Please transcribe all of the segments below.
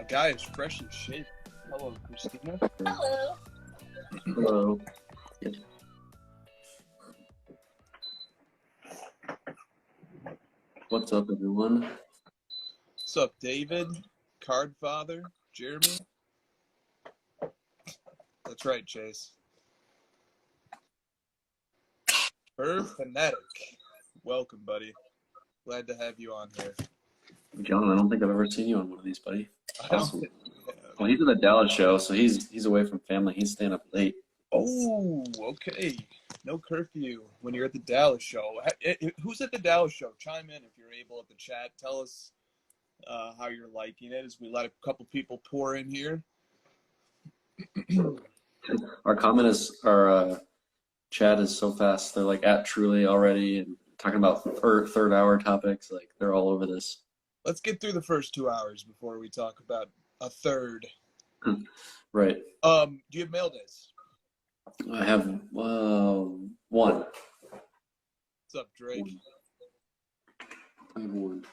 guy is fresh in shape. Hello, Christina. Hello. Hello. What's up, everyone? What's up, David? Card Father? Jeremy? That's right, Chase. Fanatic. Welcome, buddy. Glad to have you on here. John, I don't think I've ever seen you on one of these, buddy. I don't Awesome. think- Well, he's at the Dallas show, so he's away from family. He's staying up late. Oh, okay. No curfew when you're at the Dallas show. Who's at the Dallas show? Chime in if you're able at the chat. Tell us how you're liking it as we let a couple people pour in here. Our chat is so fast. They're like at Truly already and talking about third hour topics. Like they're all over this. Let's get through the first 2 hours before we talk about a third. Right. Do you have mail days? I have one. What's up, Drake? I have one.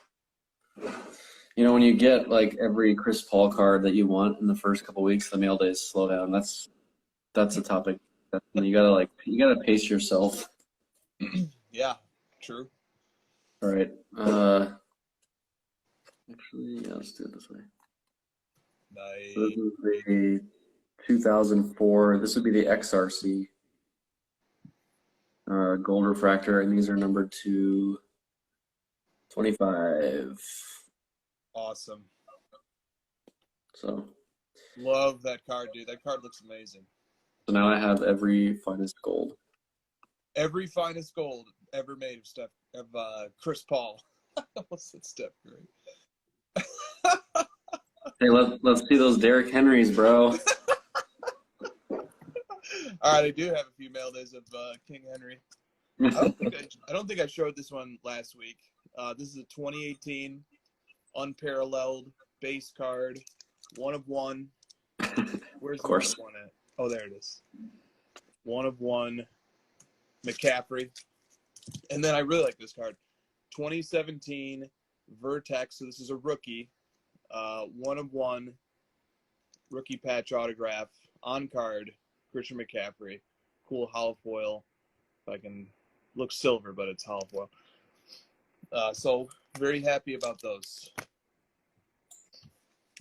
You know, when you get like every Chris Paul card that you want in the first couple weeks, the mail days slow down. That's a topic that you gotta pace yourself. Yeah, true. All right. Actually, yeah, let's do it this way. Nice. So this is the 2004. This would be the XRC gold refractor, and these are numbered to 25. Awesome. So Love that card, dude. That card looks amazing. now I have every finest gold. Every finest gold ever made of Chris Paul. What's that Steph Curry? Hey, let's see those Derrick Henrys, bro. All right, I do have a few mail days of King Henry. I don't think I showed this one last week. This is a 2018 unparalleled base card, 1 of 1. Where's the 1 of 1 at? Oh, there it is. 1 of 1 McCaffrey. And then I really like this card. 2017 Vertex. So this is a rookie. 1 of 1 rookie patch autograph on card. Christian McCaffrey. Cool hollow foil. If I can look silver, but it's hollow foil. So very happy about those.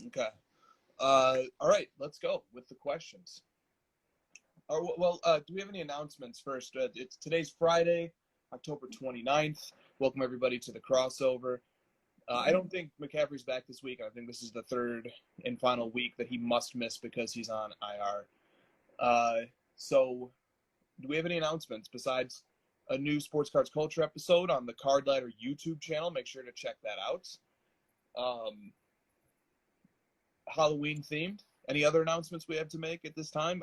Okay. All right, let's go with the questions. Do we have any announcements first? Today's Friday, October 29th. Welcome everybody to the crossover. I don't think McCaffrey's back this week. I think this is the third and final week that he must miss because he's on IR. So do we have any announcements besides a new Sports Cards Culture episode on the Card Ladder YouTube channel? Make sure to check that out. Halloween themed. Any other announcements we have to make at this time?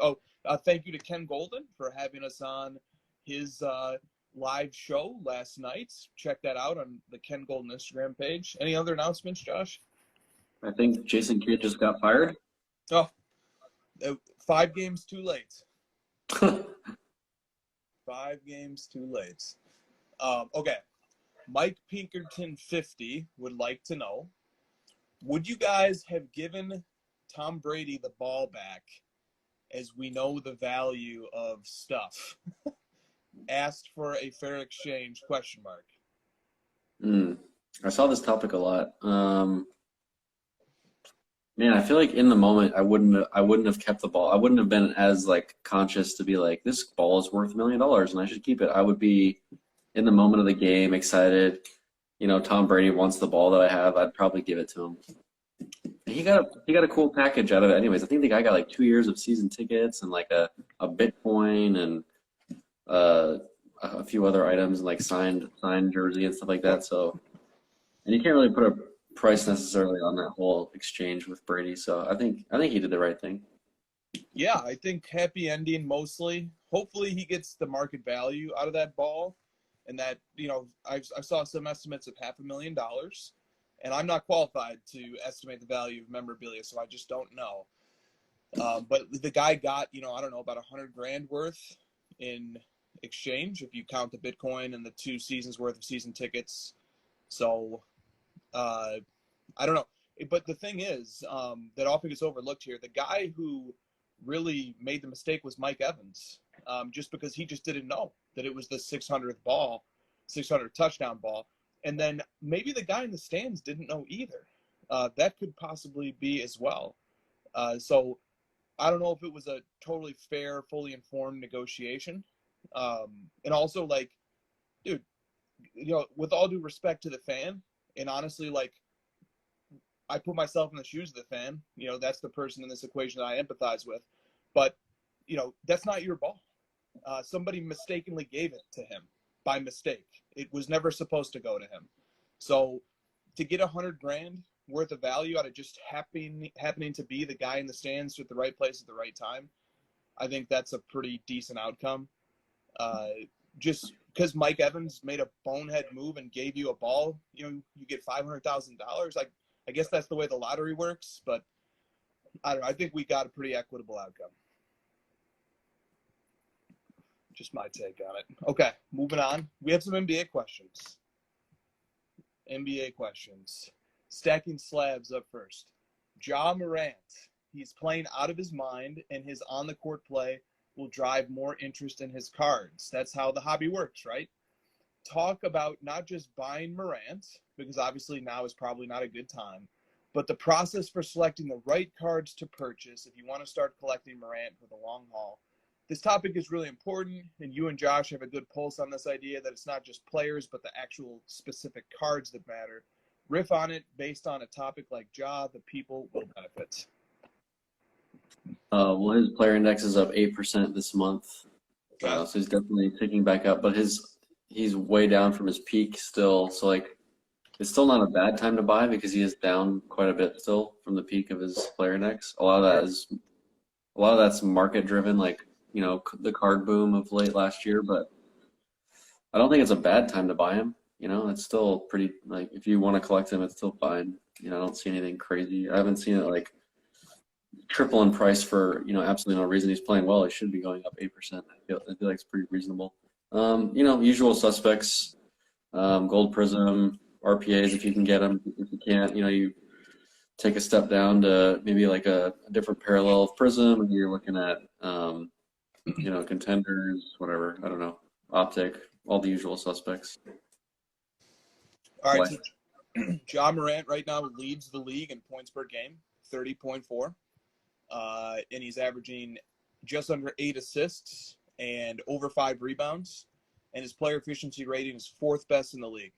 Thank you to Ken Golden for having us on his live show last night. Check that out on the Ken Golden Instagram page. Any other announcements, Josh? I think Jason Kidd just got fired. Oh, 5 games too late. 5 games too late. Okay. Mike Pinkerton 50 would like to know, would you guys have given Tom Brady the ball back as we know the value of stuff? Asked for a fair exchange, ? I saw this topic a lot. Man, I feel like in the moment I wouldn't have kept the ball. I wouldn't have been as like conscious to be like, this ball is worth $1 million and I should keep it. I would be in the moment of the game, excited. You know, Tom Brady wants the ball that I have. I'd probably give it to him. He got a cool package out of it anyways. I think the guy got like 2 years of season tickets and like a Bitcoin and a few other items and like signed jersey and stuff like that. So, and you can't really put a price necessarily on that whole exchange with Brady. So I think he did the right thing. Yeah, I think happy ending mostly. Hopefully he gets the market value out of that ball. And that, you know, I saw some estimates of $500,000, and I'm not qualified to estimate the value of memorabilia, so I just don't know. But the guy got, you know, I don't know, about $100,000 worth in exchange if you count the Bitcoin and the 2 seasons worth of season tickets. So I don't know. But the thing is, that often gets overlooked here. The guy who really made the mistake was Mike Evans, just because he just didn't know that it was the 600th ball, 600 touchdown ball. And then maybe the guy in the stands didn't know either. That could possibly be as well. So I don't know if it was a totally fair, fully informed negotiation. And also, like, dude, with all due respect to the fan, and honestly, like, I put myself in the shoes of the fan. That's the person in this equation that I empathize with. But, that's not your ball. Somebody mistakenly gave it to him by mistake. It was never supposed to go to him. So to get $100,000 worth of value out of just happening to be the guy in the stands at the right place at the right time, I think that's a pretty decent outcome. Just because Mike Evans made a bonehead move and gave you a ball, you get $500,000. I guess that's the way the lottery works, but I don't know. I think we got a pretty equitable outcome. Just my take on it. Okay, moving on. We have some NBA questions. Stacking slabs up first. Ja Morant. He's playing out of his mind, and his on-the-court play will drive more interest in his cards. That's how the hobby works, right? Talk about not just buying Morant, because obviously now is probably not a good time, but the process for selecting the right cards to purchase if you want to start collecting Morant for the long haul. This topic is really important, and you and Josh have a good pulse on this idea that it's not just players, but the actual specific cards that matter. Riff on it based on a topic like Ja, the people will benefit. Well, his player index is up 8% this month, so he's definitely ticking back up. But he's way down from his peak still. So like, it's still not a bad time to buy because he is down quite a bit still from the peak of his player index. A lot of that's market driven, like the card boom of late last year. But I don't think it's a bad time to buy him. It's still pretty, like, if you want to collect him, it's still fine. I don't see anything crazy. I haven't seen it like triple in price for absolutely no reason. He's playing well. He should be going up 8%. I feel like it's pretty reasonable. Usual suspects, gold prism, RPAs if you can get them. If you can't, you take a step down to maybe like a different parallel of prism, and you're looking at contenders, whatever. I don't know, optic, all the usual suspects. All right, so Ja Morant right now leads the league in points per game, 30.4. And he's averaging just under 8 assists and over 5 rebounds. And his player efficiency rating is 4th best in the league.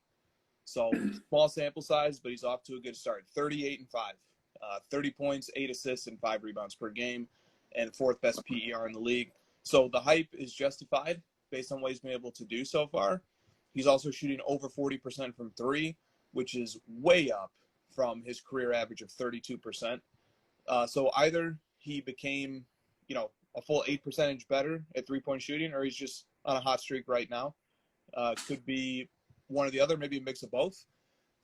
So small sample size, but he's off to a good start. 38 and 5. 30 points, 8 assists, and 5 rebounds per game, and 4th best PER in the league. So the hype is justified based on what he's been able to do so far. He's also shooting over 40% from 3, which is way up from his career average of 32%. So either he became, a full 8% better at 3-point shooting, or he's just on a hot streak right now. Could be one or the other, maybe a mix of both.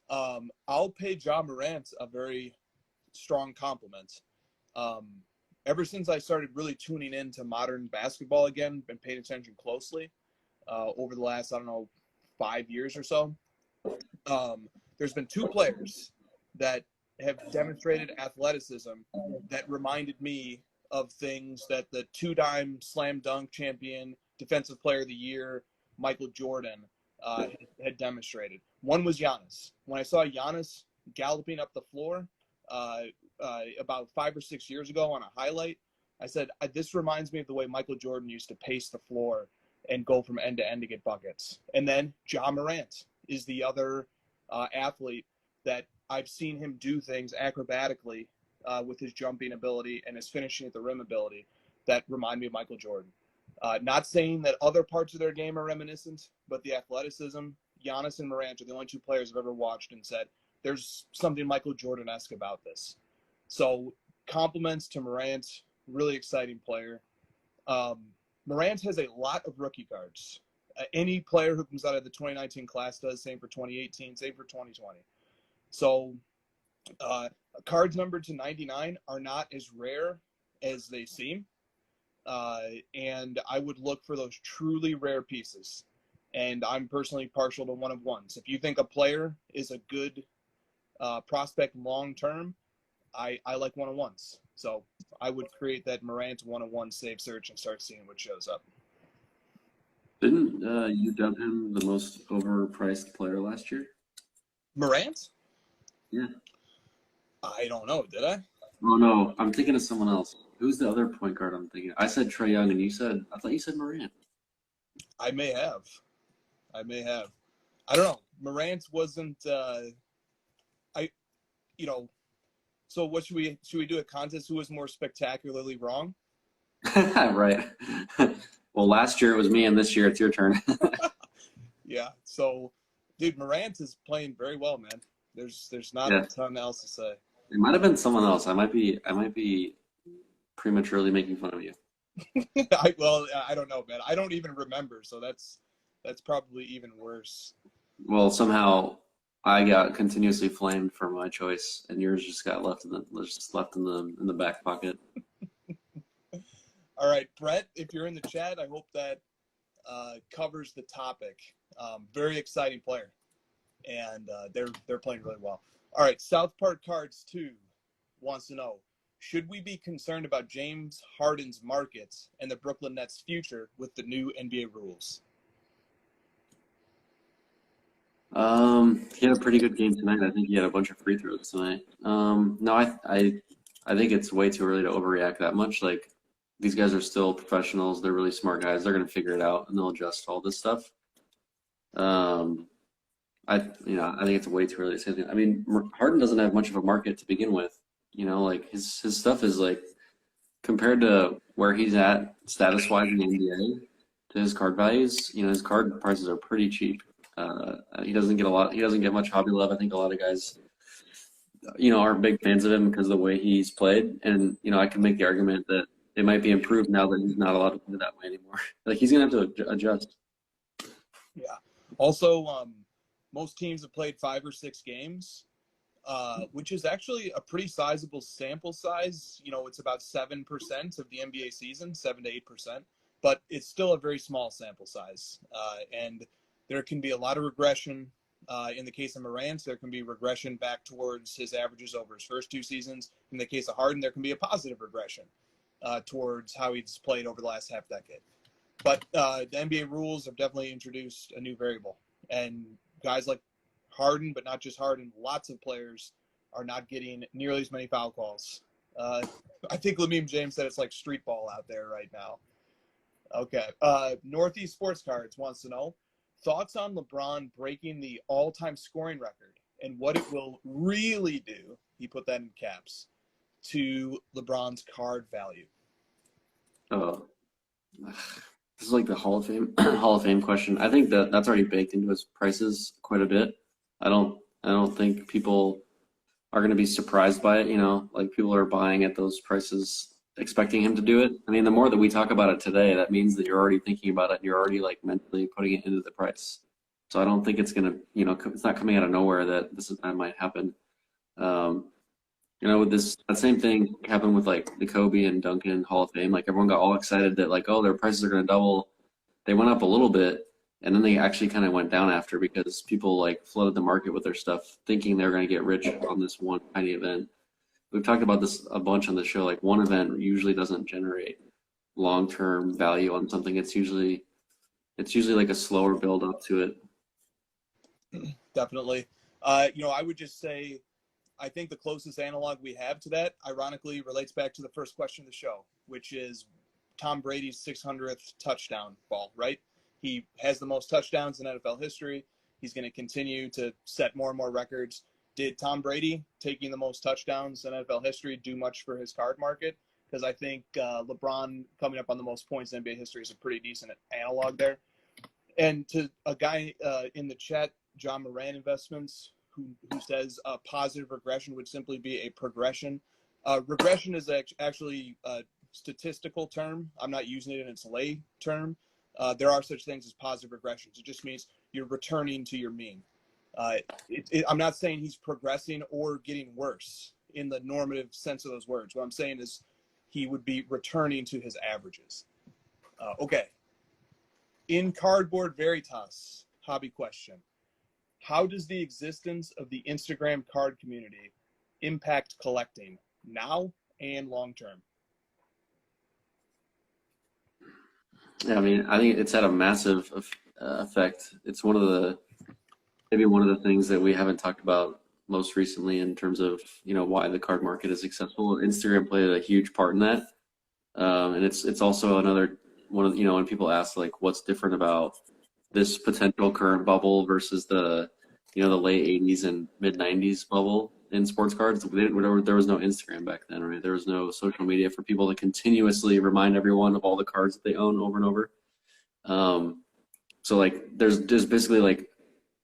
I'll pay Ja Morant a very strong compliment. Ever since I started really tuning into modern basketball again, been paying attention closely over the last, 5 years or so. There's been 2 players that have demonstrated athleticism that reminded me of things that the 2-time slam dunk champion, defensive player of the year, Michael Jordan, had demonstrated. One was Giannis. When I saw Giannis galloping up the floor about 5 or 6 years ago on a highlight, I said, this reminds me of the way Michael Jordan used to pace the floor and go from end to end to get buckets. And then Ja Morant is the other athlete that I've seen him do things acrobatically with his jumping ability and his finishing at the rim ability that remind me of Michael Jordan. Not saying that other parts of their game are reminiscent, but the athleticism, Giannis and Morant are the only 2 players I've ever watched and said, there's something Michael Jordan-esque about this. So compliments to Morant, really exciting player. Morant has a lot of rookie cards. Any player who comes out of the 2019 class does, same for 2018, same for 2020. So cards numbered to 99 are not as rare as they seem. And I would look for those truly rare pieces. And I'm personally partial to 1 of 1s. If you think a player is a good prospect long term, I like one-on-ones. So I would create that Moran to one-on-one save search and start seeing what shows up. Didn't you dub him the most overpriced player last year? Morant? Yeah. I don't know. Did I? Oh no, I'm thinking of someone else. Who's the other point guard I'm thinking? I said Trae Young, and I thought you said Moran. I may have. I don't know. Morant wasn't. So what should we do a contest? Who was more spectacularly wrong? Right. Well, last year it was me, and this year it's your turn. Yeah. So, dude, Morant is playing very well, man. There's not a ton else to say. It might have been someone else. I might be prematurely making fun of you. I don't know, man. I don't even remember, so that's probably even worse. Well, somehow I got continuously flamed for my choice, and yours just got left in the back pocket. All right, Brett, if you're in the chat, I hope that covers the topic. Very exciting player, and they're playing really well. All right, South Park Cards 2 wants to know, should we be concerned about James Harden's market and the Brooklyn Nets' future with the new NBA rules? He had a pretty good game tonight. I think he had a bunch of free throws tonight. No, I think it's way too early to overreact that much. Like, these guys are still professionals. They're really smart guys. They're going to figure it out, and they'll adjust all this stuff. I think it's way too early to say anything. I mean, Harden doesn't have much of a market to begin with. Like his stuff is like, compared to where he's at status-wise in the NBA to his card values, his card prices are pretty cheap. He doesn't get much hobby love. I think a lot of guys, aren't big fans of him because of the way he's played. And, I can make the argument that it might be improved now that he's not allowed to play that way anymore. Like, he's going to have to adjust. Yeah. Also, most teams have played 5 or 6 games, which is actually a pretty sizable sample size. It's about 7% of the NBA season, 7 to 8%, but it's still a very small sample size. And there can be a lot of regression. In the case of Morant, there can be regression back towards his averages over his first 2 seasons. In the case of Harden, there can be a positive regression towards how he's played over the last half decade. But the NBA rules have definitely introduced a new variable. And guys like Harden, but not just Harden, lots of players are not getting nearly as many foul calls. I think Lamim James said it's like street ball out there right now. Okay. Northeast Sports Cards wants to know, thoughts on LeBron breaking the all-time scoring record and what it will really do, he put that in caps, to LeBron's card value. Oh, this is like the Hall of Fame question. I think that's already baked into his prices quite a bit. I don't think people are going to be surprised by it. Like, people are buying at those prices expecting him to do it. I mean, the more that we talk about it today, that means that you're already thinking about it and you're already like mentally putting it into the price. So I don't think it's going to, it's not coming out of nowhere that that might happen. With that same thing happened with like the Kobe and Duncan Hall of Fame. Like, everyone got all excited that like, oh, their prices are going to double. They went up a little bit, and then they actually kind of went down after, because people like flooded the market with their stuff thinking they're going to get rich on this one tiny event. We've talked about this a bunch on the show. Like, one event usually doesn't generate long-term value on something. It's usually like a slower build up to it. Definitely. I would just say, I think the closest analog we have to that, ironically, relates back to the first question of the show, which is Tom Brady's 600th touchdown ball, right? He has the most touchdowns in NFL history. He's going to continue to set more and more records. Did Tom Brady, taking the most touchdowns in NFL history, do much for his card market? Because I think LeBron coming up on the most points in NBA history is a pretty decent analog there. And to a guy in the chat, John Moran Investments, who says positive regression would simply be a progression. Regression is actually a statistical term. I'm not using it in its lay term. There are such things as positive regressions. It just means you're returning to your mean. I'm not saying he's progressing or getting worse in the normative sense of those words. What I'm saying is he would be returning to his averages. Okay. In Cardboard Veritas, hobby question. How does the existence of the Instagram card community impact collecting now and long term? Yeah, I mean, I think it's had a massive effect. It's maybe one of the things that we haven't talked about most recently in terms of, why the card market is successful. Instagram played a huge part in that. And it's also another one of, when people ask like what's different about this potential current bubble versus the late 80s and mid 90s bubble in sports cards. There was no Instagram back then, right? There was no social media for people to continuously remind everyone of all the cards that they own over and over. So like there's basically like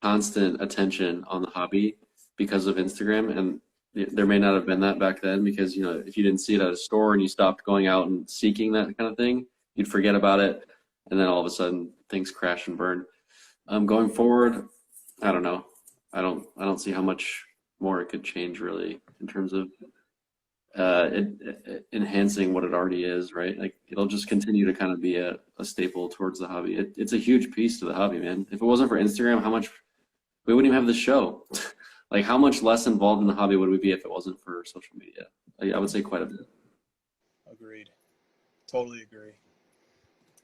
constant attention on the hobby because of Instagram, and there may not have been that back then because if you didn't see it at a store and you stopped going out and seeking that kind of thing, you'd forget about it, and then all of a sudden things crash and burn. Going forward, I don't know. I don't see how much more it could change really in terms of enhancing what it already is, right? Like it'll just continue to kind of be a staple towards the hobby. It's a huge piece to the hobby, man. If it wasn't for Instagram, we wouldn't even have this show. Like how much less involved in the hobby would we be if it wasn't for social media? I would say quite a bit. Agreed. Totally agree.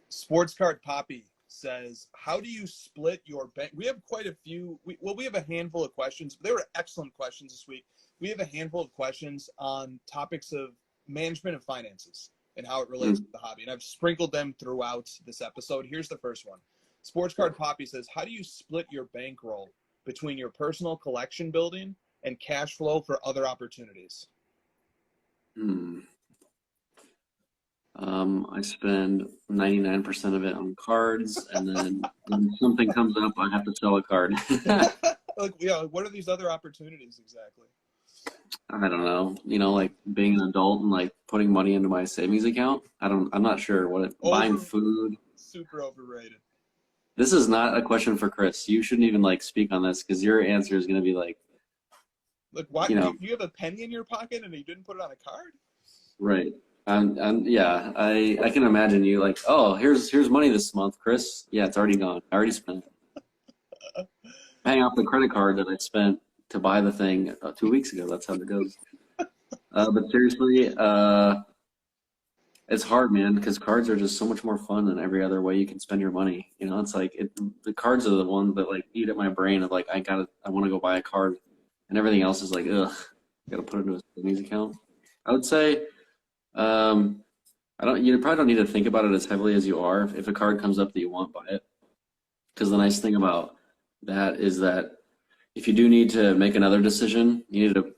Sports Card Poppy says, how do you split your bank? We have quite a few. We have a handful of questions. They were excellent questions this week. We have a handful of questions on topics of management of finances and how it relates to the hobby. And I've sprinkled them throughout this episode. Here's the first one. Sports Card Poppy says, how do you split your bankroll between your personal collection building and cash flow for other opportunities? I spend 99% of it on cards, and then when something comes up, I have to sell a card. What are these other opportunities exactly? I don't know. Like being an adult and like putting money into my savings account. I'm not sure buying food. Super overrated. This is not a question for Chris. You shouldn't even like speak on this because your answer is going to be like. Look, why you have a penny in your pocket and you didn't put it on a card? Right. Yeah, I can imagine you like, oh, here's money this month, Chris. Yeah, it's already gone. I already spent it. Paying off the credit card that I spent to buy the thing 2 weeks ago. That's how it goes. But seriously, it's hard, man, because cards are just so much more fun than every other way you can spend your money. It's like the cards are the one that like eat at my brain of like I want to go buy a card, and everything else is like ugh, I gotta put it into a savings account. I would say. You probably don't need to think about it as heavily as you are. If a card comes up that you want, buy it. Because the nice thing about that is that if you do need to make another decision, you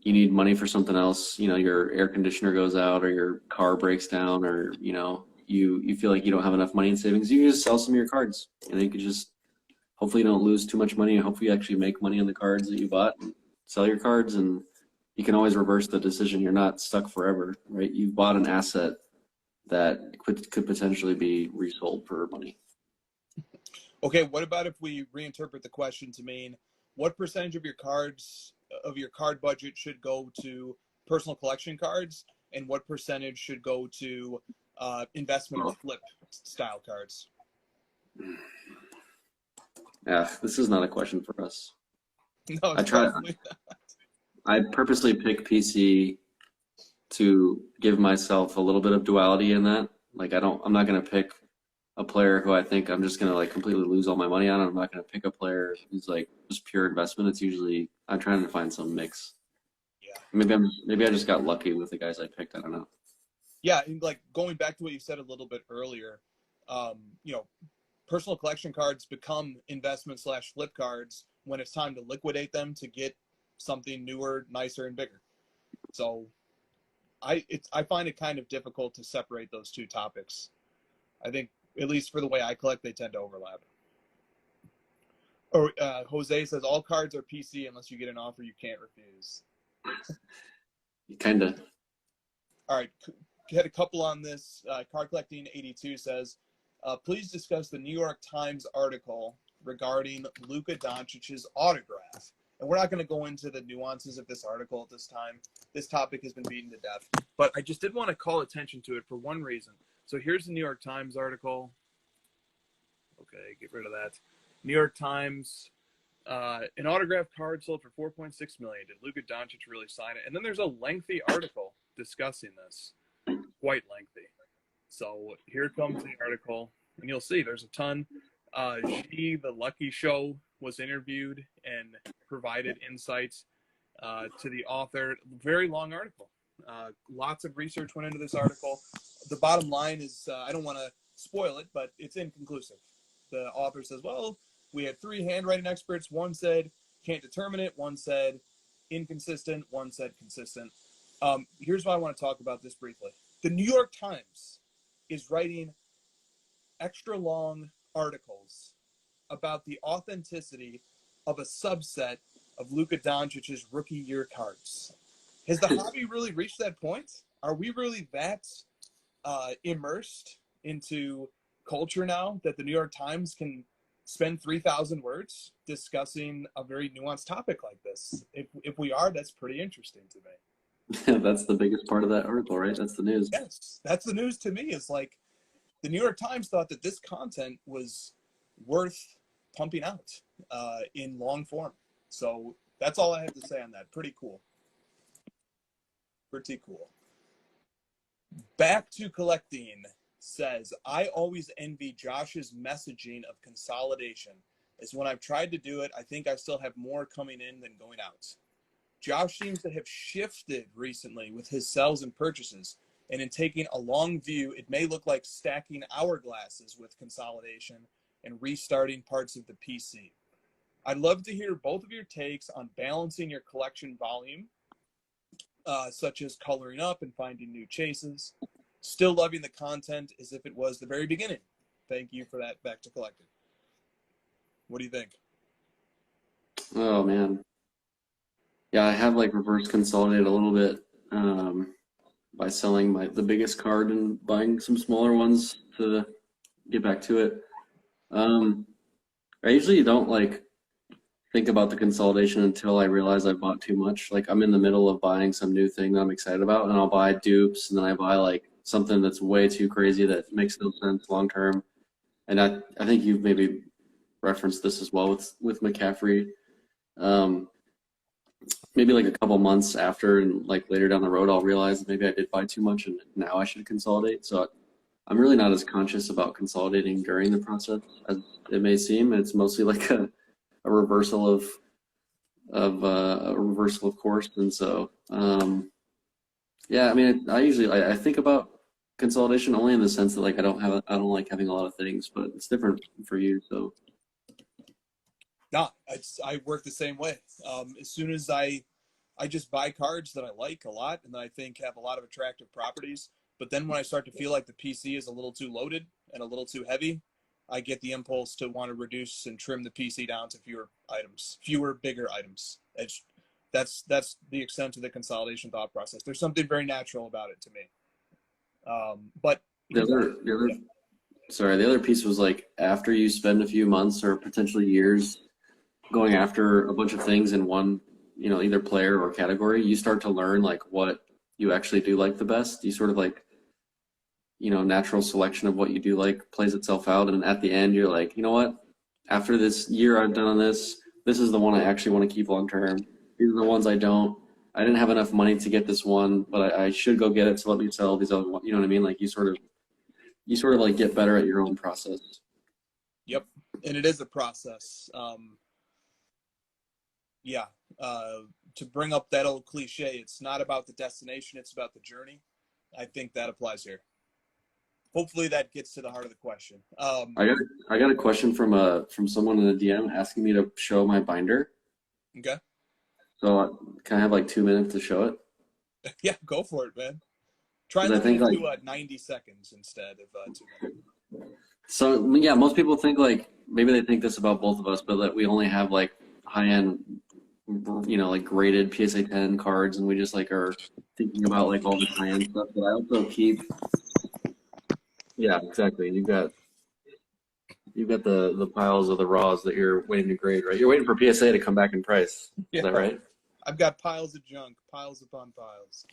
need money for something else. Your air conditioner goes out, or your car breaks down, or you feel like you don't have enough money in savings. You can just sell some of your cards, and you could just hopefully you don't lose too much money, and hopefully you actually make money on the cards that you bought. And sell your cards and. You can always reverse the decision. You're not stuck forever, right? You've bought an asset that could potentially be resold for money. Okay, what about if we reinterpret the question to mean what percentage of your card budget should go to personal collection cards, and what percentage should go to investment or flip style cards? Yeah, this is not a question for us. No, it's probably not. I purposely pick PC to give myself a little bit of duality in that. Like I'm not gonna pick a player who I think I'm just gonna like completely lose all my money on. I'm not gonna pick a player who's like just pure investment. It's usually I'm trying to find some mix. Yeah. Maybe I just got lucky with the guys I picked. I don't know. Yeah, and like going back to what you said a little bit earlier, personal collection cards become investment / flip cards when it's time to liquidate them to get something newer, nicer, and bigger. So I find it kind of difficult to separate those two topics. I think, at least for the way I collect, they tend to overlap. Or Jose says, all cards are PC unless you get an offer you can't refuse. Kind of. All right. Had a couple on this. Card Collecting 82 says, please discuss the New York Times article regarding Luka Doncic's autograph. And we're not going to go into the nuances of this article at this time. This topic has been beaten to death. But I just did want to call attention to it for one reason. So here's the New York Times article. Okay, get rid of that. New York Times An autographed card sold for $4.6 million. Did Luka Doncic really sign it? And then there's a lengthy article discussing this, quite lengthy. So here comes the article, and you'll see there's a ton. The Lucky Show, was interviewed and provided insights to the author. Very long article. Lots of research went into this article. The bottom line is, I don't want to spoil it, but it's inconclusive. The author says, well, we had 3 handwriting experts. One said can't determine it. One said inconsistent. One said consistent. Here's why I want to talk about this briefly. The New York Times is writing extra long articles about the authenticity of a subset of Luka Doncic's rookie year cards. Has the hobby really reached that point? Are we really that immersed into culture now that the New York Times can spend 3,000 words discussing a very nuanced topic like this? If we are, that's pretty interesting to me. That's the biggest part of that article, right? That's the news. Yes, that's the news to me. It's like the New York Times thought that this content was worth pumping out in long form. So that's all I have to say on that. Pretty cool. Pretty cool. Back to Collecting says, I always envy Josh's messaging of consolidation, as when I've tried to do it, I think I still have more coming in than going out. Josh seems to have shifted recently with his sells and purchases, and in taking a long view, it may look like stacking hourglasses with consolidation and restarting parts of the PC. I'd love to hear both of your takes on balancing your collection volume, such as coloring up and finding new chases, still loving the content as if it was the very beginning. Thank you for that. Back to Collected. What do you think? Oh, man. Yeah, I have like reverse consolidated a little bit by selling the biggest card and buying some smaller ones to get back to it. I usually don't like think about the consolidation until I realize I bought too much. Like I'm in the middle of buying some new thing that I'm excited about, and I'll buy dupes, and then I buy like something that's way too crazy that makes no sense long term. And I think you've maybe referenced this as well with McCaffrey. Maybe like a couple months after and like later down the road, I'll realize that maybe I did buy too much and now I should consolidate. So I'm really not as conscious about consolidating during the process as it may seem. It's mostly like a reversal of course. And so, yeah, I mean, I think about consolidation only in the sense that like I don't like having a lot of things, but it's different for you. So. No, I work the same way. As soon as I just buy cards that I like a lot and that I think have a lot of attractive properties, but then when I start to feel like the PC is a little too loaded and a little too heavy, I get the impulse to want to reduce and trim the PC down to fewer bigger items. That's the extent of the consolidation thought process. There's something very natural about it to me. But the other piece was like after you spend a few months or potentially years going after a bunch of things in one, either player or category, you start to learn like what you actually do like the best. You sort of like, natural selection of what you do like plays itself out. And at the end, you're like, you know what? After this year I've done on this is the one I actually want to keep long term. These are the ones I didn't have enough money to get this one, but I should go get it. So let me sell these other ones. You know what I mean? Like you sort of like get better at your own process. Yep. And it is a process. To bring up that old cliche, it's not about the destination, it's about the journey. I think that applies here. Hopefully that gets to the heart of the question. I got a question from someone in a DM asking me to show my binder. Okay. So can I have like 2 minutes to show it? Yeah, go for it, man. Try and do 90 seconds instead of 2 minutes. So yeah, most people think like maybe they think this about both of us, but that we only have like high-end, like graded PSA 10 cards, and we just like are thinking about like all the high-end stuff. But I also keep, yeah, exactly. You've got the piles of the raws that you're waiting to grade, right? You're waiting for PSA to come back in price. Yeah. Is that right? I've got piles of junk, piles upon piles.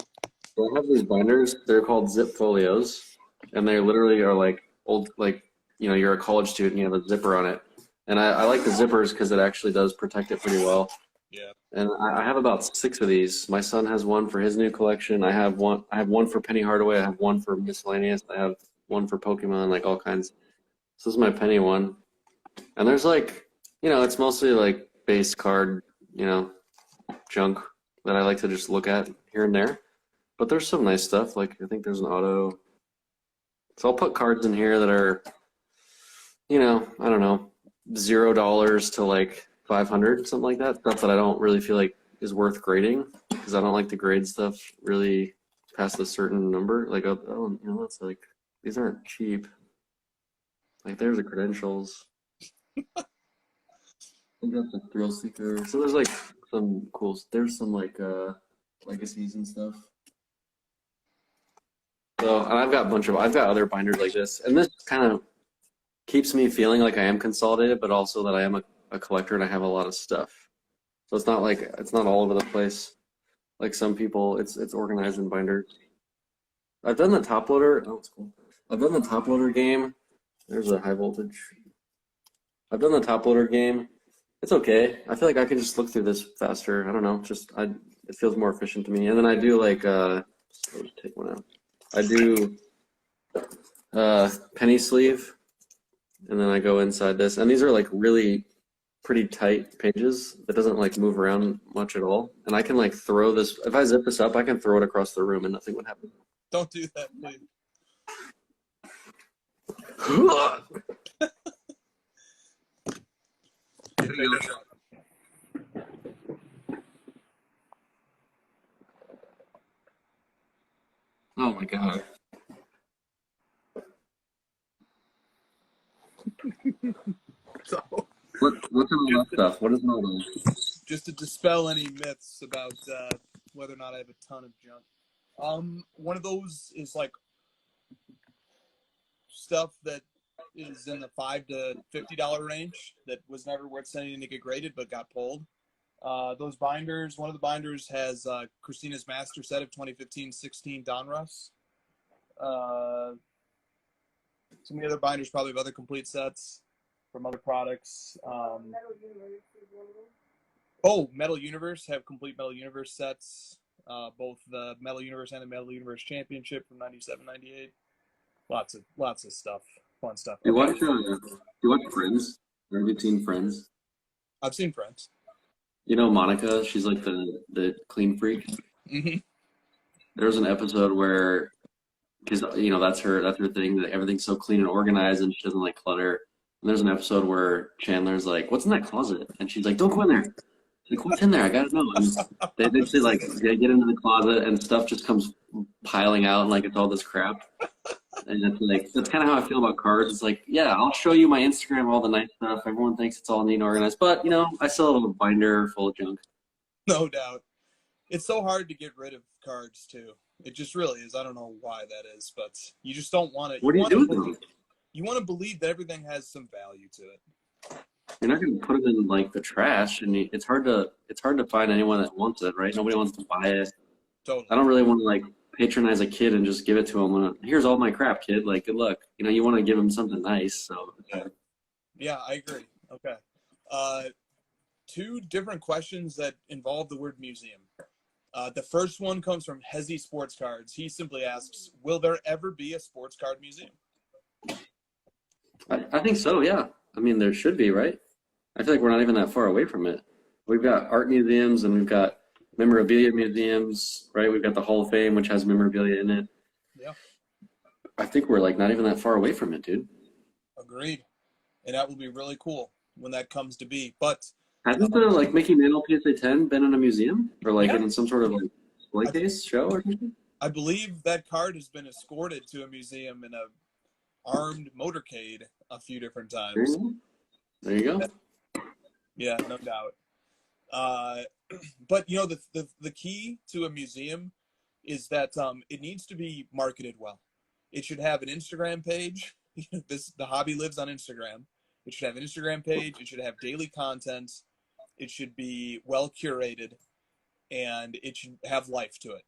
So I have these binders. They're called zip folios, and they literally are like old, like you're a college student, you have a zipper on it, And I like the zippers because it actually does protect it pretty well. Yeah. And I have about 6 of these. My son has one for his new collection. I have one for Penny Hardaway. I have one for miscellaneous. I have one for Pokemon, like all kinds. So this is my Penny one. And there's like, it's mostly like base card, junk that I like to just look at here and there. But there's some nice stuff. Like I think there's an auto. So I'll put cards in here that are, I don't know, $0 to like 500, something like that. Stuff that I don't really feel like is worth grading because I don't like to grade stuff really past a certain number. Like, it's like these aren't cheap. Like there's the credentials. I got the thrill seeker. So there's like some cool. There's some like legacies and stuff. So and I've got other binders like this, and this kind of keeps me feeling like I am consolidated, but also that I am a collector and I have a lot of stuff. So it's not like it's not all over the place. Like some people, it's organized in binders. I've done the top loader. Oh, it's cool. I've done the top loader game. There's a high voltage. I've done the top loader game. It's okay. I feel like I can just look through this faster. I don't know. It feels more efficient to me. And then I do like I'll just take one out. I do penny sleeve, and then I go inside this. And these are like really pretty tight pages that doesn't like move around much at all. And I can like throw this. If I zip this up, I can throw it across the room and nothing would happen. Don't do that, please. Oh my god. So, what's all that stuff? What is all those? just to dispel any myths about whether or not I have a ton of junk. One of those is like stuff that is in the $5 to $50 range that was never worth sending to get graded but got pulled. Those binders, one of the binders has Christina's Master Set of 2015-16 Donruss. Some of the other binders probably have other complete sets from other products. Metal Universe have complete Metal Universe sets. Both the Metal Universe and the Metal Universe Championship from 97-98. Lots of stuff, fun stuff. You watch Friends? Have you seen Friends? I've seen Friends. You know Monica? She's like the clean freak. Mm-hmm. There was an episode where, because that's her thing, that everything's so clean and organized, and she doesn't like clutter. And there's an episode where Chandler's like, "What's in that closet?" And she's like, "Don't go in there." She's like, "What's in there? I gotta know." And they say like they get into the closet and stuff just comes piling out, and like it's all this crap. And it's like that's kind of how I feel about cards. It's like, yeah, I'll show you my Instagram, all the nice stuff. Everyone thinks it's all neat and organized, but I still have a binder full of junk. No doubt. It's so hard to get rid of cards too. It just really is. I don't know why that is, but you just don't want to. What do you do with them? You want to believe that everything has some value to it. You're not going to put it in like the trash, and it's hard to find anyone that wants it, right? Nobody wants to buy it. Totally. I don't really want to like patronize a kid and just give it to him. Here's all my crap, kid. Like, good luck. You want to give him something nice. So. Yeah, I agree. Okay. 2 different questions that involve the word museum. The first one comes from Hezzy Sports Cards. He simply asks, will there ever be a sports card museum? I think so, yeah. I mean, there should be, right? I feel like we're not even that far away from it. We've got art museums and we've got memorabilia museums, right? We've got the Hall of Fame, which has memorabilia in it. Yeah. I think we're like not even that far away from it, dude. Agreed. And that will be really cool when that comes to be. But hasn't the like Mickey Mantle PSA 10 been in a museum or like in some sort of like display case show or something? I believe that card has been escorted to a museum in a armed motorcade a few different times. There you go. Yeah, no doubt. But the key to a museum is that it needs to be marketed well. It should have an Instagram page. The hobby lives on Instagram. It should have an Instagram page. It should have daily content. It should be well curated, and it should have life to it.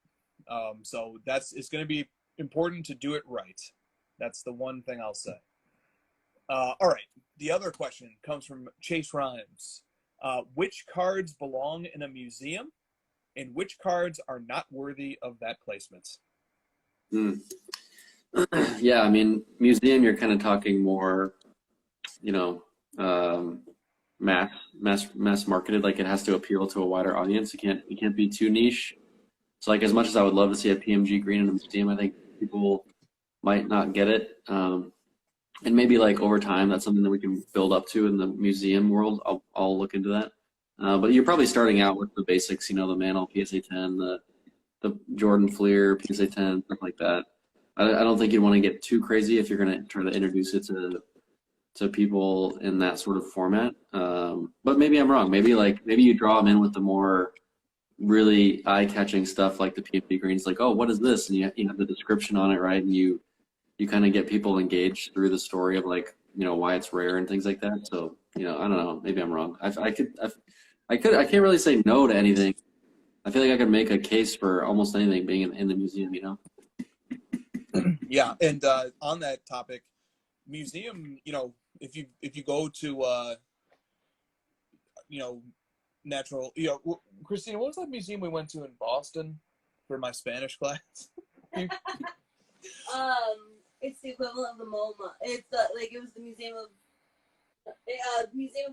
So it's going to be important to do it right. That's the one thing I'll say. All right. The other question comes from Chase Rhymes. Which cards belong in a museum, and which cards are not worthy of that placement? Hmm. Yeah, I mean, museum, you're kind of talking more, you know, mass marketed. Like it has to appeal to a wider audience. You can't be too niche. So like as much as I would love to see a PMG green in a museum, I think people might not get it. And maybe like over time, that's something that we can build up to in the museum world. I'll look into that. But you're probably starting out with the basics, the Mantle PSA 10, the Jordan Fleer PSA 10, stuff like that. I don't think you'd want to get too crazy if you're going to try to introduce it to people in that sort of format. But maybe I'm wrong. Maybe you draw them in with the more really eye-catching stuff like the PMP greens, like, oh, what is this? And you have the description on it, right? And you kind of get people engaged through the story of like, why it's rare and things like that. So, I don't know. Maybe I'm wrong. I can't really say no to anything. I feel like I could make a case for almost anything being in the museum, Yeah, and on that topic, museum, if you go to natural, Christina, what was that museum we went to in Boston for my Spanish class? It's the equivalent of the MoMA. It's it was the Museum of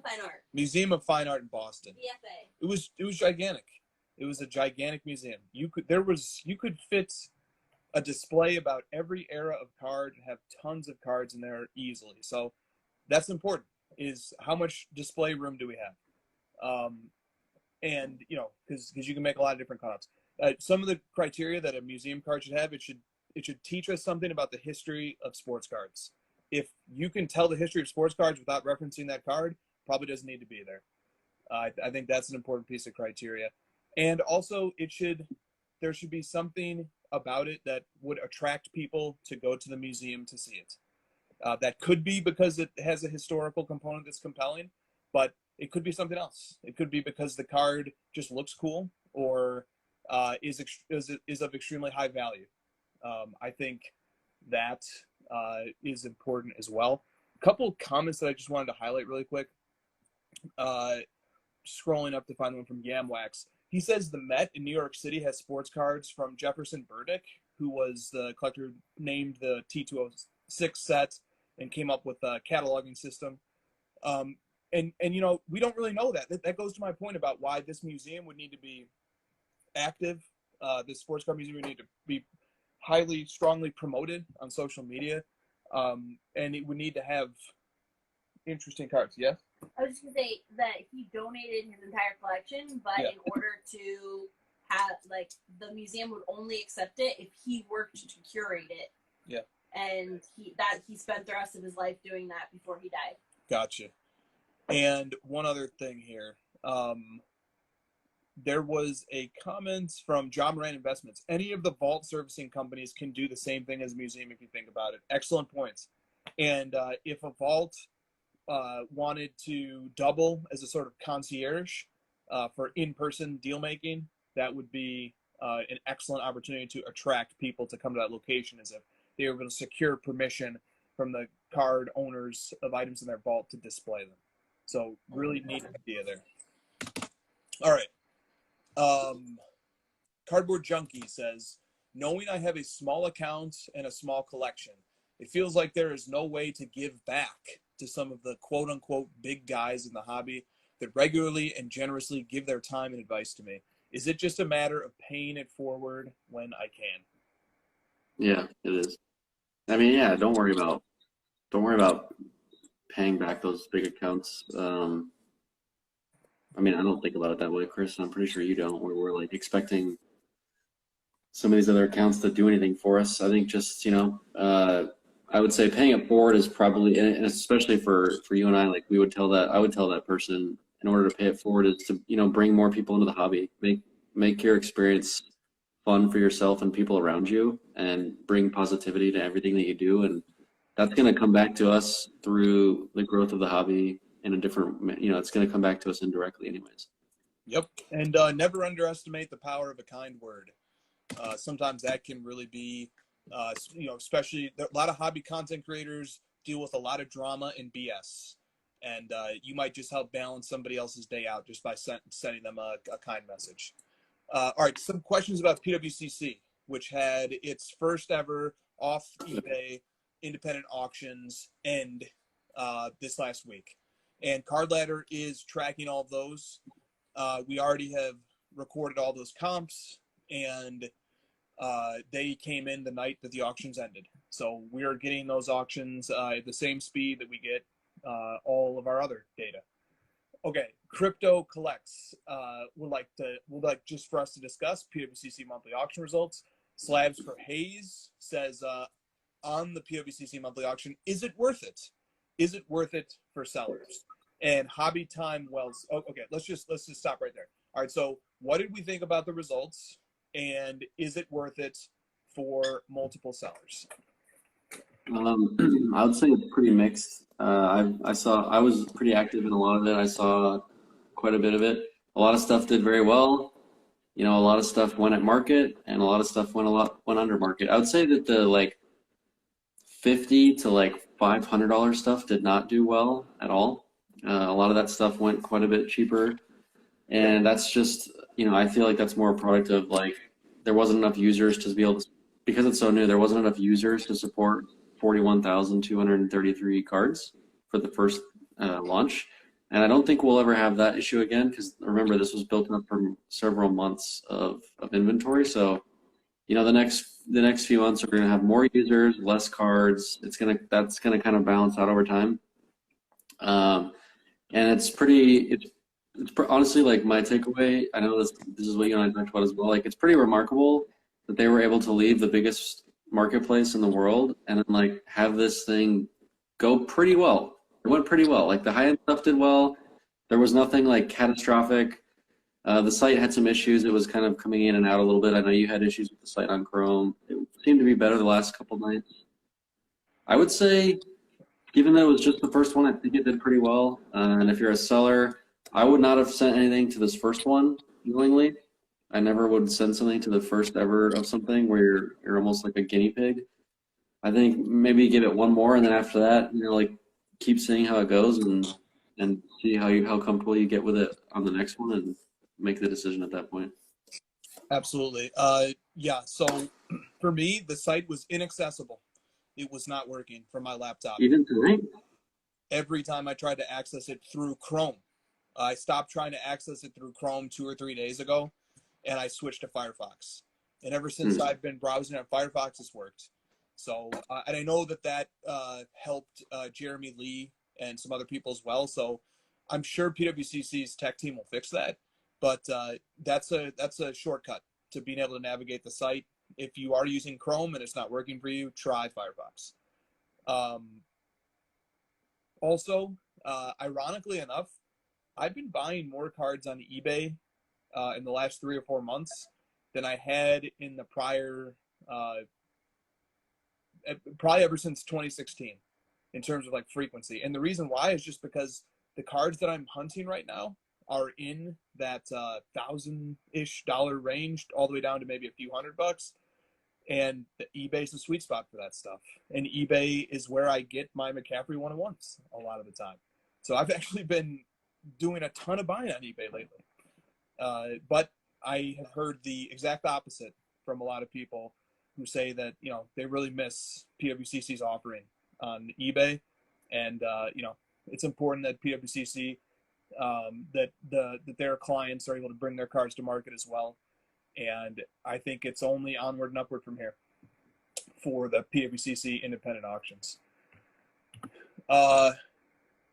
Fine Art. Museum of Fine Art in Boston. BFA. It was gigantic. It was a gigantic museum. You could fit a display about every era of card and have tons of cards in there easily. So that's important, is how much display room do we have? And, because you can make a lot of different cutouts. Some of the criteria that a museum card should have, it should teach us something about the history of sports cards. If you can tell the history of sports cards without referencing that card, probably doesn't need to be there. I think that's an important piece of criteria. And also, there should be something about it that would attract people to go to the museum to see it. That could be because it has a historical component that's compelling, but it could be something else. It could be because the card just looks cool or is of extremely high value. I think that is important as well. A couple comments that I just wanted to highlight really quick. Scrolling up to find one from Yamwax. He says the Met in New York City has sports cards from Jefferson Burdick, who was the collector who named the T206 set and came up with a cataloging system. And we don't really know that. That goes to my point about why this museum would need to be active. This sports card museum would need to be strongly promoted on social media. And it would need to have interesting cards. Yes? I was just going to say that he donated his entire collection, but in order to have, the museum would only accept it if he worked to curate it. Yeah. And he spent the rest of his life doing that before he died. Gotcha. And one other thing here. There was a comment from John Moran Investments. Any of the vault servicing companies can do the same thing as a museum if you think about it. Excellent points. And if a vault wanted to double as a sort of concierge for in-person deal making, that would be an excellent opportunity to attract people to come to that location, as if they were able to secure permission from the card owners of items in their vault to display them. So really neat idea there. All right. Cardboard Junkie says, knowing I have a small account and a small collection, it feels like there is no way to give back to some of the quote-unquote big guys in the hobby that regularly and generously give their time and advice to me. Is it just a matter of paying it forward when I can? Yeah, it is. I mean, yeah, don't worry about paying back those big accounts. I mean, I don't think about it that way, Chris. I'm pretty sure you don't. We're expecting some of these other accounts to do anything for us. I think just, I would say paying it forward is probably, and especially for you and I, I would tell that person, in order to pay it forward, is to, bring more people into the hobby, make your experience fun for yourself and people around you, and bring positivity to everything that you do. And that's going to come back to us through the growth of the hobby in a different, it's going to come back to us indirectly anyways. Yep. And never underestimate the power of a kind word. Sometimes that can really be, especially a lot of hobby content creators deal with a lot of drama and BS. And you might just help balance somebody else's day out just by sending them a kind message. All right, some questions about PWCC, which had its first ever off eBay independent auctions end this last week. And Card Ladder is tracking all of those. We already have recorded all those comps, and they came in the night that the auctions ended. So we are getting those auctions at the same speed that we get all of our other data. Okay, Crypto Collects would like just for us to discuss PWCC monthly auction results. Slabs for Hayes says on the PWCC monthly auction, is it worth it? Is it worth it for sellers? And Hobby Time Wells. Oh, okay, let's just stop right there. All right, so what did we think about the results, and is it worth it for multiple sellers? I would say it's pretty mixed. I was pretty active in a lot of it. I saw quite a bit of it. A lot of stuff did very well. You know, a lot of stuff went at market, and a lot of stuff went under market. I would say that the like $50 to $500 stuff did not do well at all. A lot of that stuff went quite a bit cheaper, and that's just, you know, I feel like that's more a product of there wasn't enough users to be able to, because it's so new, there wasn't enough users to support 41,233 cards for the first launch. And I don't think we'll ever have that issue again, because remember, this was built up from several months of inventory. So, you know, the next few months are going to have more users, less cards. That's gonna kind of balance out over time. And it's honestly, my takeaway, I know this is what you and I talked about as well. It's pretty remarkable that they were able to leave the biggest marketplace in the world and then have this thing go pretty well. It went pretty well. The high-end stuff did well. There was nothing catastrophic. The site had some issues. It was kind of coming in and out a little bit. I know you had issues with the site on Chrome. It seemed to be better the last couple nights. I would say, given that it was just the first one, I think it did pretty well. And if you're a seller, I would not have sent anything to this first one knowingly. I never would send something to the first ever of something where you're almost like a guinea pig. I think maybe give it one more, and then after that, keep seeing how it goes and see how comfortable you get with it on the next one and make the decision at that point. Absolutely. Yeah, so for me, the site was inaccessible. It was not working from my laptop. Even tonight? Every time I tried to access it through Chrome. I stopped trying to access it through Chrome 2 or 3 days ago, and I switched to Firefox. And ever since I've been browsing on Firefox, it's worked. So, and I know that helped Jeremy Lee and some other people as well. So I'm sure PWCC's tech team will fix that. But that's a shortcut to being able to navigate the site. If you are using Chrome and it's not working for you, try Firefox. Also, ironically enough, I've been buying more cards on eBay in the last 3 or 4 months than I had in the prior, probably ever since 2016 in terms of frequency. And the reason why is just because the cards that I'm hunting right now are in that $1,000-ish range, all the way down to maybe a few $100. And the eBay's the sweet spot for that stuff. And eBay is where I get my McCaffrey 1-on-1s a lot of the time. So I've actually been doing a ton of buying on eBay lately. But I have heard the exact opposite from a lot of people who say that, they really miss PWCC's offering on eBay. And, it's important that PWCC, that their clients are able to bring their cards to market as well. And I think it's only onward and upward from here for the PWCC independent auctions. Can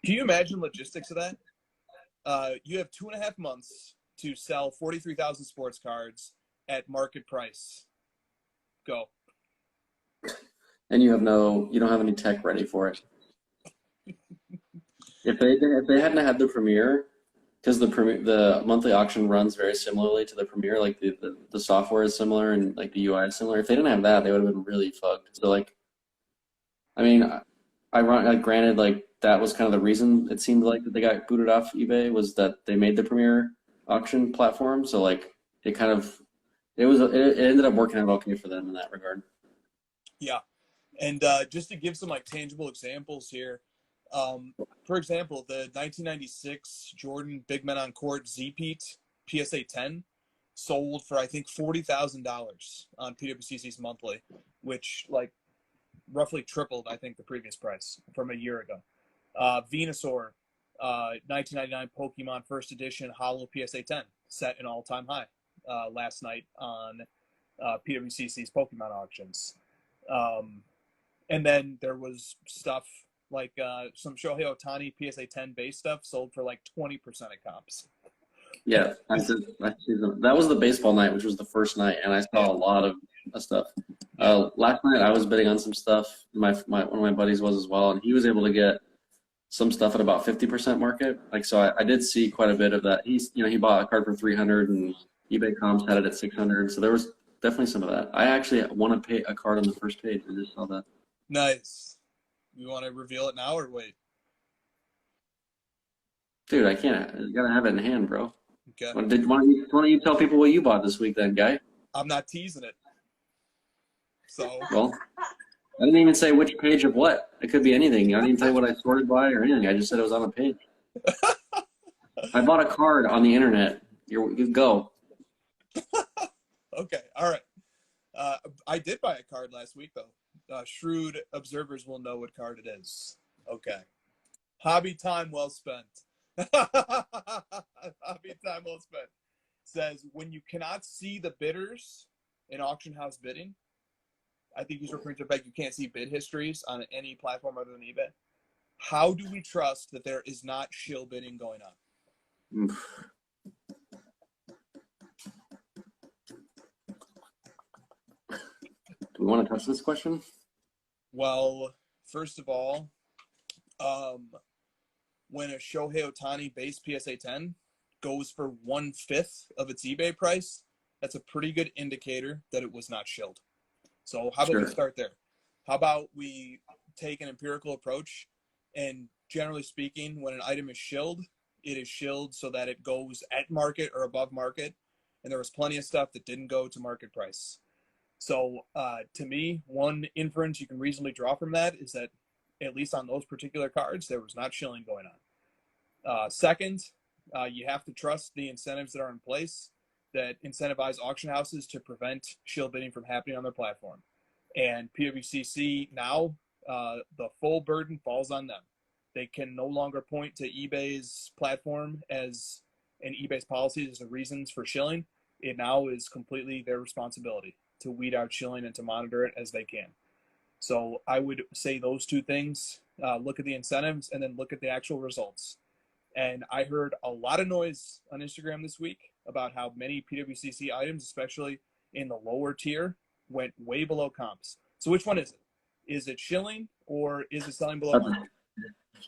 you imagine logistics of that? You have 2.5 months to sell 43,000 sports cards at market price. Go. And you don't have any tech ready for it. If they hadn't had the premiere, because the monthly auction runs very similarly to the premiere, the software is similar and the UI is similar. If they didn't have that, they would have been really fucked. So granted, that was kind of the reason it seemed that they got booted off eBay, was that they made the premiere auction platform. So it ended up working out okay for them in that regard. Yeah. And just to give some like tangible examples here, for example, the 1996 Jordan Big Men on Court Z-Pete PSA 10 sold for I think $40,000 on PWCC's monthly, which like roughly tripled I think the previous price from a year ago. Venusaur, 1999 Pokemon First Edition Holo PSA 10 set an all-time high last night on PWCC's Pokemon auctions. And then there was stuff like some Shohei Ohtani PSA 10 base stuff sold for like 20% of comps. Yeah, that was the baseball night, which was the first night, and I saw a lot of stuff. Last night I was bidding on some stuff. One of my buddies was as well, and he was able to get some stuff at about 50% market. Like, so I did see quite a bit of that. He bought a card for 300, and eBay comps had it at 600. So there was definitely some of that. I actually want to pay a card on the first page. I just saw that. Nice. You want to reveal it now or wait? Dude, I can't. I gotta have it in hand, bro. Okay. Why don't you tell people what you bought this week then, guy? I'm not teasing it. So. Well, I didn't even say which page of what. It could be anything. I didn't even tell you what I sorted by or anything. I just said it was on a page. I bought a card on the internet. You go. Okay. All right. I did buy a card last week, though. Shrewd observers will know what card it is. Okay. Hobby time well spent. Hobby time well spent. Says, when you cannot see the bidders in auction house bidding, I think he's referring to the fact you can't see bid histories on any platform other than eBay. How do we trust that there is not shill bidding going on? Do we want to touch this question? Well, first of all, when a Shohei Ohtani base PSA 10 goes for 1/5 of its eBay price, that's a pretty good indicator that it was not shilled. So how about we start there? How about we take an empirical approach, and generally speaking, when an item is shilled, it is shilled so that it goes at market or above market, and there was plenty of stuff that didn't go to market price. So to me, one inference you can reasonably draw from that is that at least on those particular cards, there was not shilling going on. Second, you have to trust the incentives that are in place that incentivize auction houses to prevent shill bidding from happening on their platform. And PWCC now, the full burden falls on them. They can no longer point to eBay's platform and eBay's policies as the reasons for shilling. It now is completely their responsibility to weed out shilling and to monitor it as they can. So I would say those two things, look at the incentives and then look at the actual results. And I heard a lot of noise on Instagram this week about how many PWCC items, especially in the lower tier, went way below comps. So which one is it? Is it shilling or is it selling below market?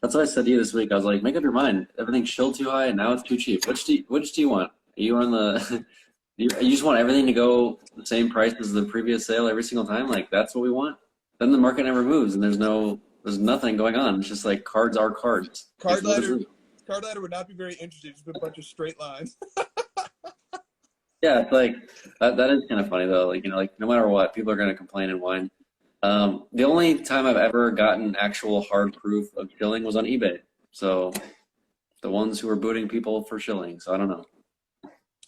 That's what I said to you this week. I was like, make up your mind. Everything's shilled too high and now it's too cheap. Which do you want? Are you on the you just want everything to go the same price as the previous sale every single time? Like, that's what we want? Then the market never moves and there's nothing going on. It's just like cards are cards. Card ladder would not be very interesting. Just a bunch of straight lines. Yeah, it's like that is kind of funny though. Like, like no matter what, people are going to complain and whine. The only time I've ever gotten actual hard proof of shilling was on eBay. So the ones who are booting people for shilling. So I don't know.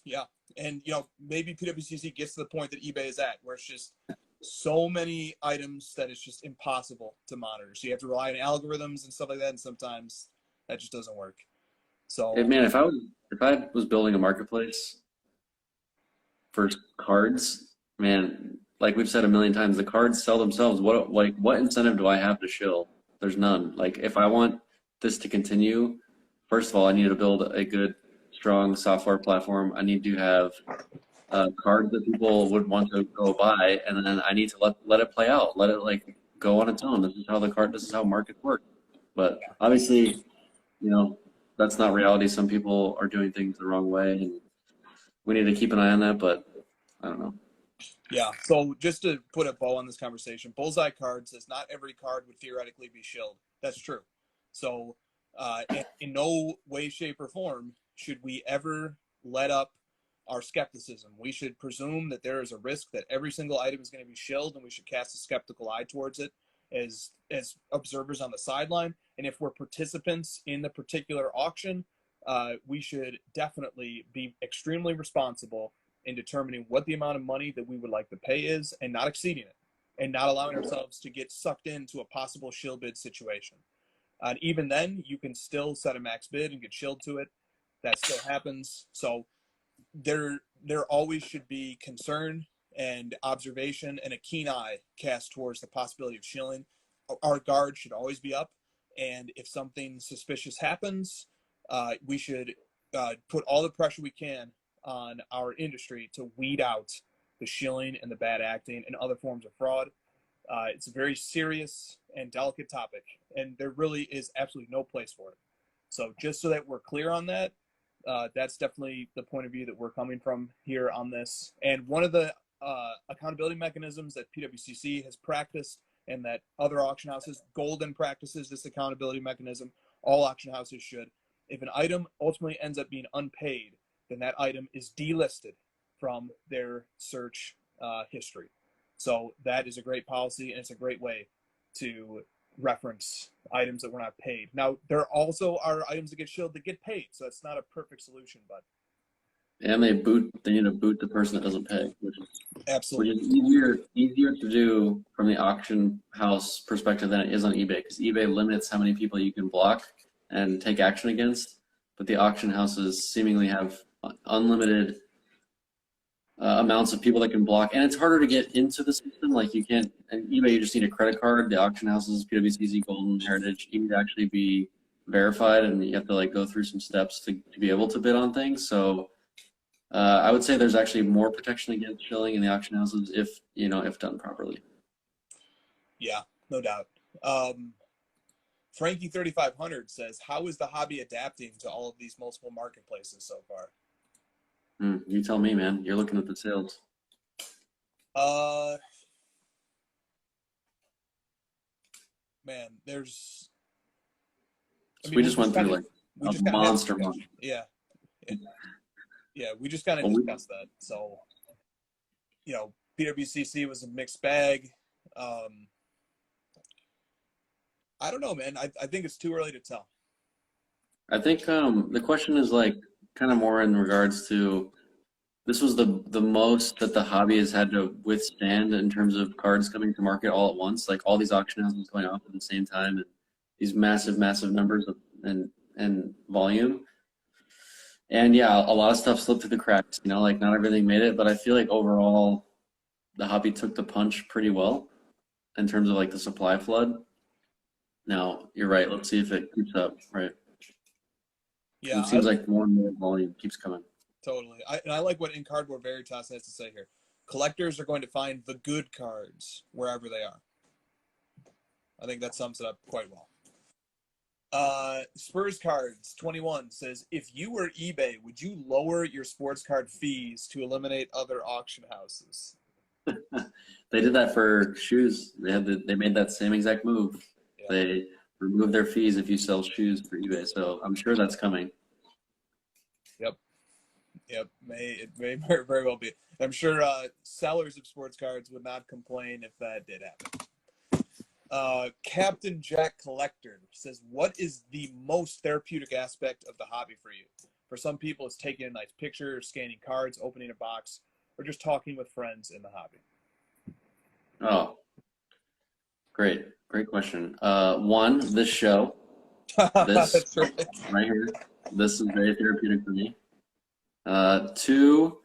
Yeah. And, maybe PWCC gets to the point that eBay is at, where it's just so many items that it's just impossible to monitor. So you have to rely on algorithms and stuff like that, and sometimes that just doesn't work. So, man, if I was building a marketplace for cards, man, like we've said a million times, the cards sell themselves. What incentive do I have to shill? There's none. Like, if I want this to continue, first of all, I need to build a good, strong software platform. I need to have cards that people would want to go buy, and then I need to let it play out, let it go on its own. This is how markets work. But obviously, that's not reality. Some people are doing things the wrong way, and we need to keep an eye on that. But I don't know. Yeah. So just to put a bow on this conversation, Bullseye Card says not every card would theoretically be shilled. That's true. So in no way, shape, or form should we ever let up our skepticism. We should presume that there is a risk that every single item is going to be shilled, and we should cast a skeptical eye towards it. as observers on the sideline. And if we're participants in the particular auction, we should definitely be extremely responsible in determining what the amount of money that we would like to pay is and not exceeding it and not allowing ourselves to get sucked into a possible shill bid situation. And even then, you can still set a max bid and get shilled to it. That still happens. So there always should be concern and observation and a keen eye cast towards the possibility of shilling. Our guard should always be up. And if something suspicious happens, we should put all the pressure we can on our industry to weed out the shilling and the bad acting and other forms of fraud. It's a very serious and delicate topic, and there really is absolutely no place for it. So just so that we're clear on that, that's definitely the point of view that we're coming from here on this. And one of the accountability mechanisms that PWCC has practiced and that other auction houses, Golden practices this accountability mechanism, all auction houses should. If an item ultimately ends up being unpaid, then that item is delisted from their search history. So that is a great policy, and it's a great way to reference items that were not paid. Now, there also are items that get shilled that get paid, so that's not a perfect solution, but. And they need to boot the person that doesn't pay, which is Absolutely easier to do from the auction house perspective than it is on eBay, because eBay limits how many people you can block and take action against, but the auction houses seemingly have unlimited amounts of people that can block, and it's harder to get into the system. Like you can't, and eBay, you just need a credit card. The auction houses, PWCC, Golden, Heritage, you need to actually be verified, and you have to like go through some steps to be able to bid on things. So I would say there's actually more protection against shilling in the auction houses if done properly. Yeah, no doubt. Frankie 3500 says, how is the hobby adapting to all of these multiple marketplaces so far? You tell me, man. You're looking at the sales. Man, there's. We just went through like a monster month. Yeah. Yeah, we just kind of discussed that. So, PWCC was a mixed bag. I don't know, man. I think it's too early to tell. I think the question is like kind of more in regards to this was the most that the hobby has had to withstand in terms of cards coming to market all at once, like all these auction houses going off at the same time and these massive numbers of and volume. And yeah, a lot of stuff slipped through the cracks, like not everything made it, but I feel like overall the hobby took the punch pretty well in terms of like the supply flood. Now, you're right. Let's see if it keeps up, right? Yeah. It seems like more and more volume keeps coming. Totally. I like what In Cardboard Veritas has to say here. Collectors are going to find the good cards wherever they are. I think that sums it up quite well. Spurs Cards 21 says, if you were eBay, would you lower your sports card fees to eliminate other auction houses? They did that for shoes. They made that same exact move. Yeah. They remove their fees if you sell shoes for eBay. So I'm sure that's coming. Yep. It may very, very well be. I'm sure sellers of sports cards would not complain if that did happen. Captain Jack Collector says, what is the most therapeutic aspect of the hobby for you? For some people, it's taking a nice picture, scanning cards, opening a box, or just talking with friends in the hobby. Oh, great question. One, this show. This That's right here. This is very therapeutic for me. Two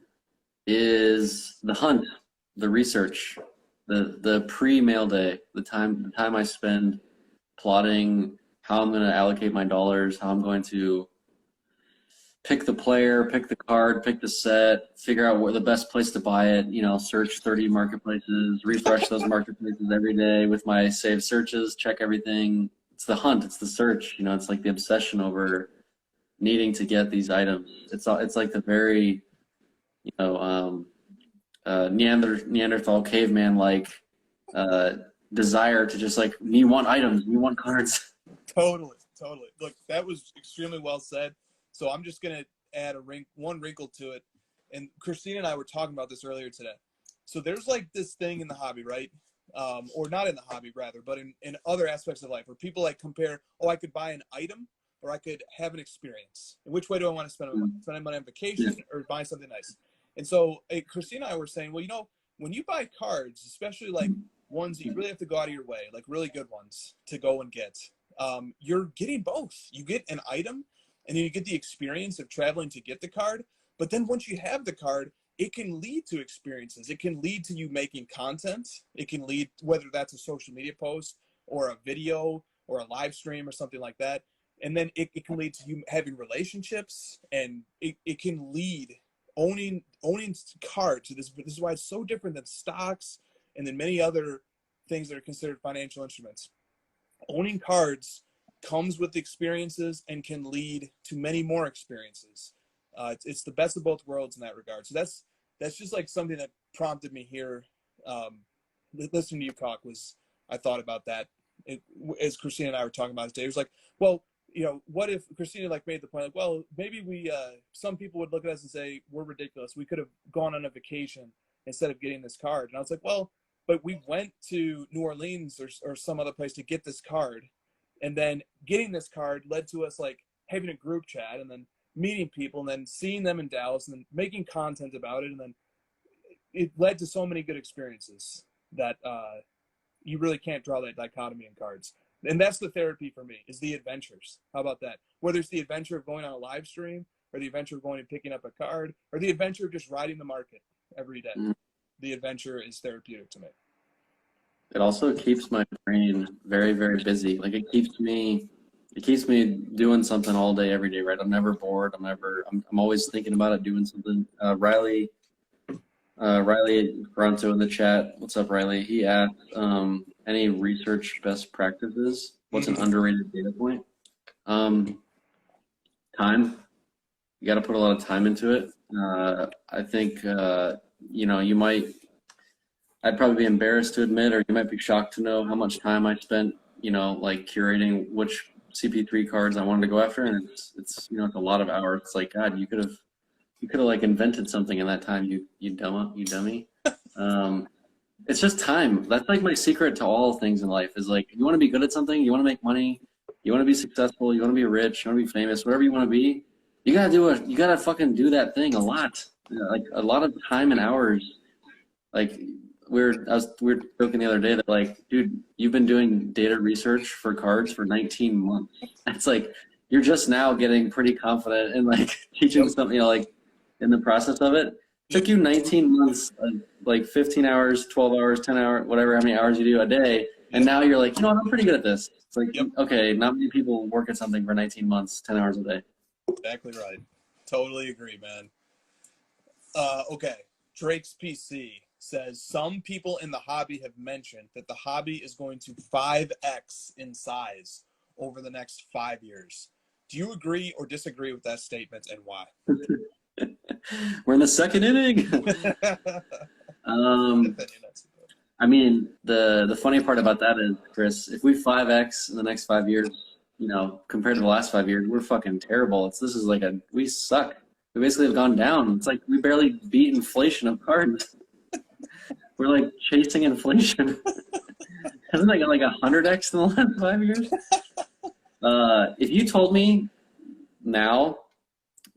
is the hunt, the research, the pre-mail day, the time I spend plotting how I'm going to allocate my dollars, how I'm going to pick the player, pick the card, pick the set, figure out where the best place to buy it, search 30 marketplaces, refresh those marketplaces every day with my saved searches, check everything. It's the hunt, it's the search, it's like the obsession over needing to get these items. It's like the very, Neanderthal caveman like desire to just like me want items, me want cards. Totally. Look, that was extremely well said. So I'm just gonna add one wrinkle to it. And Christina and I were talking about this earlier today. So there's like this thing in the hobby, right? or not in the hobby rather, but in other aspects of life, where people like compare, oh, I could buy an item or I could have an experience. And which way do I want to spend my money? Spend my money on vacation or buy something nice? And so Christina and I were saying, well, when you buy cards, especially like ones that you really have to go out of your way, like really good ones to go and get, you're getting both. You get an item and then you get the experience of traveling to get the card. But then once you have the card, it can lead to experiences. It can lead to you making content. It can lead, whether that's a social media post or a video or a live stream or something like that. And then it can lead to you having relationships, and it can lead owning cards. This is why it's so different than stocks and then many other things that are considered financial instruments. Owning cards comes with experiences and can lead to many more experiences. It's the best of both worlds in that regard. So that's just like something that prompted me here. Listening to you talk I thought about that as Christina and I were talking about today. It was like, well, what if Christina like made the point, like, well, maybe we, some people would look at us and say, we're ridiculous. We could have gone on a vacation instead of getting this card. And I was like, well, but we went to New Orleans or some other place to get this card. And then getting this card led to us like having a group chat and then meeting people and then seeing them in Dallas and then making content about it. And then it led to so many good experiences that you really can't draw that dichotomy in cards. And that's the therapy for me, is the adventures. How about that? Whether it's the adventure of going on a live stream or the adventure of going and picking up a card or the adventure of just riding the market every day. The adventure is therapeutic to me. It also keeps my brain very, very busy. Like it keeps me doing something all day, every day, right? I'm never bored. I'm always thinking about it, doing something. Riley Bronto in the chat. What's up, Riley? He asked, any research best practices? What's an underrated data point? Time. You got to put a lot of time into it. I think, I'd probably be embarrassed to admit, or you might be shocked to know how much time I spent, like curating which CP3 cards I wanted to go after. And it's a lot of hours. It's like, God, you could have like invented something in that time, you dummy. It's just time. That's like my secret to all things in life, is like, if you want to be good at something, you want to make money, you want to be successful, you want to be rich, you want to be famous, whatever you want to be, you gotta fucking do that thing a lot. Like a lot of time and hours. Like we were joking the other day that like, dude, you've been doing data research for cards for 19 months. It's like, you're just now getting pretty confident in like teaching something, like in the process of it. Took you 19 months, like 15 hours, 12 hours, 10 hours, whatever, how many hours you do a day. And now you're like, I'm pretty good at this. It's like, okay, not many people work at something for 19 months, 10 hours a day. Exactly right. Totally agree, man. Okay. Drake's PC says, some people in the hobby have mentioned that the hobby is going to 5x in size over the next 5 years. Do you agree or disagree with that statement, and why? We're in the second inning. I mean, the funny part about that is, Chris, if we 5x in the next 5 years, compared to the last 5 years, we're fucking terrible. We suck. We basically have gone down. It's like we barely beat inflation of cards. We're like chasing inflation. Hasn't it got like 100x in the last 5 years? If you told me now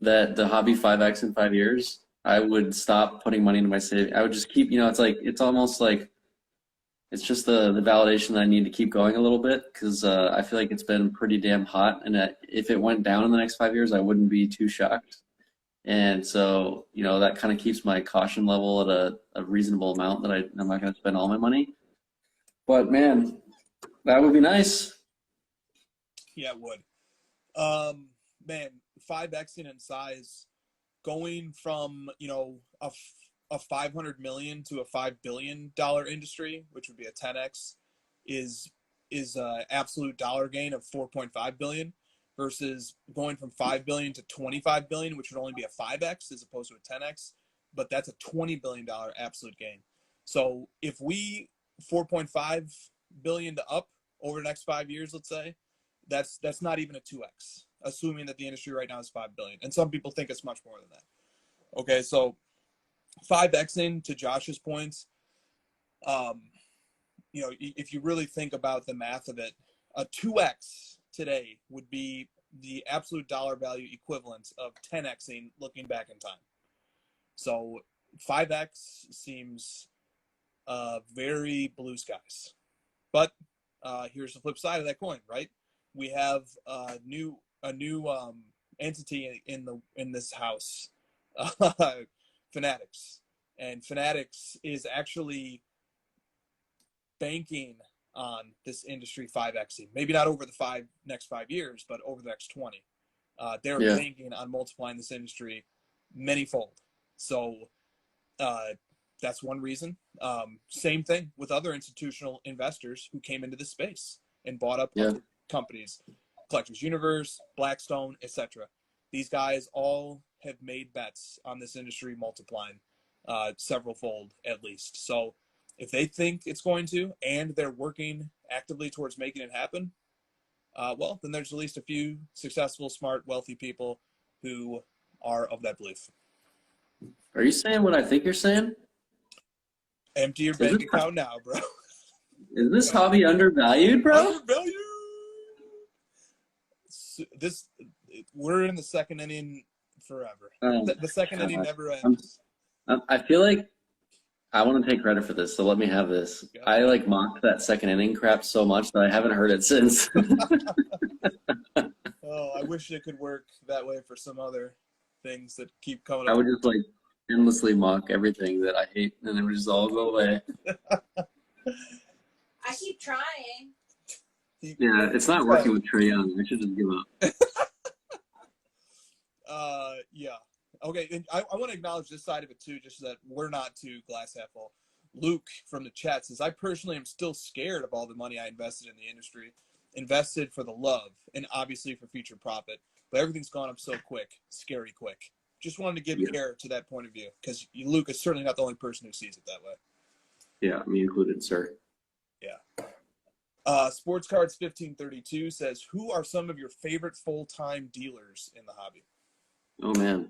that the hobby 5x in 5 years, I would stop putting money into my savings. I would just keep, it's almost like it's just the validation that I need to keep going a little bit, because I feel like it's been pretty damn hot, and if it went down in the next 5 years, I wouldn't be too shocked. And so, that kind of keeps my caution level at a reasonable amount, that I'm not going to spend all my money. But man, that would be nice. Yeah, it would. Man, 5xing in size, going from, a $500 million to a $5 billion industry, which would be a 10x, is an absolute dollar gain of $4.5 billion, versus going from $5 billion to $25 billion, which would only be a 5x as opposed to a 10x, but that's a $20 billion absolute gain. So if we 4.5 billion to up over the next 5 years, let's say, that's not even a 2x, assuming that the industry right now is 5 billion. And some people think it's much more than that. Okay, so 5xing, to Josh's points, if you really think about the math of it, a 2x today would be the absolute dollar value equivalent of 10xing looking back in time. So 5x seems very blue skies. But here's the flip side of that coin, right? We have a new entity in this house, Fanatics, and Fanatics is actually banking on this industry 5xing. Maybe not over the next 5 years, but over the next 20. They're banking on multiplying this industry manyfold. So that's one reason. Same thing with other institutional investors who came into this space and bought up other companies, Collectors Universe, Blackstone, etc. These guys all have made bets on this industry multiplying several fold at least. So if they think it's going to, and they're working actively towards making it happen, well, then there's at least a few successful, smart, wealthy people who are of that belief. Are you saying what I think you're saying? Empty your bank account now, bro. Is this hobby undervalued, bro? Undervalued. We're in the second inning forever. The second inning never ends. I feel like I want to take credit for this, so let me have this. I mocked that second inning crap so much that I haven't heard it since. Oh, I wish it could work that way for some other things that keep coming up. I would just endlessly mock everything that I hate, and it would just all go away. I keep trying. Yeah, it's not working with Trae Young. I should just give up. Yeah. Okay, and I want to acknowledge this side of it too, just so that we're not too glass half full. Luke from the chat says, I personally am still scared of all the money I invested in the industry. Invested for the love and obviously for future profit. But everything's gone up so quick, scary quick. Just wanted to give air to that point of view, because Luke is certainly not the only person who sees it that way. Yeah, me included, sir. Yeah. Sports Cards 1532 says, who are some of your favorite full-time dealers in the hobby? Oh man.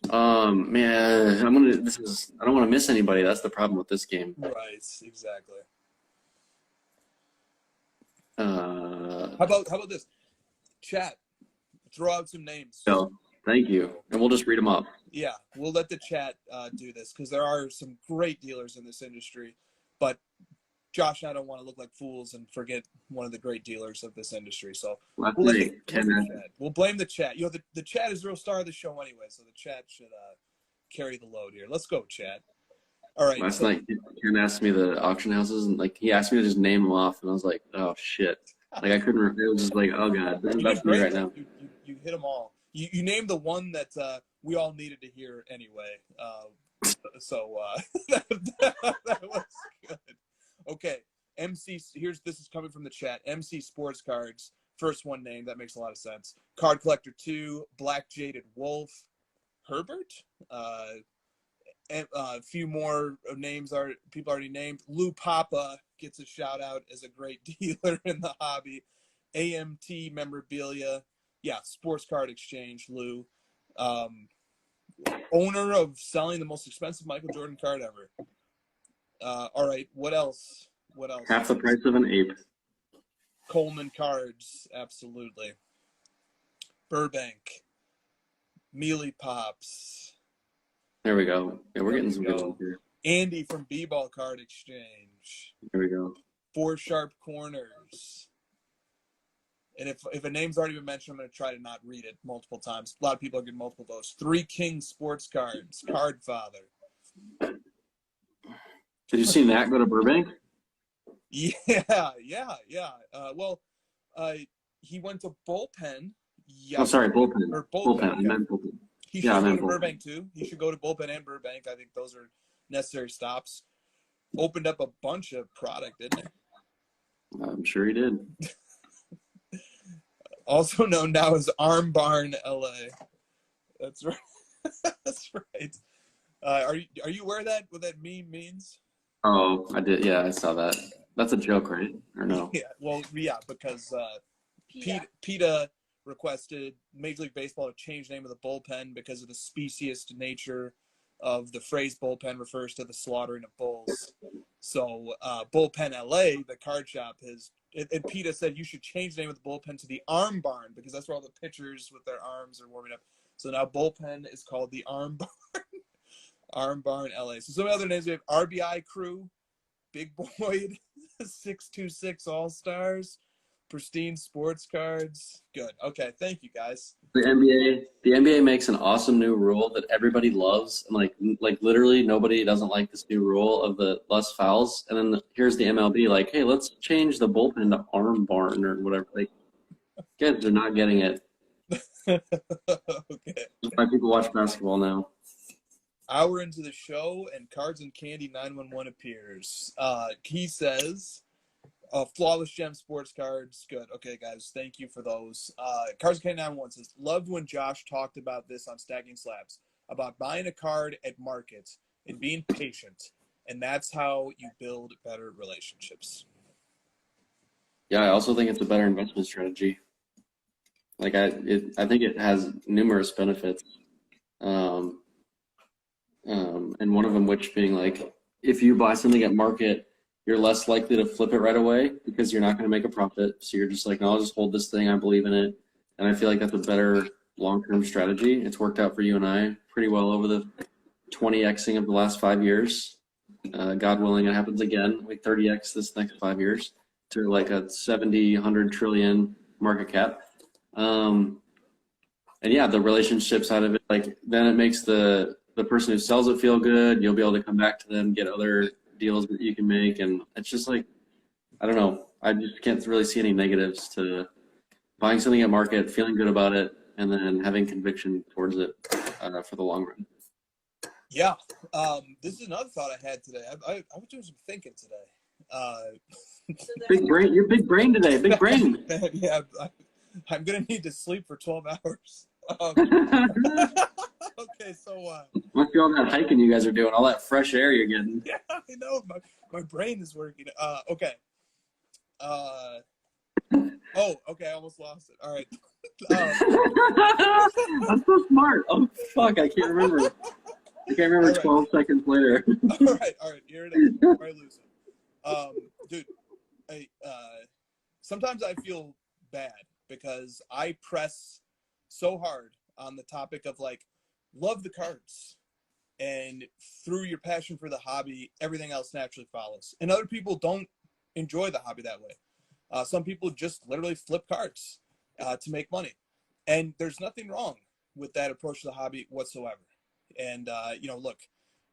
Man, I don't want to miss anybody. That's the problem with this game. Right, exactly. How about this? Chat, throw out some names. No, thank you. And we'll just read them up. Yeah, we'll let the chat do this, because there are some great dealers in this industry. But Josh and I don't want to look like fools and forget one of the great dealers of this industry. So we'll blame the chat. The chat is the real star of the show anyway, so the chat should carry the load here. Let's go, chat. All right. Last night, Ken asked me the auction houses, and he asked me to just name them off, and I was like, oh shit. I couldn't. It was just oh god, this is about to be right now. You hit them all. You named the one that we all needed to hear anyway. So that was good. Okay, this is coming from the chat. MC Sports Cards, first one named, that makes a lot of sense. Card Collector 2, Black Jaded Wolf, Herbert. And a few more names people already named. Lou Papa gets a shout out as a great dealer in the hobby. AMT Memorabilia, Sports Card Exchange, Lou. Owner of selling the most expensive Michael Jordan card ever. All right, what else? Half the price of an ape. Coleman Cards, absolutely. Burbank. Mealy Pops. There we go. Yeah, we're getting some good ones here. Andy from B-Ball Card Exchange. There we go. 4 Sharp Corners. And if a name's already been mentioned, I'm going to try to not read it multiple times. A lot of people are getting multiple votes. 3 King Sports Cards. Card Father. Did you see Nat go to Burbank? Yeah. He went to Bullpen. Oh, sorry, Bullpen. Or Bullpen. I meant Bullpen. He should go to Burbank, too. He should go to Bullpen and Burbank. I think those are necessary stops. Opened up a bunch of product, didn't he? I'm sure he did. Also known now as Arm Barn LA. That's right. That's right. Are you aware of what that meme means? Oh, I did. Yeah, I saw that. That's a joke, right? Or no? Yeah. Well, yeah, because PETA requested Major League Baseball to change the name of the bullpen because of the speciest nature of the phrase bullpen refers to the slaughtering of bulls. So Bullpen LA, the card shop, and PETA said you should change the name of the bullpen to the Arm Barn because that's where all the pitchers with their arms are warming up. So now bullpen is called the Arm Barn. Arm Barn LA. So some other names we have: RBI Crew, Big Boyd, 626 All Stars, Pristine Sports Cards. Good. Okay, thank you guys. The NBA makes an awesome new rule that everybody loves, and like literally nobody doesn't like this new rule of the less fouls. And then here's the MLB, like, hey, let's change the bullpen to Arm Barn or whatever. Like, kids are not getting it. Okay. That's why people watch basketball now. Hour into the show, and Cards and Candy 911 appears. He says, Flawless Gem Sports Cards. Good. Okay, guys. Thank you for those. Cards and Candy 911 says, loved when Josh talked about this on Stacking Slabs, about buying a card at market and being patient. And that's how you build better relationships. Yeah, I also think it's a better investment strategy. Like I think it has numerous benefits. And one of them which being like, if you buy something at market, you're less likely to flip it right away because you're not going to make a profit. So you're just like, no, I'll just hold this thing. I believe in it. And I feel like that's a better long-term strategy. It's worked out for you and I pretty well over the 20xing of the last 5 years. God willing, it happens again, like 30x this next 5 years to like a 70, 100 trillion market cap. And yeah, the relationship side of it, like then it makes the person who sells it feel good. You'll be able to come back to them, get other deals that you can make. And it's just like, I don't know. I just can't really see any negatives to buying something at market, feeling good about it, and then having conviction towards it for the long run. Yeah. This is another thought I had today. I was doing some thinking today. Big brain. You're big brain today. Big brain. Yeah. I'm going to need to sleep for 12 hours. Okay, so must be all that hiking you guys are doing, all that fresh air you're getting. Yeah, I know. My brain is working. Okay. Okay, I almost lost it. All right. I'm so smart. Oh fuck, I can't remember. I can't remember. Right. 12 seconds later. All right. Here it is. I lose it. Dude, sometimes I feel bad because I press so hard on the topic of like, love the cards, and through your passion for the hobby, everything else naturally follows. And other people don't enjoy the hobby that way. Some people just literally flip cards to make money, and there's nothing wrong with that approach to the hobby whatsoever. And look,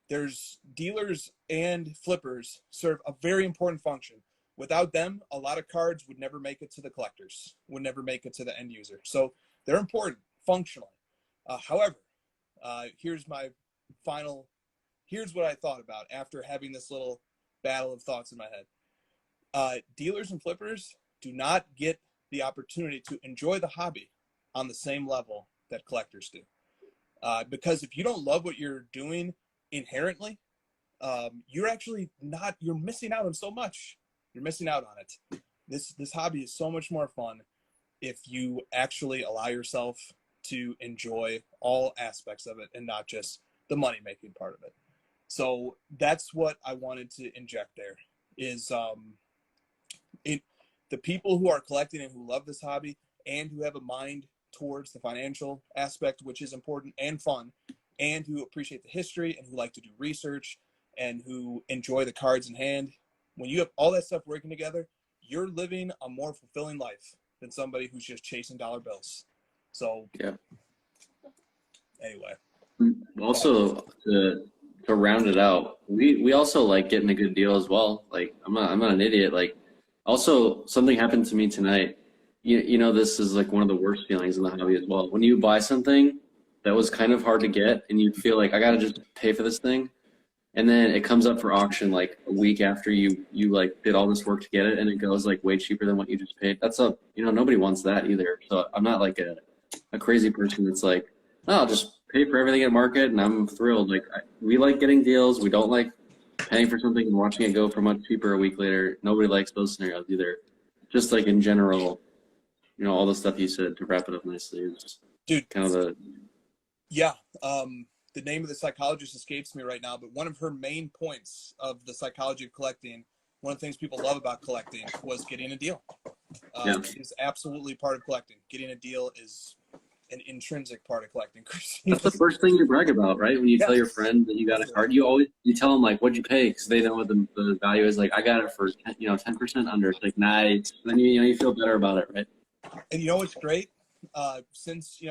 there's dealers and flippers serve a very important function. Without them, a lot of cards would never make it to the collectors, would never make it to the end user. So they're important functionally. However, here's what I thought about after having this little battle of thoughts in my head. Dealers and flippers do not get the opportunity to enjoy the hobby on the same level that collectors do. Because if you don't love what you're doing inherently, you're missing out on so much. You're missing out on it. This hobby is so much more fun if you actually allow yourself to enjoy all aspects of it and not just the money-making part of it. So that's what I wanted to inject there is the people who are collecting and who love this hobby and who have a mind towards the financial aspect, which is important and fun, and who appreciate the history and who like to do research and who enjoy the cards in hand. When you have all that stuff working together, you're living a more fulfilling life than somebody who's just chasing dollar bills. So, yeah. Anyway. Also, to round it out, we also like getting a good deal as well. Like, I'm not an idiot. Like, also, something happened to me tonight. You know, this is like one of the worst feelings in the hobby as well. When you buy something that was kind of hard to get and you feel like I got to just pay for this thing, and then it comes up for auction like a week after you like did all this work to get it, and it goes like way cheaper than what you just paid. That's nobody wants that either. So I'm not like a crazy person that's like, oh, I'll just pay for everything at market and I'm thrilled. Like we like getting deals. We don't like paying for something and watching it go for much cheaper a week later. Nobody likes those scenarios either. Just like in general, all the stuff you said to wrap it up nicely is dude, kind of the. Yeah. the name of the psychologist escapes me right now, but one of her main points of the psychology of collecting, one of the things people love about collecting, was getting a deal. It is absolutely part of collecting. Getting a deal is an intrinsic part of collecting. That's the first thing you brag about, right? When you tell your friend that you got a card, you tell them like, "What'd you pay?" Because they know what the value is. Like, I got it for 10% under. It's like nice. Then you feel better about it, right? And you know what's great? Since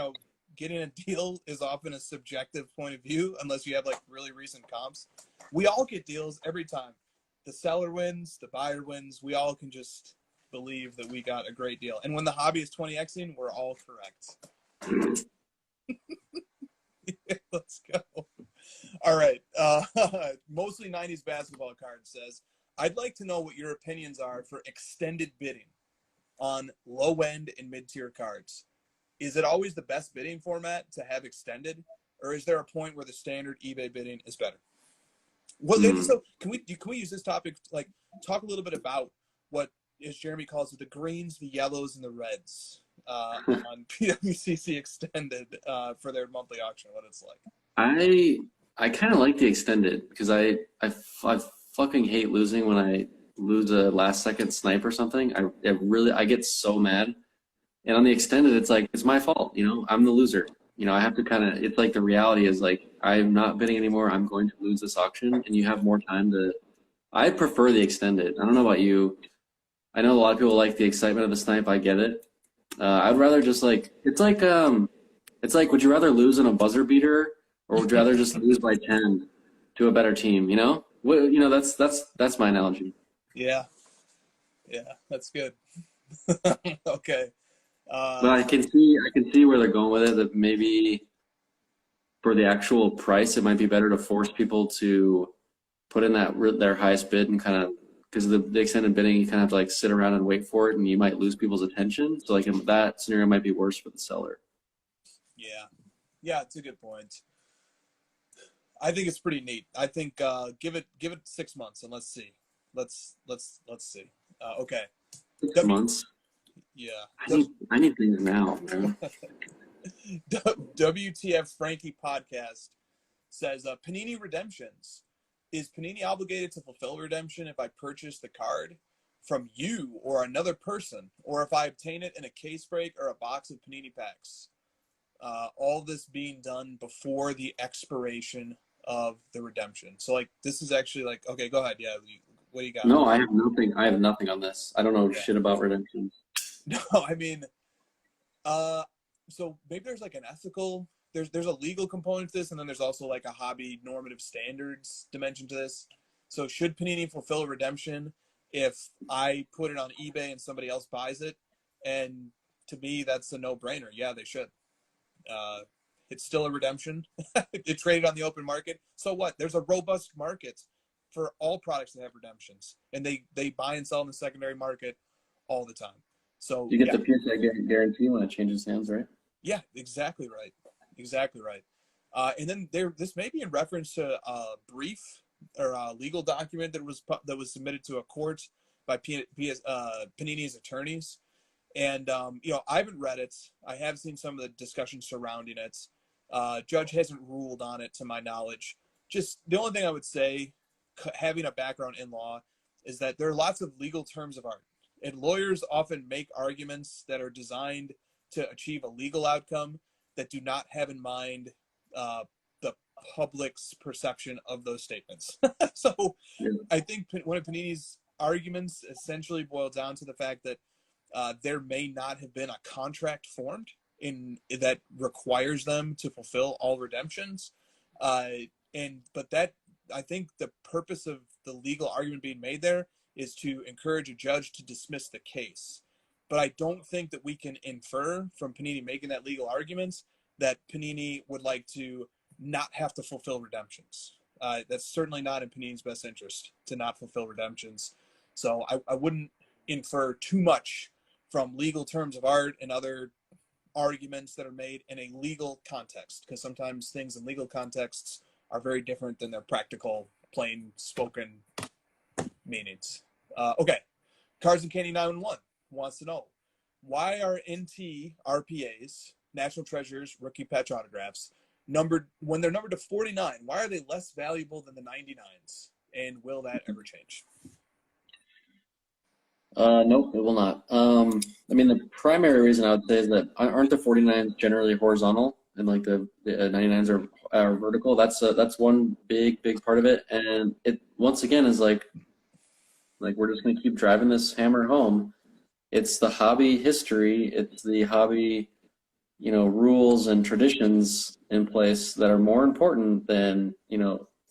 getting a deal is often a subjective point of view, unless you have like really recent comps. We all get deals every time. The seller wins, the buyer wins. We all can just believe that we got a great deal. And when the hobby is 20xing, we're all correct. Let's go. All right. Mostly 90s basketball card says, I'd like to know what your opinions are for extended bidding on low-end and mid-tier cards. Is it always the best bidding format to have extended, or is there a point where the standard eBay bidding is better? Well, so can we use this topic, like talk a little bit about what, as Jeremy calls it, the greens, the yellows, and the reds on PWCC extended for their monthly auction, what it's like. I kind of like the extended because I fucking hate losing when I lose a last second snipe or something. I get so mad. And on the extended, it's like, it's my fault, I'm the loser. I have to it's like the reality is like, I'm not bidding anymore. I'm going to lose this auction, and you have more time I prefer the extended. I don't know about you. I know a lot of people like the excitement of the snipe. I get it. I'd rather just it's like, would you rather lose in a buzzer beater, or would you rather just lose by 10 to a better team? That's my analogy. Yeah, that's good. Okay. But I can see where they're going with it. That maybe for the actual price, it might be better to force people to put in their highest bid and because the extended bidding, you kind of have to like sit around and wait for it, and you might lose people's attention. So like in that scenario, it might be worse for the seller. Yeah, it's a good point. I think it's pretty neat. I think give it 6 months and let's see. Let's see. Okay. 6 months. Yeah. I need things now, man. WTF Frankie podcast says, Panini redemptions. Is Panini obligated to fulfill redemption if I purchase the card from you or another person, or if I obtain it in a case break or a box of Panini packs? All this being done before the expiration of the redemption. So like, this is actually like, okay, go ahead. Yeah. What do you got? No, I have nothing. I have nothing on this. I don't know shit about redemptions. No, I mean, so maybe there's like an ethical, there's a legal component to this, and then there's also like a hobby normative standards dimension to this. So should Panini fulfill redemption if I put it on eBay and somebody else buys it? And to me, that's a no-brainer. Yeah, they should. It's still a redemption. It traded on the open market. So what? There's a robust market for all products that have redemptions, and they buy and sell in the secondary market all the time. So you get the PSA guarantee when it changes hands, right? Yeah, exactly right. And then this may be in reference to a brief or a legal document that was submitted to a court by Panini's attorneys. And I haven't read it. I have seen some of the discussions surrounding it. Judge hasn't ruled on it to my knowledge. Just the only thing I would say, having a background in law, is that there are lots of legal terms of art. And lawyers often make arguments that are designed to achieve a legal outcome that do not have in mind the public's perception of those statements. So I think one of Panini's arguments essentially boiled down to the fact that there may not have been a contract formed that requires them to fulfill all redemptions. But that, I think the purpose of the legal argument being made there is to encourage a judge to dismiss the case. But I don't think that we can infer from Panini making that legal arguments that Panini would like to not have to fulfill redemptions. That's certainly not in Panini's best interest to not fulfill redemptions. So I wouldn't infer too much from legal terms of art and other arguments that are made in a legal context, because sometimes things in legal contexts are very different than their practical, plain spoken meanings. Okay. Cards and Candy 911 wants to know, why are NT RPAs, National Treasures, rookie patch autographs, when they're numbered to 49, why are they less valuable than the 99s? And will that ever change? Nope, it will not. I mean, the primary reason I would say is that aren't the 49s generally horizontal and like the 99s are vertical? That's one big part of it. And it once again is like we're just going to keep driving this hammer home. It's the hobby history. It's the hobby, rules and traditions in place that are more important than,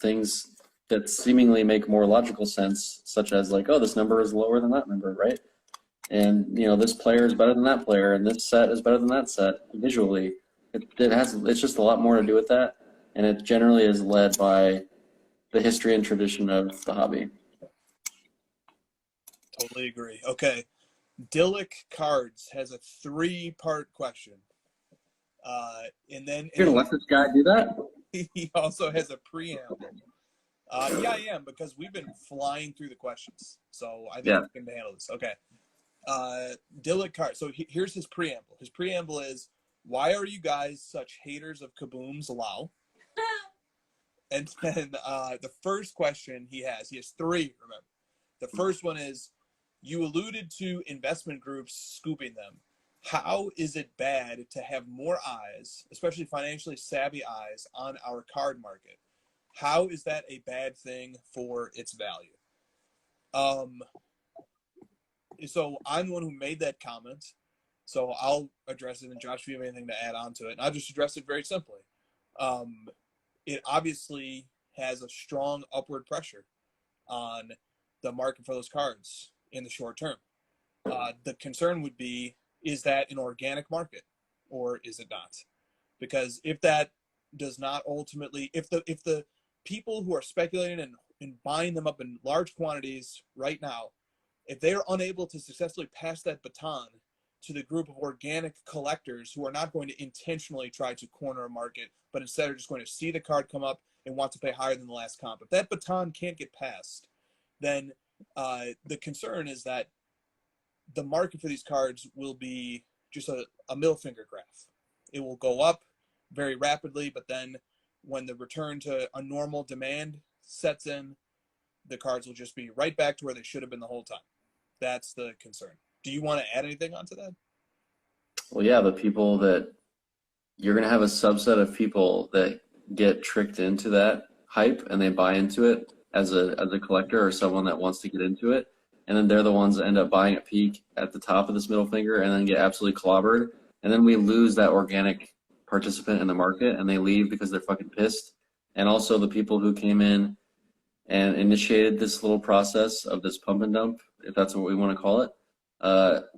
things that seemingly make more logical sense, such as like, oh, this number is lower than that number, right? And, this player is better than that player, and this set is better than that set visually. It's just a lot more to do with that. And it generally is led by the history and tradition of the hobby. Totally agree. Okay. Dillick Cards has a 3-part question. And then You're going to let this guy do that? He also has a preamble. Yeah, I am, because we've been flying through the questions. So I think we can handle this. Okay. Dillick Cards. So here's his preamble. His preamble is, why are you guys such haters of Kaboom's Lao? And then the first question he has 3, remember. The first one is, you alluded to investment groups scooping them. How is it bad to have more eyes, especially financially savvy eyes, on our card market? How is that a bad thing for its value? So I'm the one who made that comment. So I'll address it, and Josh, if you have anything to add on to it. And I'll just address it very simply. It obviously has a strong upward pressure on the market for those cards in the short term. The concern would be, is that an organic market or is it not? Because if that does not ultimately, if the people who are speculating and buying them up in large quantities right now, if they are unable to successfully pass that baton to the group of organic collectors who are not going to intentionally try to corner a market, but instead are just going to see the card come up and want to pay higher than the last comp, if that baton can't get passed, then the concern is that the market for these cards will be just a middle finger graph. It will go up very rapidly, but then when the return to a normal demand sets in, the cards will just be right back to where they should have been the whole time. That's the concern. Do you want to add anything onto that? Well, yeah, the people that you're going to have a subset of people that get tricked into that hype and they buy into it as a collector or someone that wants to get into it. And then they're the ones that end up buying at peak at the top of this middle finger and then get absolutely clobbered. And then we lose that organic participant in the market and they leave because they're fucking pissed. And also the people who came in and initiated this little process of this pump and dump, if that's what we want to call it,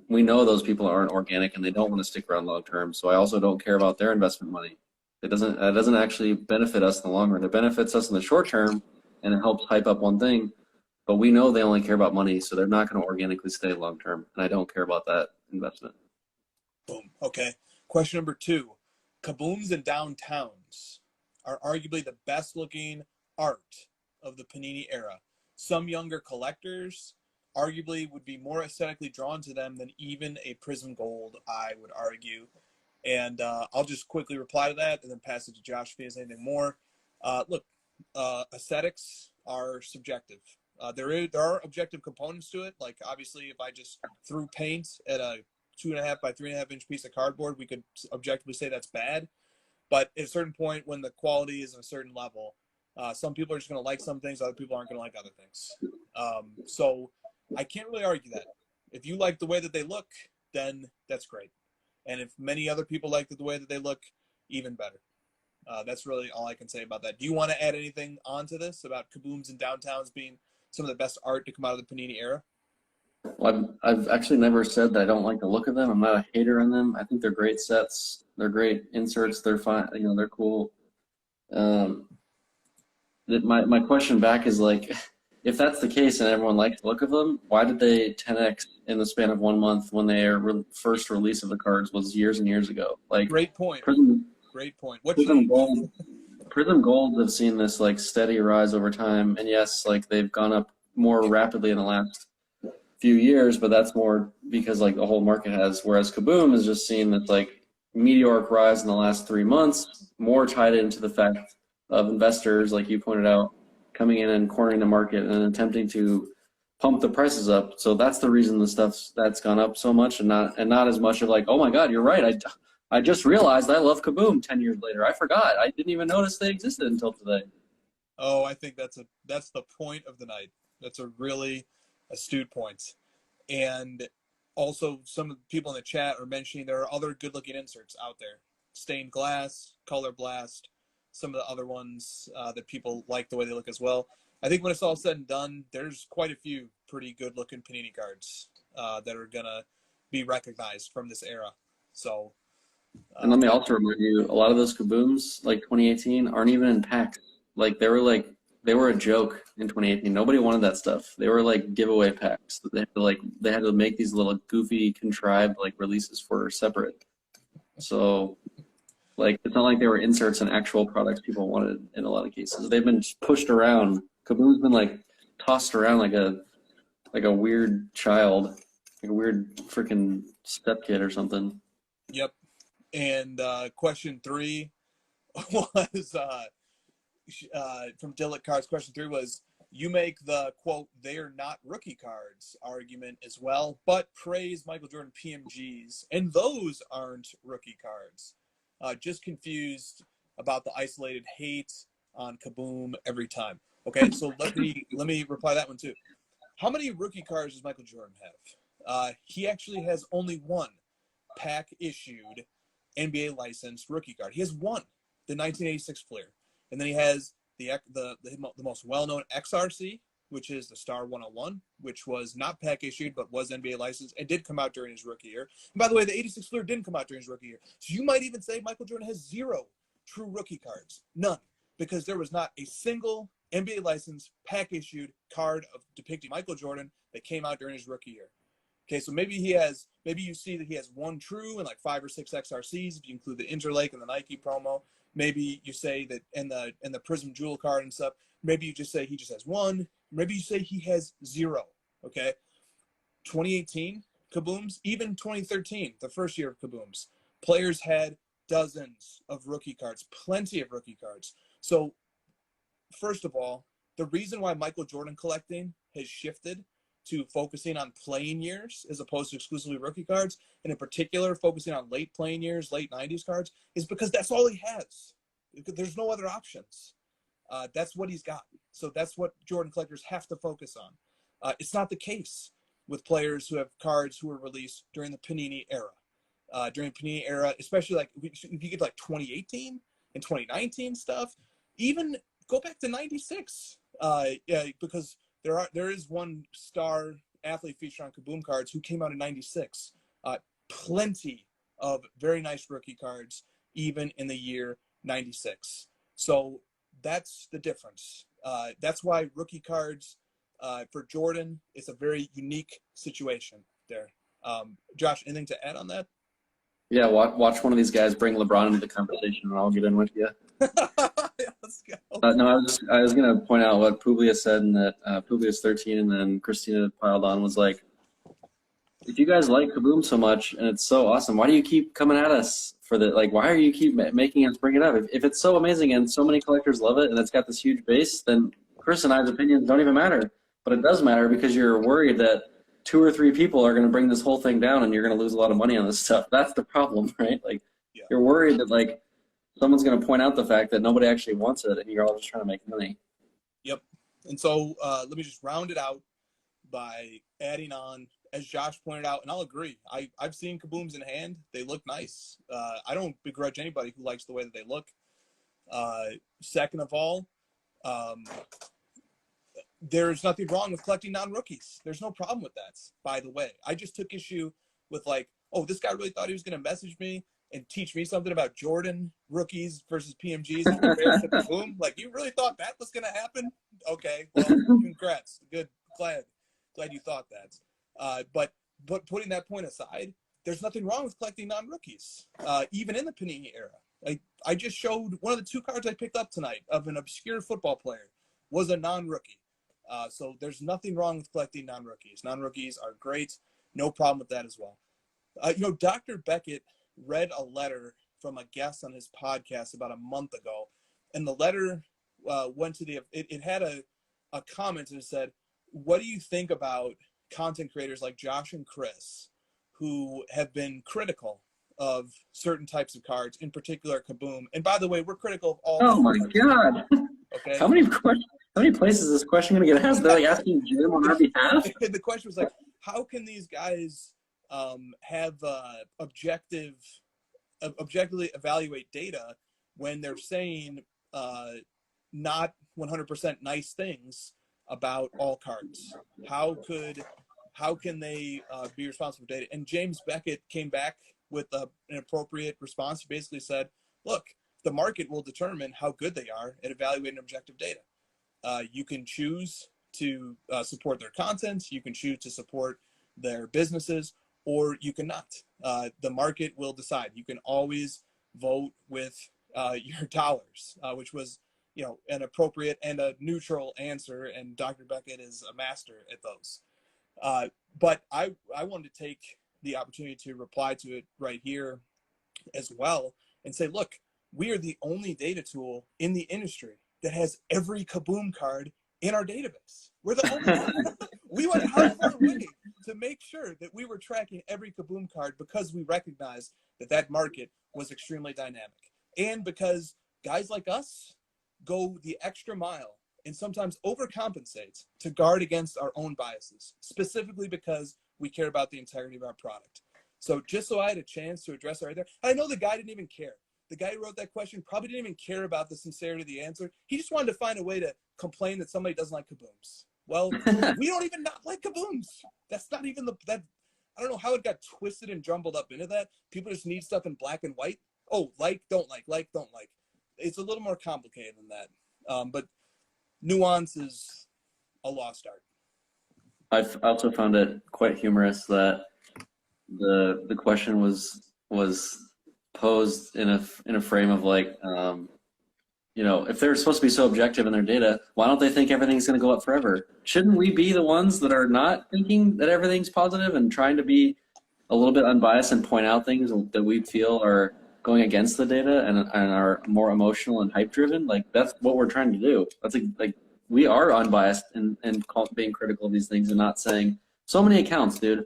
we know those people aren't organic and they don't want to stick around long term. So I also don't care about their investment money. That doesn't actually benefit us in the long run. It benefits us in the short term and it helps hype up one thing. But we know they only care about money, so they're not going to organically stay long term. And I don't care about that investment. Boom. Okay. Question number 2. Kabooms and downtowns are arguably the best looking art of the Panini era. Some younger collectors arguably would be more aesthetically drawn to them than even a Prism Gold, I would argue. And I'll just quickly reply to that and then pass it to Josh if he has anything more. Look, aesthetics are subjective. There are objective components to it. Like, obviously, if I just threw paint at a 2.5 by 3.5 inch piece of cardboard, we could objectively say that's bad. But at a certain point, when the quality is at a certain level, some people are just going to like some things, other people aren't going to like other things. So I can't really argue that. If you like the way that they look, then that's great. And if many other people like the way that they look, even better. That's really all I can say about that. Do you want to add anything onto this about Kabooms and Downtowns being some of the best art to come out of the Panini era? Well, I've actually never said that I don't like the look of them. I'm not a hater on them. I think they're great sets. They're great inserts. They're fine. They're cool. My question back is, like, if that's the case and everyone likes the look of them, why did they 10x in the span of 1 month when their first release of the cards was years and years ago? Like, great point. Great point. Prism Gold have seen this like steady rise over time, and yes, like they've gone up more rapidly in the last few years, but that's more because like the whole market has. Whereas Kaboom has just seen that like meteoric rise in the last 3 months, more tied into the fact of investors, like you pointed out, coming in and cornering the market and attempting to pump the prices up. So that's the reason the that's gone up so much, and not as much of like, oh my God, you're right. I just realized I love Kaboom 10 years later. I forgot. I didn't even notice they existed until today. Oh, I think that's the point of the night. That's a really astute point. And also, some of the people in the chat are mentioning there are other good-looking inserts out there. Stained glass, color blast, some of the other ones that people like the way they look as well. I think when it's all said and done, there's quite a few pretty good-looking Panini cards that are going to be recognized from this era. So, and let me also remind you, a lot of those Kabooms, like 2018, aren't even in packs. Like they were a joke in 2018. Nobody wanted that stuff. They were like giveaway packs. They had to make these little goofy, contrived like releases for separate. So, like, it's not like they were inserts and actual products people wanted in a lot of cases. They've been pushed around. Kaboom's been like tossed around like a weird child, like a weird freaking stepkid or something. Yep. And question 3 was from Dillick Cards. Question 3 was, you make the, quote, they're not rookie cards argument as well, but praise Michael Jordan PMGs, and those aren't rookie cards. Just confused about the isolated hate on Kaboom every time. Okay, so let me reply that one too. How many rookie cards does Michael Jordan have? He actually has only one pack issued NBA licensed rookie card. He has one, the 1986 Fleer, and then he has the most well-known XRC, which is the Star 101, which was not pack issued but was NBA licensed and did come out during his rookie year. And by the way, the 86 Fleer didn't come out during his rookie year. So you might even say Michael Jordan has 0 true rookie cards. None. Because there was not a single NBA licensed pack issued card of depicting Michael Jordan that came out during his rookie year. Okay, so maybe you see that he has 1 true and like 5 or 6 XRCs if you include the Interlake and the Nike promo. Maybe you say that in the Prism Jewel card and stuff. Maybe you just say he just has 1. Maybe you say he has 0. Okay, 2018 Kabooms, even 2013, the first year of Kabooms, players had dozens of rookie cards, plenty of rookie cards. So, first of all, the reason why Michael Jordan collecting has shifted to focusing on playing years as opposed to exclusively rookie cards, and in particular focusing on late playing years, late 90s cards, is because that's all he has. There's no other options. That's what he's got. So that's what Jordan collectors have to focus on. It's not the case with players who have cards who were released during the Panini era. During Panini era, especially like if you get like 2018 and 2019 stuff, even go back to 96. Because there is one star athlete featured on Kaboom cards who came out in 96. Plenty of very nice rookie cards, even in the year 96. So that's the difference. That's why rookie cards for Jordan is a very unique situation there. Josh, anything to add on that? Yeah, watch one of these guys bring LeBron into the conversation, and I'll get in with you. Let's go. No, I was gonna point out what Publius said, and that Publius 13, and then Christina piled on, was like, if you guys like Kaboom so much and it's so awesome, why do you keep coming at us for the, like, why are you keep making us bring it up? If it's so amazing and so many collectors love it and it's got this huge base, then Chris and I's opinions don't even matter. But it does matter because you're worried that 2 or 3 people are going to bring this whole thing down and you're going to lose a lot of money on this stuff. That's the problem, right? Like, yeah. You're worried that, like, someone's going to point out the fact that nobody actually wants it and you're all just trying to make money. Yep. And so let me just round it out by adding on, as Josh pointed out, and I'll agree, I've seen Kabooms in hand. They look nice. I don't begrudge anybody who likes the way that they look. Second of all, there's nothing wrong with collecting non-rookies. There's no problem with that, by the way. I just took issue with, like, oh, this guy really thought he was going to message me and teach me something about Jordan rookies versus PMGs in comparison to Kaboom. Like, you really thought that was going to happen? Okay, well, congrats. Good. Glad you thought that. But putting that point aside, there's nothing wrong with collecting non-rookies, even in the Panini era. I just showed one of the 2 cards I picked up tonight of an obscure football player was a non-rookie. So there's nothing wrong with collecting non-rookies. Non-rookies are great. No problem with that as well. Dr. Beckett read a letter from a guest on his podcast about a month ago, and the letter went to it had a comment that said, "What do you think about content creators like Josh and Chris, who have been critical of certain types of cards, in particular Kaboom? And by the way, we're critical of all." Oh my God! Okay. How many places is this question going to get asked? They're like asking Jim on our behalf. The question was like, how can these guys have objectively evaluate data when they're saying not 100% nice things about all cards? How can they be responsible for data? And James Beckett came back with an appropriate response. He basically said, look, the market will determine how good they are at evaluating objective data. You can choose to support their content, you can choose to support their businesses, or you cannot. The market will decide. You can always vote with your dollars, which was, an appropriate and a neutral answer, and Dr. Beckett is a master at those. But I wanted to take the opportunity to reply to it right here as well and say, look, we are the only data tool in the industry that has every Kaboom card in our database. We're the only one. We went out of our way to make sure that we were tracking every Kaboom card because we recognized that market was extremely dynamic. And because guys like us go the extra mile and sometimes overcompensate to guard against our own biases, specifically because we care about the integrity of our product. So just so I had a chance to address it right there, I know the guy didn't even care. The guy who wrote that question probably didn't even care about the sincerity of the answer. He just wanted to find a way to complain that somebody doesn't like Kabooms. Well, we don't even not like Kabooms. That's not even I don't know how it got twisted and jumbled up into that. People just need stuff in black and white. Oh, don't like, don't like. It's a little more complicated than that. But nuance is a lost art. I've also found it quite humorous that the question was posed in a frame of like, if they're supposed to be so objective in their data, why don't they think everything's going to go up forever? Shouldn't we be the ones that are not thinking that everything's positive and trying to be a little bit unbiased and point out things that we feel are going against the data and are more emotional and hype driven? Like, that's what we're trying to do. That's like we are unbiased and being critical of these things and not saying so many accounts, dude.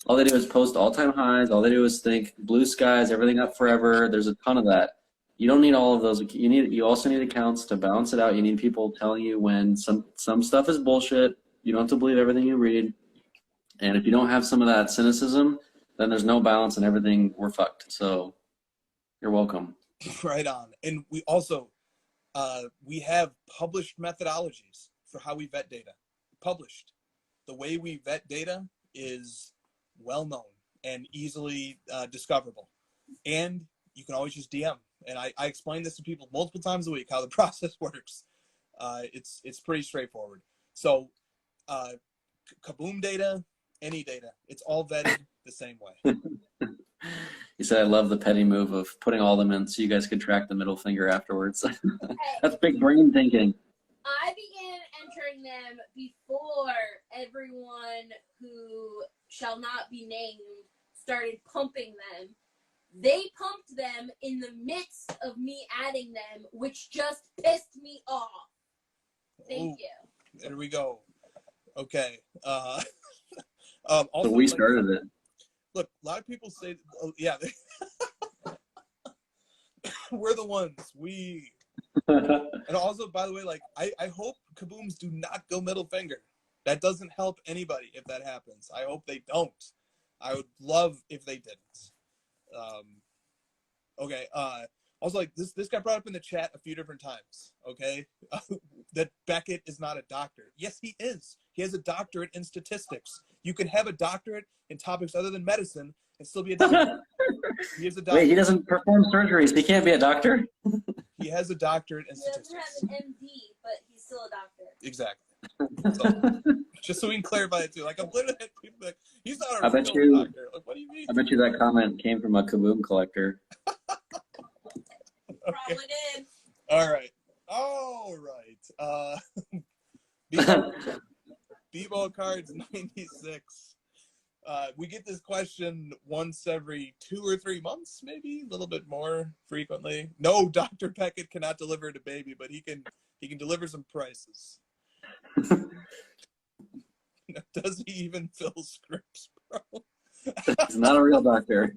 All they do is post all-time highs. All they do is think blue skies, everything up forever. There's a ton of that. You don't need all of those. You also need accounts to balance it out. You need people telling you when some stuff is bullshit. You don't have to believe everything you read. And if you don't have some of that cynicism, then there's no balance and everything. We're fucked. So you're welcome. Right on. And we also we have published methodologies for how we vet data. Published. The way we vet data is well known and easily discoverable. And you can always just DM. And I explain this to people multiple times a week, how the process works. It's pretty straightforward. So Kaboom data, any data, it's all vetted the same way. He said, I love the petty move of putting all of them in so you guys could track the middle finger afterwards. That's big brain thinking. I began entering them before everyone who shall not be named started pumping them. They pumped them in the midst of me adding them, which just pissed me off. Thank you. There we go. Okay. Also, so we started it. Look, a lot of people say, yeah, we're the ones. And also, by the way, like, I hope Kabooms do not go middle finger. That doesn't help anybody if that happens. I hope they don't. I would love if they didn't. Okay. Also, like, this got brought up in the chat a few different times. Okay. That Beckett is not a doctor. Yes, he is. He has a doctorate in statistics. You can have a doctorate in topics other than medicine and still be a doctor. He is a doctor. Wait, he doesn't perform surgeries. He can't be a doctor? He has a doctorate in statistics. He doesn't have an MD, but he's still a doctor. Exactly. So, just so we can clarify it too. Like, I'm literally at people like, he's not a real doctor. Like, what do you mean? I bet you that comment came from a Kaboom collector. Probably did. All right. B-ball cards 96. We get this question once every 2 or 3 months, maybe a little bit more frequently. No, Dr. Beckett cannot deliver to baby, but he can deliver some prices. Does he even fill scripts, bro? He's not a real doctor.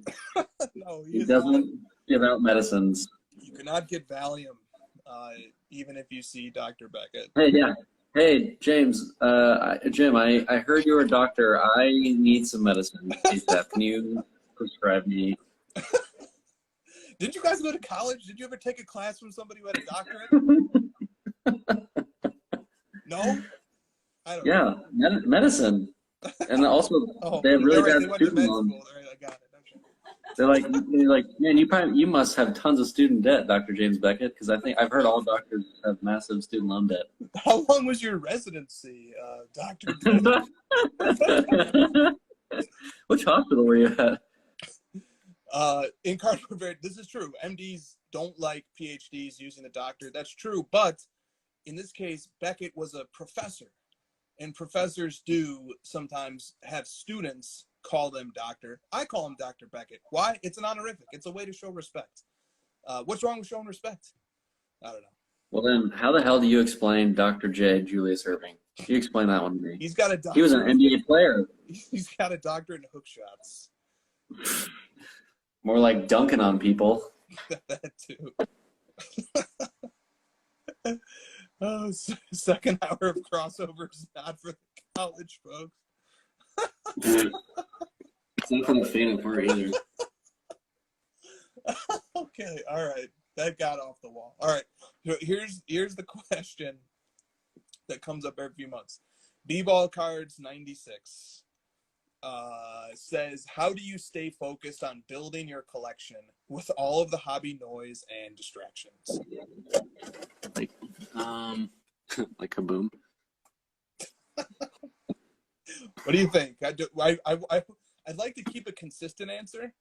No, he doesn't give out medicines. You cannot get Valium, even if you see Dr. Beckett. Hey, yeah. Hey, James. Jim, I heard you're a doctor. I need some medicine. Can you prescribe me? Didn't you guys go to college? Did you ever take a class from somebody who had a doctorate? No? I don't know. Medicine. And also, they have really bad student loans. Right, I got it. Okay. They're like, man, you must have tons of student debt, Dr. James Beckett, because I've heard all doctors have massive student loan debt. How long was your residency, Dr. Beckett? Which hospital were you at? In Carter, this is true. MDs don't like PhDs using the doctor. That's true, but in this case, Beckett was a professor, and professors do sometimes have students call them doctor. I call him Dr. Beckett. Why? It's an honorific. It's a way to show respect. What's wrong with showing respect? I don't know. Well, then, how the hell do you explain Dr. J. Julius Erving? You explain that one to me. He's got a doctor. He was an NBA player. He's got a doctorate in hook shots. More like dunking on people. That too. Oh, second hour of crossovers, not for the college folks. It's not for the fan part either. Okay, all right. That got off the wall. All right. So here's the question that comes up every few months. B-Ball Cards 96 says, how do you stay focused on building your collection with all of the hobby noise and distractions? Like Kaboom. What do you think? I'd like to keep a consistent answer,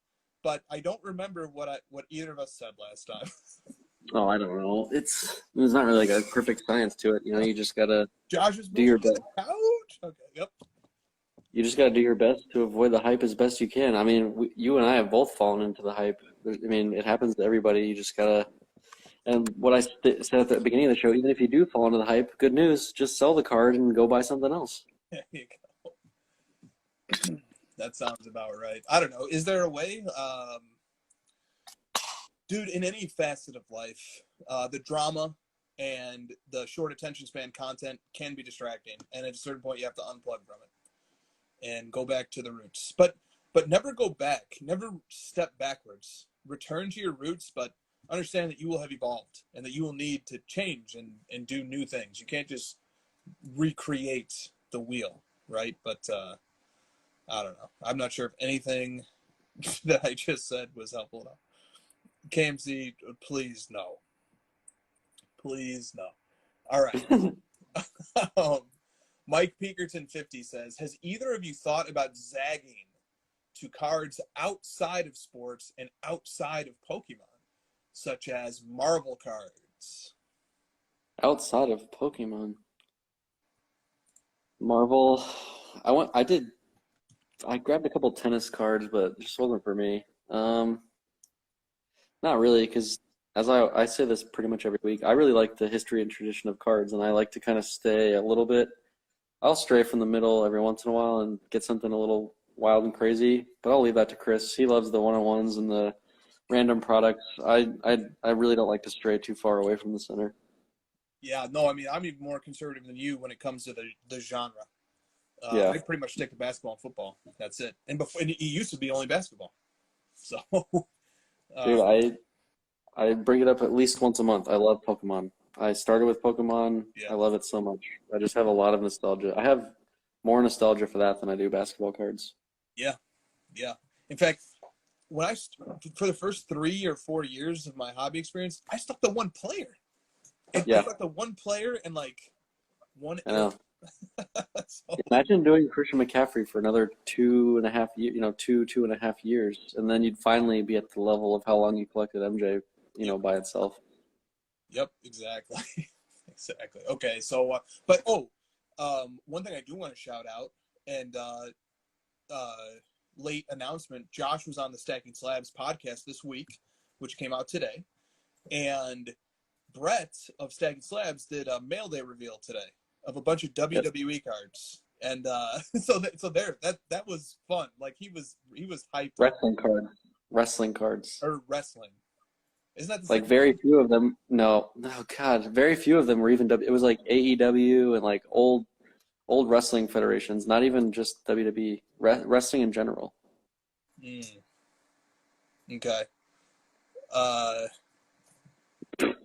but I don't remember what either of us said last time. Oh, I don't know. There's not really like a perfect science to it. You know, you just gotta do your best. Couch? Okay, yep. You just gotta do your best to avoid the hype as best you can. I mean, you and I have both fallen into the hype. I mean, it happens to everybody. You just gotta. And what I said at the beginning of the show, even if you do fall into the hype, good news, just sell the card and go buy something else. There you go. That sounds about right. I don't know. Is there a way? Dude, in any facet of life, the drama and the short attention span content can be distracting. And at a certain point, you have to unplug from it and go back to the roots. But never go back. Never step backwards. Return to your roots, but understand that you will have evolved and that you will need to change and do new things. You can't just recreate the wheel, right? But I don't know. I'm not sure if anything that I just said was helpful enough. KMC, please no. Please no. All right. Mike Pekerton 50 says, has either of you thought about zagging to cards outside of sports and outside of Pokemon, such as Marvel cards? Outside of Pokemon. Marvel, I grabbed a couple tennis cards, but it just wasn't for me. Not really, because as I say this pretty much every week, I really like the history and tradition of cards, and I like to kind of stay a little bit. I'll stray from the middle every once in a while and get something a little wild and crazy, but I'll leave that to Chris. He loves the one-on-ones and the random products. I really don't like to stray too far away from the center. Yeah, no, I mean, I'm even more conservative than you when it comes to the genre. Yeah. I pretty much stick to basketball and football. That's it. And it used to be only basketball. So, dude, I bring it up at least once a month. I love Pokemon. I started with Pokemon. Yeah. I love it so much. I just have a lot of nostalgia. I have more nostalgia for that than I do basketball cards. Yeah, yeah. In fact, for the first 3 or 4 years of my hobby experience, I stuck to one player. I stuck to one player and like one. So, imagine doing Christian McCaffrey for another 2.5 years, 2.5 years, and then you'd finally be at the level of how long you collected MJ, by itself. Yep, exactly. Exactly. Okay, so, one thing I do want to shout out, and late announcement, Josh was on the Stacking Slabs podcast this week, which came out today, and Brett of Stacking Slabs did a mail day reveal today of a bunch of WWE cards, and so that was fun. Like he was hyped. Wrestling cards. Or wrestling. Isn't that the like same very thing? few of them? No, God, very few of them were even. It was like AEW and like old wrestling federations, not even just WWE. Wrestling in general. Okay.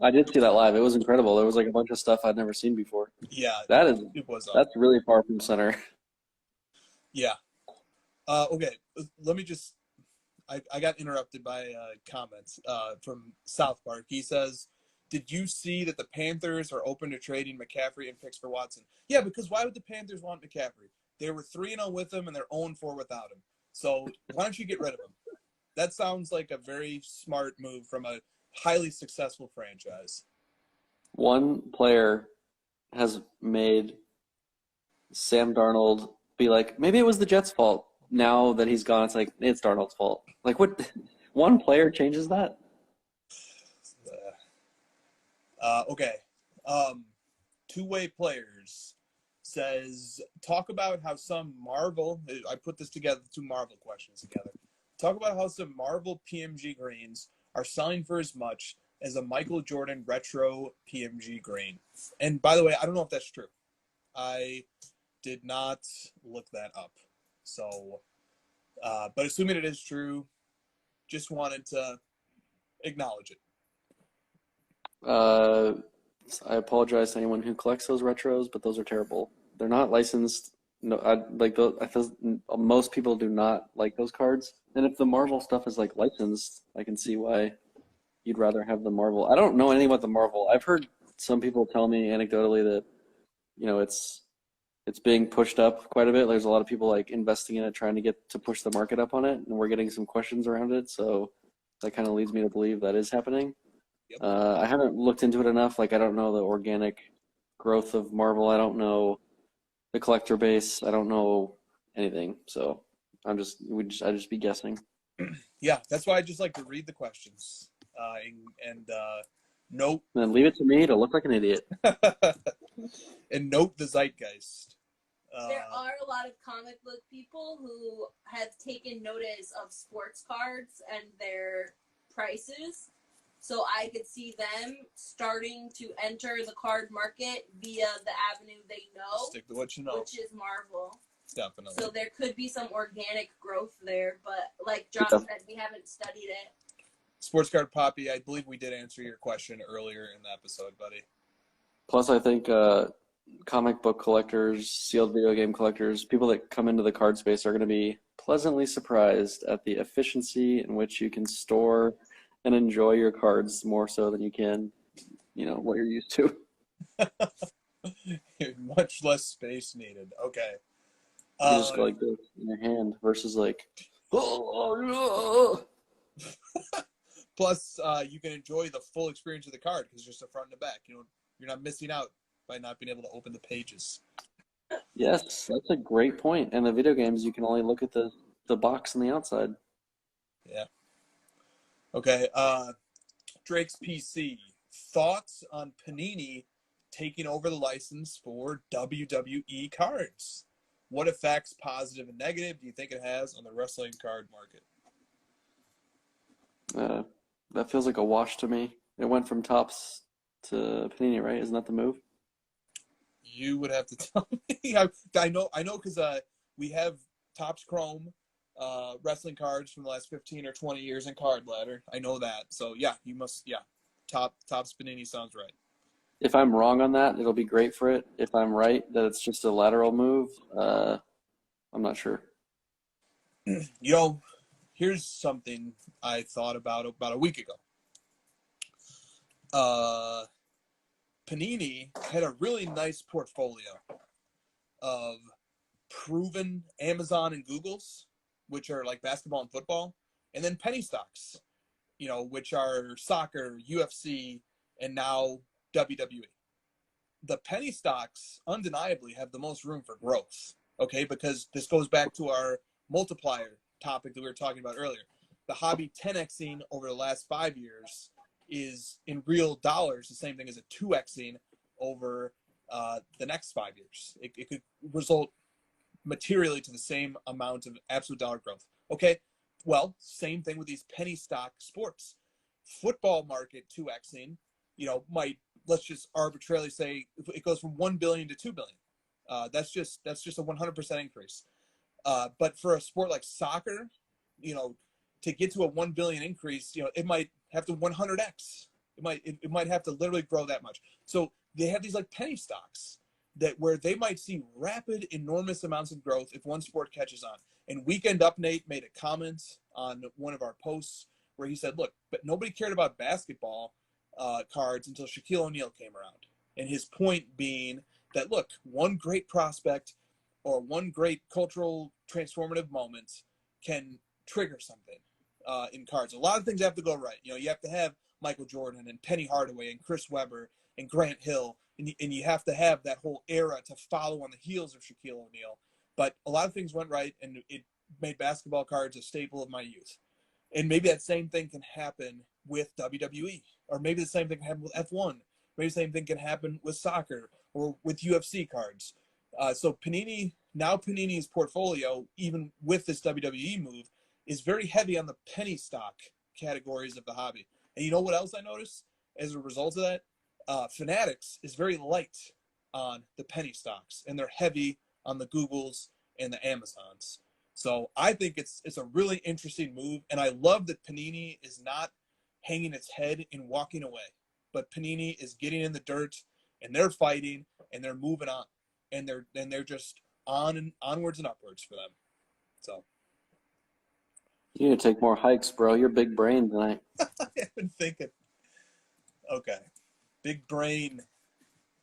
I did see that live. It was incredible. There was like a bunch of stuff I'd never seen before. Yeah, it was. That's really far from center. Yeah. Okay. Let me just. I got interrupted by comments from South Park. He says, "Did you see that the Panthers are open to trading McCaffrey and picks for Watson?" Yeah, because why would the Panthers want McCaffrey? They were 3-0 with him and they're 0-4 without him. So why don't you get rid of him? That sounds like a very smart move from a highly successful franchise. One player has made Sam Darnold be like, maybe it was the Jets' fault. Now that he's gone, it's like, it's Darnold's fault. Like, what? One player changes that? Okay. Two-way players says, talk about how some Marvel, I put this together, two Marvel questions together. Talk about how some Marvel PMG greens are selling for as much as a Michael Jordan retro PMG green. And by the way, I don't know if that's true. I did not look that up. So, but assuming it is true, just wanted to acknowledge it. I apologize to anyone who collects those retros, but those are terrible. They're not licensed. No, I feel most people do not like those cards. And if the Marvel stuff is like licensed, I can see why you'd rather have the Marvel. I don't know anything about the Marvel. I've heard some people tell me anecdotally that, it's being pushed up quite a bit. There's a lot of people like investing in it, trying to get to push the market up on it, and we're getting some questions around it. So that kind of leads me to believe that is happening. Yep. I haven't looked into it enough. Like, I don't know the organic growth of Marvel. I don't know the collector base. I don't know anything. So I'd just be guessing. Yeah, that's why I just like to read the questions and note. And then leave it to me to look like an idiot. And note the zeitgeist. There are a lot of comic book people who have taken notice of sports cards and their prices. So I could see them starting to enter the card market via the avenue they know. Stick to what you know. Which is Marvel. Definitely. So there could be some organic growth there, but like Josh said, we haven't studied it. Sports Card Poppy, I believe we did answer your question earlier in the episode, buddy. Plus, I think comic book collectors, sealed video game collectors, people that come into the card space are going to be pleasantly surprised at the efficiency in which you can store and enjoy your cards more so than you can, what you're used to. Much less space needed. Okay. You just go like this in your hand versus like, oh. Plus, you can enjoy the full experience of the card because it's just the front and the back. You're not missing out by not being able to open the pages. Yes, that's a great point. And the video games, you can only look at the box on the outside. Yeah. Okay. Drake's PC. Thoughts on Panini taking over the license for WWE cards? What effects, positive and negative, do you think it has on the wrestling card market? That feels like a wash to me. It went from Topps to Panini, right? Isn't that the move? You would have to tell me. I know because we have Topps Chrome wrestling cards from the last 15 or 20 years in Card Ladder. I know that. So, yeah, you must, yeah. Topps Panini sounds right. If I'm wrong on that, it'll be great for it. If I'm right that it's just a lateral move, I'm not sure. Here's something I thought about a week ago. Panini had a really nice portfolio of proven Amazon and Googles, which are like basketball and football, and then penny stocks, which are soccer, UFC, and now WWE. The penny stocks undeniably have the most room for growth, okay, because this goes back to our multiplier topic that we were talking about earlier. The hobby 10xing over the last 5 years is in real dollars the same thing as a 2xing over the next 5 years. It could result materially to the same amount of absolute dollar growth. Okay, well, same thing with these penny stock sports. Football market 2xing, might, let's just arbitrarily say it goes from 1 billion to 2 billion. That's just a 100% increase. But for a sport like soccer, to get to a 1 billion increase, it might have to 100x. It might have to literally grow that much. So they have these like penny stocks where they might see rapid, enormous amounts of growth if one sport catches on. And Weekend Update made a comment on one of our posts where he said, look, but nobody cared about basketball cards until Shaquille O'Neal came around. And his point being that, look, one great prospect or one great cultural transformative moment can trigger something in cards. A lot of things have to go right. You have to have Michael Jordan and Penny Hardaway and Chris Webber and Grant Hill, and you have to have that whole era to follow on the heels of Shaquille O'Neal. But a lot of things went right, and it made basketball cards a staple of my youth. And maybe that same thing can happen with WWE, or maybe the same thing can happen with F1. Maybe the same thing can happen with soccer or with UFC cards. So Panini's portfolio, even with this WWE move, is very heavy on the penny stock categories of the hobby. And you know what else I noticed as a result of that? Fanatics is very light on the penny stocks, and they're heavy on the Googles and the Amazons. So I think it's a really interesting move, and I love that Panini is not hanging its head and walking away, but Panini is getting in the dirt, and they're fighting, and they're moving on, and they're just onwards and upwards for them. So You need to take more hikes, bro. You're big brain tonight. I've been thinking. Okay, big brain.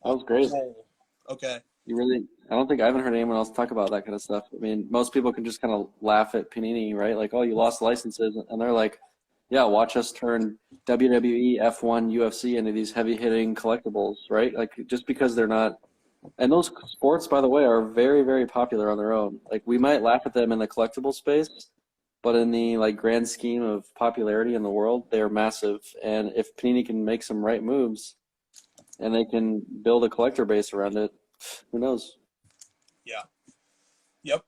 That was great. Okay. I don't think I haven't heard anyone else talk about that kind of stuff. I mean, most people can just kind of laugh at Panini, right? Like, oh, you lost licenses. And they're like, yeah, watch us turn WWE, F1, UFC into these heavy-hitting collectibles, right? Like, just because they're not – and those sports, by the way, are very, very popular on their own. Like, we might laugh at them in the collectible space, but in the, like, grand scheme of popularity in the world, they're massive. And if Panini can make some right moves and they can build a collector base around it, who knows? Yeah. Yep.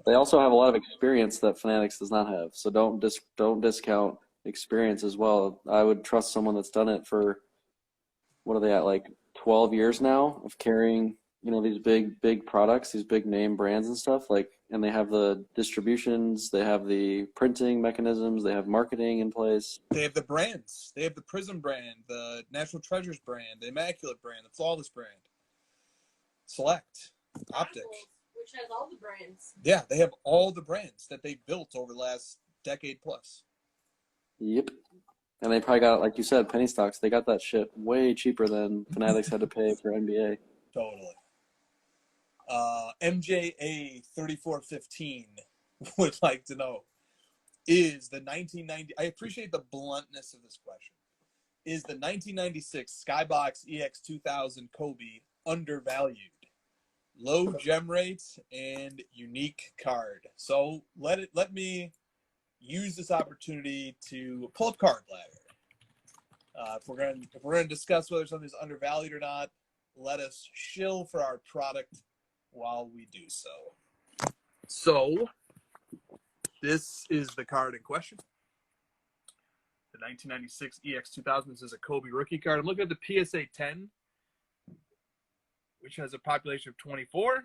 They also have a lot of experience that Fanatics does not have, so don't discount experience as well. I would trust someone that's done it for, what are they at, like 12 years now of carrying, these big products, these big name brands and stuff, like, and they have the distributions, they have the printing mechanisms, they have marketing in place. They have the brands. They have the Prism brand, the National Treasures brand, the Immaculate brand, the Flawless brand. Select, Optic, which has all the brands. Yeah, they have all the brands that they built over the last decade plus. Yep. And they probably got, like you said, penny stocks. They got that shit way cheaper than Fanatics had to pay for NBA. Totally. MJA 3415 would like to know, is the 1990, I appreciate the bluntness of this question, is the 1996 Skybox EX2000 Kobe undervalued? Low gem rates and unique card. So let me use this opportunity to pull up Card Ladder. If we're gonna discuss whether something's undervalued or not, let us shill for our product while we do so. So this is the card in question. The 1996 EX2000. This is a Kobe rookie card. I'm looking at the PSA 10, which has a population of 24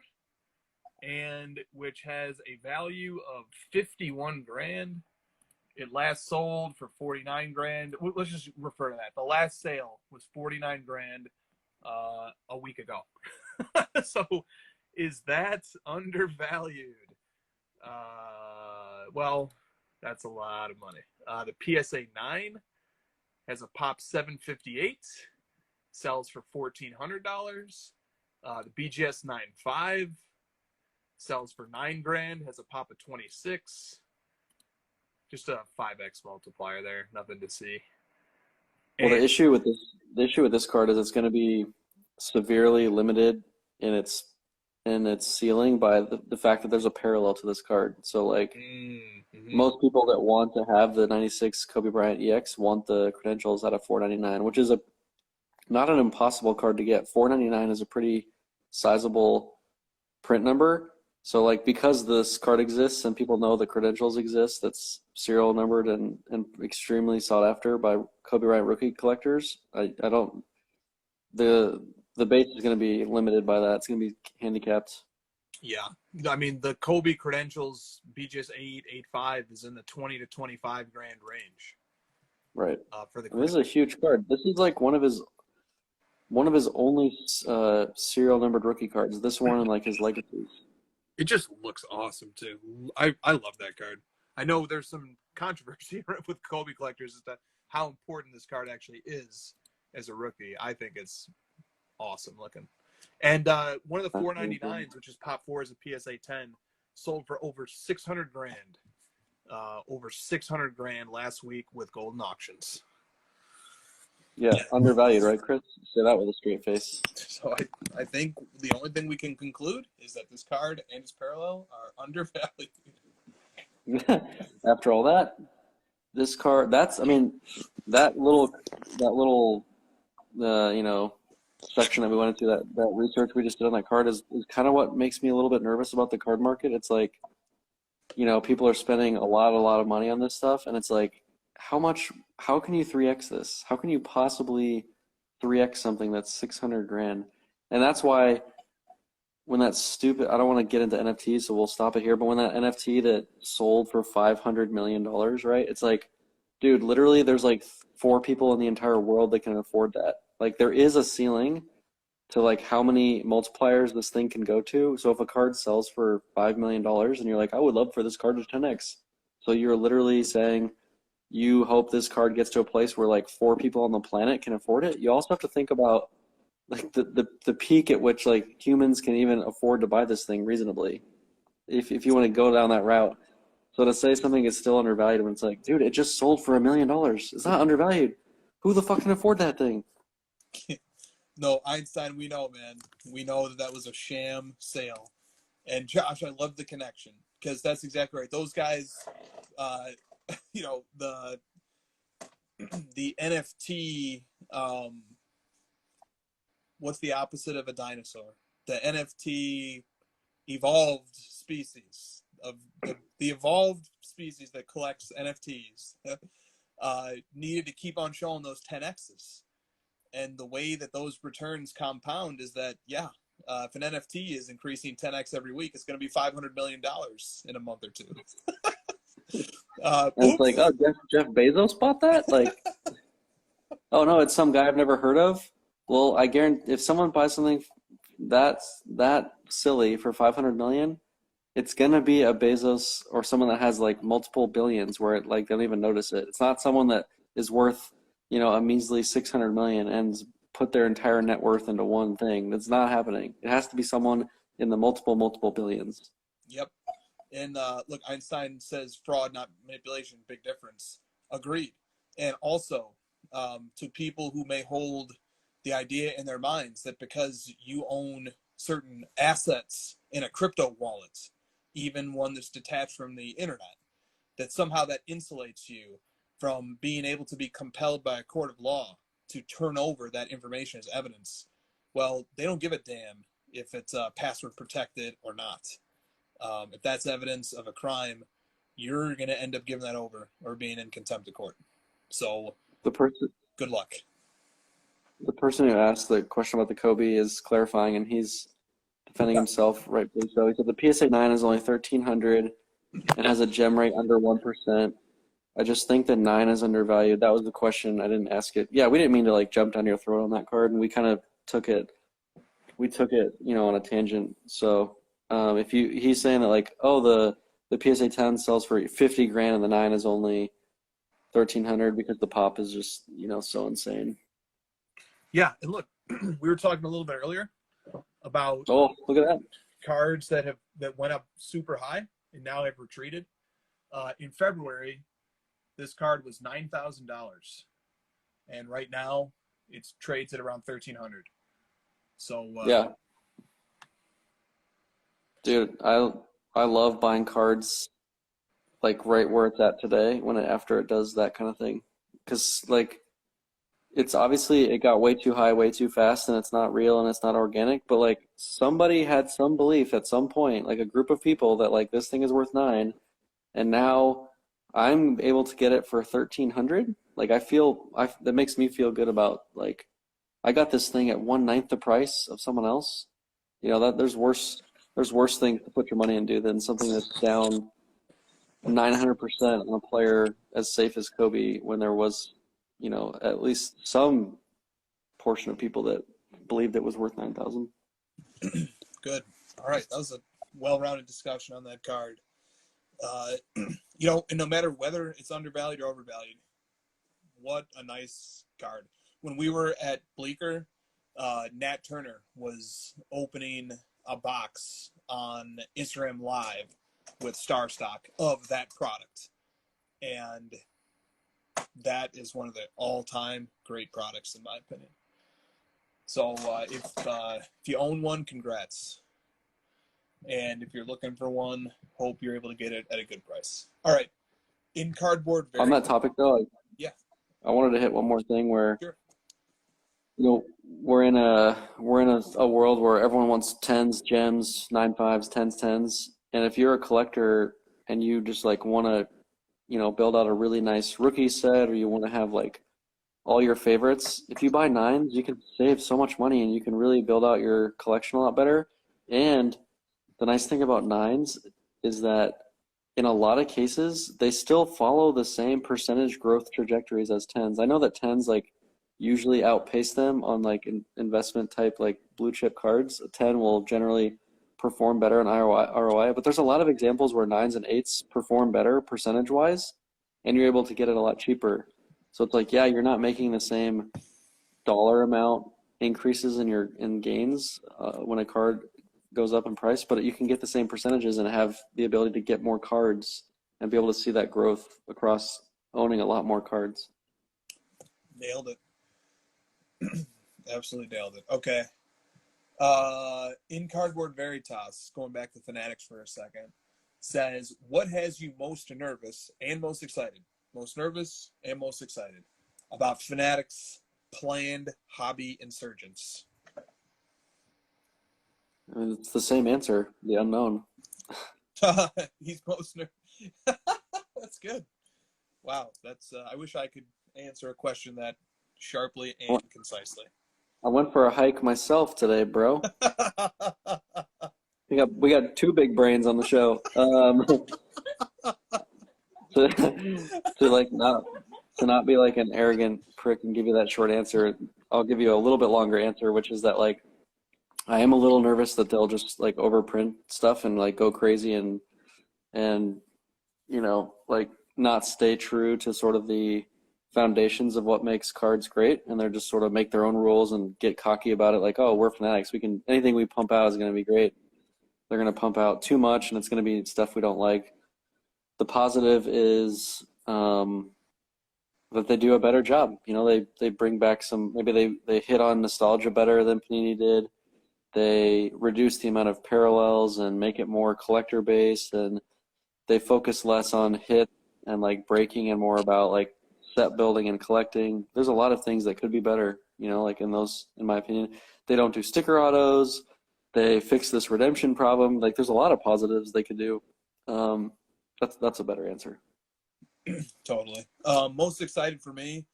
and which has a value of 51 grand. It last sold for 49 grand. Let's just refer to that. The last sale was 49 grand a week ago. So is that undervalued? Well, that's a lot of money. The PSA 9 has a pop 758, sells for $1,400. The BGS 9.5 sells for $9 grand, has a pop of 26. Just a 5x multiplier there, nothing to see. Well, the issue with this card is it's going to be severely limited in its in its ceiling by the fact that there's a parallel to this card. So like Mm-hmm. most people that want to have the 96 Kobe Bryant EX want the credentials at a 499, which is not an impossible card to get. 499 is a pretty sizable print number. So like because this card exists and people know the credentials exist, that's serial numbered and extremely sought after by Kobe Bryant rookie collectors. I don't the base is going to be limited by that. It's going to be handicapped. Yeah, I mean the Kobe credentials BGS 885 is in the 20 to 25 grand range. Right. For the This is a huge card. This is like one of his only serial numbered rookie cards. This one and like his legacies. It just looks awesome too. I love that card. I know there's some controversy with Kobe collectors as to how important this card actually is as a rookie. I think it's awesome looking. And one of the 499s, which is Pop 4 is a PSA 10, sold for over 600 grand. Over 600 grand last week with Golden Auctions. Yeah, undervalued, right, Chris? Say that with a straight face. So I think the only thing we can conclude is that this card and its parallel are undervalued. After all that, this card, that little section that we went into, that research we just did on that card is kind of what makes me a little bit nervous about the card market. It's like, people are spending a lot of money on this stuff, and it's like, how can you 3x this? How can you possibly 3x something that's 600 grand? And that's why when that stupid, I don't want to get into NFTs, so we'll stop it here, but when that NFT that sold for $500 million, right? It's like, dude, literally there's like 4 people in the entire world that can afford that. Like there is a ceiling to like how many multipliers this thing can go to. So if a card sells for $5 million and you're like, I would love for this card to 10x. So you're literally saying you hope this card gets to a place where like 4 people on the planet can afford it. You also have to think about like the peak at which like humans can even afford to buy this thing reasonably. If you want to go down that route. So to say something is still undervalued when it's like, dude, it just sold for $1 million. It's not undervalued. Who the fuck can afford that thing? No, Einstein, we know, man. We know that was a sham sale. And Josh, I love the connection because that's exactly right. Those guys, the NFT, what's the opposite of a dinosaur? The NFT evolved species of the evolved species that collects NFTs needed to keep on showing those 10x's. And the way that those returns compound is that, if an NFT is increasing 10x every week, it's going to be $500 million in a month or two. And it's like, oh, Jeff Bezos bought that? Like, oh no, it's some guy I've never heard of. Well, I guarantee if someone buys something that's that silly for $500 million, it's gonna be a Bezos or someone that has like multiple billions where it like they don't even notice it. It's not someone that is worth a measly 600 million and put their entire net worth into one thing. That's not happening. It has to be someone in the multiple billions. Yep. And look, Einstein says fraud, not manipulation, big difference. Agreed. And also, to people who may hold the idea in their minds that because you own certain assets in a crypto wallet, even one that's detached from the internet, that somehow that insulates you from being able to be compelled by a court of law to turn over that information as evidence. Well, they don't give a damn if it's password protected or not. If that's evidence of a crime, you're going to end up giving that over or being in contempt of court. So good luck. The person who asked the question about the Kobe is clarifying, and he's defending himself rightfully so. He said the PSA 9 is only 1,300 and has a gem rate under 1%. I just think that 9 is undervalued. That was the question. I didn't ask it. Yeah, we didn't mean to like jump down your throat on that card, and we kind of took it. We took it, on a tangent. So he's saying that like, oh, the PSA 10 sells for 50 grand and the 9 is only 1,300 because the pop is just so insane. Yeah, and look, we were talking a little bit earlier about look at that cards that went up super high and now have retreated. In February, this card was $9,000, and right now it trades at around $1,300. So Dude, I love buying cards like right where it's at today after it does that kind of thing. Because like it's obviously it got way too high, way too fast, and it's not real and it's not organic. But like somebody had some belief at some point, like a group of people that like this thing is worth 9, and now I'm able to get it for 1,300. Like that makes me feel good about like I got this thing at 1/9 the price of someone else. You know that there's worse things to put your money into than something that's down 900% on a player as safe as Kobe when there was, at least some portion of people that believed it was worth 9,000. Good. All right, that was a well-rounded discussion on that card. And no matter whether it's undervalued or overvalued, what a nice card. When we were at Bleecker, Nat Turner was opening a box on Instagram Live with Star Stock of that product. And that is one of the all-time great products, in my opinion. So if you own one, congrats. And if you're looking for one, hope you're able to get it at a good price. All right. In cardboard. On that topic, though, yeah, I wanted to hit one more thing where, sure. We're in a world where everyone wants 10s, gems, 9.5s, 10s, 10s. And if you're a collector and you just like want to, build out a really nice rookie set, or you want to have like all your favorites, if you buy 9s, you can save so much money and you can really build out your collection a lot better. And the nice thing about 9s is that in a lot of cases, they still follow the same percentage growth trajectories as 10s. I know that 10s like usually outpace them on like investment type like blue chip cards. A 10 will generally perform better in ROI, but there's a lot of examples where 9s and 8s perform better percentage wise, and you're able to get it a lot cheaper. So it's like, yeah, you're not making the same dollar amount increases in gains when a card goes up in price, but you can get the same percentages and have the ability to get more cards and be able to see that growth across owning a lot more cards. Nailed it. Absolutely nailed it. Okay. In Cardboard Veritas, going back to Fanatics for a second, says, what has you most nervous and most excited? Most nervous and most excited about Fanatics' planned hobby insurgence? I mean, it's the same answer, the unknown. He's most nervous. That's good. Wow. That's. I wish I could answer a question that sharply and concisely. I went for a hike myself today, bro. We got 2 big brains on the show. To not be like an arrogant prick and give you that short answer, I'll give you a little bit longer answer, which is that like I am a little nervous that they'll just like overprint stuff and like go crazy and like not stay true to sort of the foundations of what makes cards great, and they're just sort of make their own rules and get cocky about it, like, oh, we're Fanatics, anything we pump out is going to be great. They're going to pump out too much and it's going to be stuff we don't like. The positive is that they do a better job. They bring back maybe they hit on nostalgia better than Panini did. They reduce the amount of parallels and make it more collector based, and they focus less on hit and like breaking and more about like set building and collecting. There's a lot of things that could be better, like in my opinion. They don't do sticker autos. They fix this redemption problem. Like there's a lot of positives they could do. That's a better answer. Totally. Most excited for me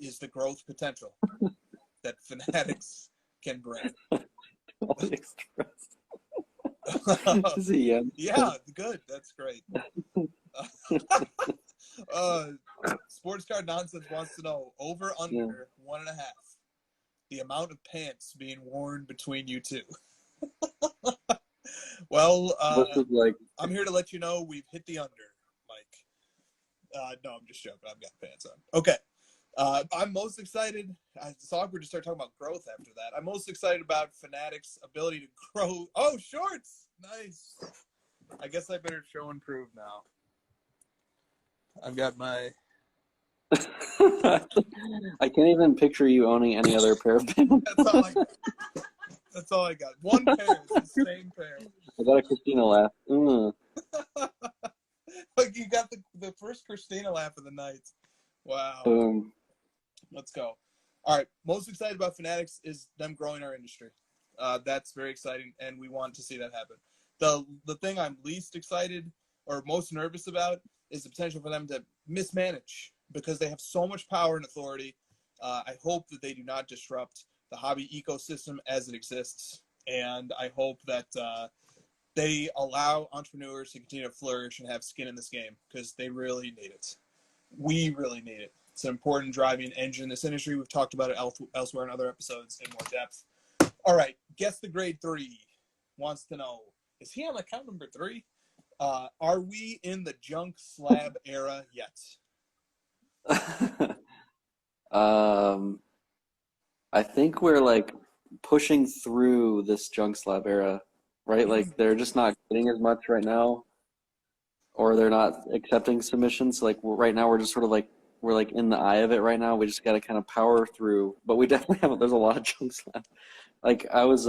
is the growth potential that Fanatics can bring. Yeah, good. That's great. Sports Card Nonsense wants to know over under 1.5 the amount of pants being worn between you two. Well, I'm here to let you know we've hit the under, Mike. No, I'm just joking. I've got pants on. Okay. I'm most excited. It's awkward to start talking about growth after that. I'm most excited about Fanatics' ability to grow. Oh, shorts! Nice. I guess I better show and prove now. I've got my... I can't even picture you owning any other pair of pants. That's all I got. One pair. It's the same pair. I got a Christina laugh. Like you got the first Christina laugh of the night. Wow. Boom. Let's go. All right. Most excited about Fanatics is them growing our industry. That's very exciting, and we want to see that happen. The thing I'm least excited or most nervous about is the potential for them to mismanage because they have so much power and authority. I hope that they do not disrupt the hobby ecosystem as it exists, and I hope that they allow entrepreneurs to continue to flourish and have skin in this game because they really need it. We really need it. It's an important driving engine in this industry. We've talked about it elsewhere in other episodes in more depth. All right, guess the grade 3 wants to know, is he on account number 3? Are we in the junk slab era yet? I think we're like pushing through this junk slab era, right? Like they're just not getting as much right now, or they're not accepting submissions. Like right now, we're just sort of like we're like in the eye of it right now. We just got to kind of power through, but we definitely haven't. There's a lot of junk slab. Like I was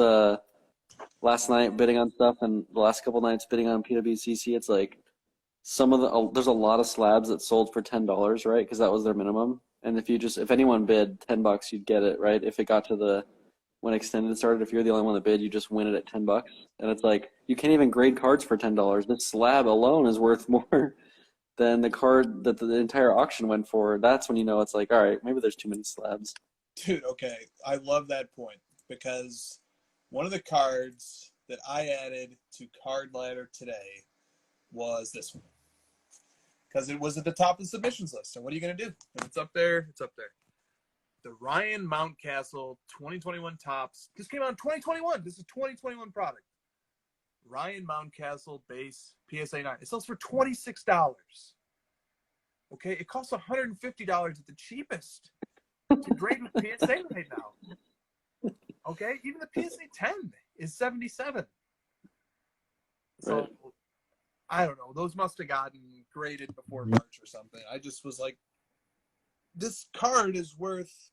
last night bidding on stuff, and the last couple nights bidding on PWCC. It's like some of the there's a lot of slabs that sold for $10, right? Because that was their minimum. And if anyone bid $10, you'd get it, right? If it got to when extended started, if you're the only one that bid, you just win it at $10. And it's like you can't even grade cards for $10. This slab alone is worth more than the card that the entire auction went for. That's when you know it's like, all right, maybe there's too many slabs. Dude, okay. I love that point because one of the cards that I added to Card Ladder today was this one. Because it was at the top of the submissions list. And what are you going to do? If it's up there, it's up there. The Ryan Mountcastle 2021 Topps. This came out in 2021. This is a 2021 product. Ryan Mountcastle base PSA 9. It sells for $26. Okay? It costs $150 at the cheapest to grade with PSA right now. Okay? Even the PSA 10 is $77. So, Right. I don't know. Those must have gotten graded before March or something. I just was like, this card is worth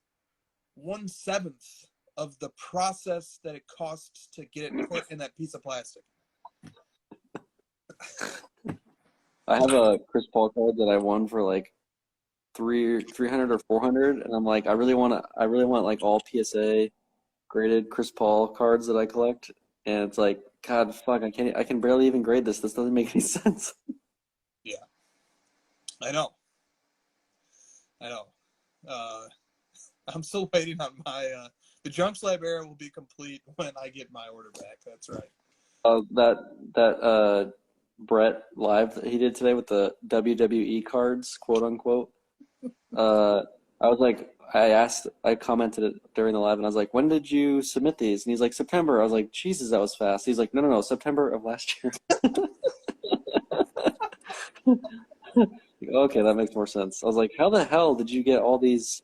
1/7 of the process that it costs to get it put in that piece of plastic. I have a Chris Paul card that I won for like 300 or 400, and I'm like, I really want like all PSA graded Chris Paul cards that I collect, and it's like, God, fuck, I can barely even grade this. This doesn't make any sense. Yeah, I know. I'm still waiting on my the junk slab era will be complete when I get my order back. That's right. That Brett live that he did today with the WWE cards, quote unquote. I commented it during the live, and I was like, when did you submit these? And he's like, September. I was like, Jesus, that was fast. He's like, no, September of last year. Okay, that makes more sense. I was like, how the hell did you get all these?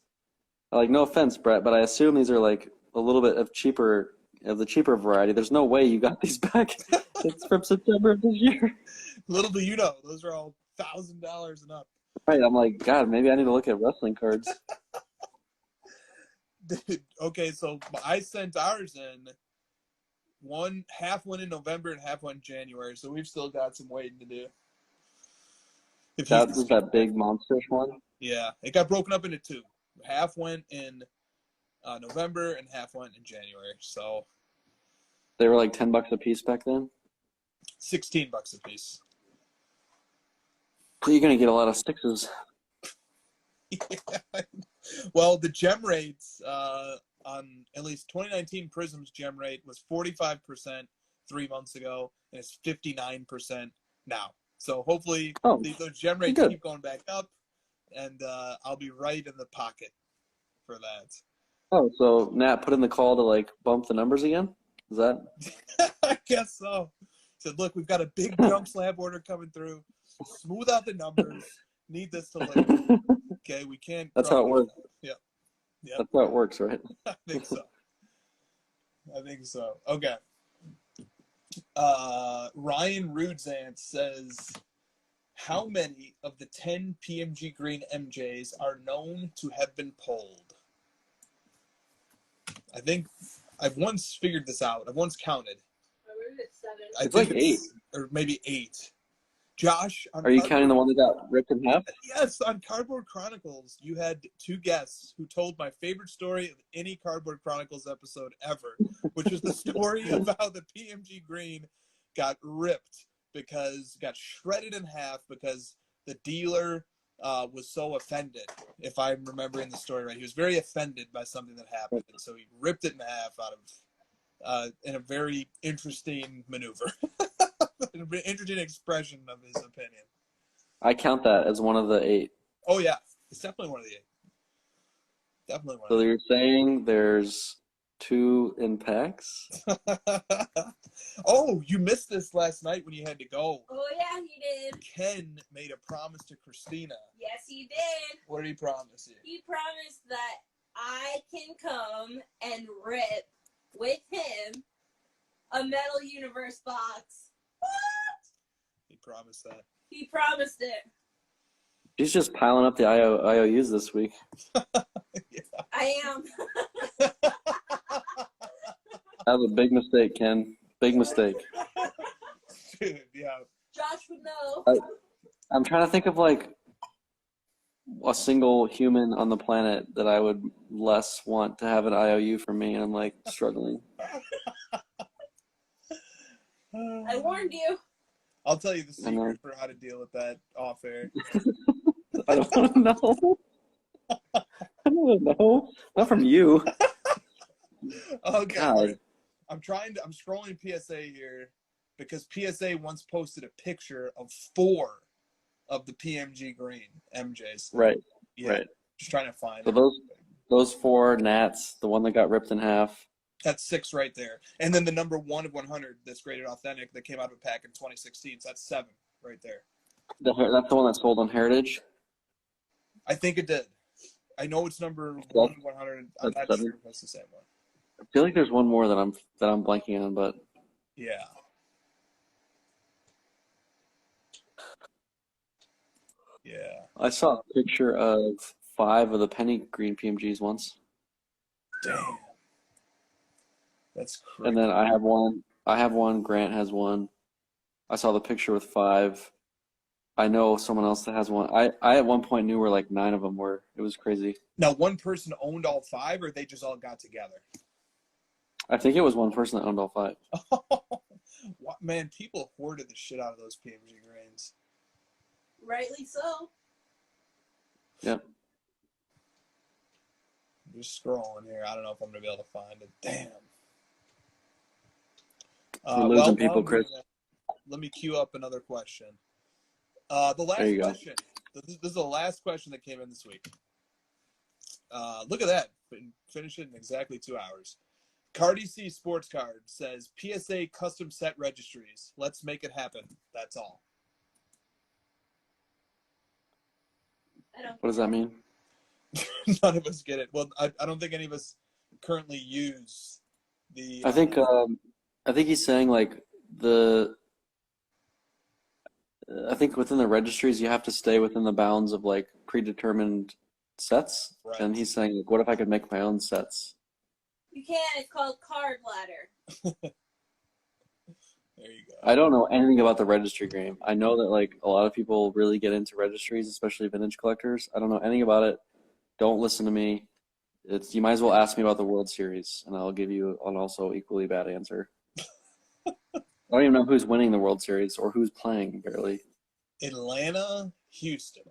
Like, no offense, Brett, but I assume these are like a little bit of the cheaper variety. There's no way you got these back. It's from September of this year. Little do you know, those are all $1,000 and up. Right, I'm like, God, maybe I need to look at wrestling cards. Dude, okay, so I sent ours in. Half went in November and half went in January, so we've still got some waiting to do. That was that big monster-ish one? Yeah, it got broken up into 2. Half went in November and half went in January. So they were like $10 a piece back then? $16 a piece. You're gonna get a lot of 6s. Yeah. Well, the gem rates on at least 2019 Prism's gem rate was 45% 3 months ago, and it's 59% now. So hopefully those gem rates keep going back up, and I'll be right in the pocket for that. Oh, so Nat put in the call to like bump the numbers again? Is that? I guess so. Said, look, we've got a big jump slab order coming through. Smooth out the numbers. Need this to live. Okay, we can't. That's how it works. Yeah. That's how it works, right? I think so. Okay. Ryan Rudzant says, how many of the 10 PMG Green MJs are known to have been pulled? I think I've once figured this out. I've once counted. It's 7. I It's think like 8. or maybe 8. Josh, Are you counting the one that got ripped in half? Yes, on Cardboard Chronicles, you had 2 guests who told my favorite story of any Cardboard Chronicles episode ever, which was the story of how the PMG Green got got shredded in half because the dealer was so offended. If I'm remembering the story right, he was very offended by something that happened, and so he ripped it in half in a very interesting maneuver. An interesting expression of his opinion. I count that as one of the 8. Oh yeah, it's definitely one of the 8. Definitely one. So you're saying there's 2 in packs? Oh, you missed this last night when you had to go. Oh yeah, he did. Ken made a promise to Christina. Yes, he did. What did he promise you? He promised that I can come and rip with him a Metal Universe box. What? He promised that. He promised it. He's just piling up the IOUs this week. Yeah. I am. That was a big mistake, Ken. Big mistake. Dude, yeah. Josh would know. I'm trying to think of like a single human on the planet that I would less want to have an IOU for me, and I'm like struggling. I warned you. I'll tell you the secret for how to deal with that off air. I don't want to know. I don't want to know. Not from you. Okay. God. I'm scrolling PSA here because PSA once posted a picture of 4 of the PMG Green MJs. Right. Yeah. Right. Just trying to find So it. those 4 Nats, the one that got ripped in half. That's 6 right there. And then the number 1 of 100 that's graded authentic that came out of a pack in 2016. So that's 7 right there. That's the one that sold on Heritage? I think it did. I know it's number 1 of 100. I'm not 7. sure if that's the same one. I feel like there's one more that I'm blanking on, but Yeah. Yeah. I saw a picture of 5 of the penny green PMGs once. Damn. That's crazy. And then I have one. Grant has one. I saw the picture with 5. I know someone else that has one. I at one point knew where like 9 of them were. It was crazy. Now, one person owned all 5, or they just all got together? I think it was one person that owned all 5. Man, people hoarded the shit out of those PMG grains. Rightly so. Yep. I'm just scrolling here. I don't know if I'm going to be able to find it. Damn. We're losing people, Chris. Let me queue up another question. The last question. This is the last question that came in this week. Look at that. Finish it in exactly 2 hours. Cardi C Sports Card says, PSA custom set registries. Let's make it happen. That's all. What does that mean? None of us get it. Well, I don't think any of us currently use the... I think he's saying like I think within the registries you have to stay within the bounds of like predetermined sets. Right. And he's saying like, what if I could make my own sets? You can. It's called Card Ladder. There you go. I don't know anything about the registry game. I know that like a lot of people really get into registries, especially vintage collectors. I don't know anything about it. Don't listen to me. You might as well ask me about the World Series, and I'll give you an also equally bad answer. I don't even know who's winning the World Series or who's playing, barely. Atlanta, Houston.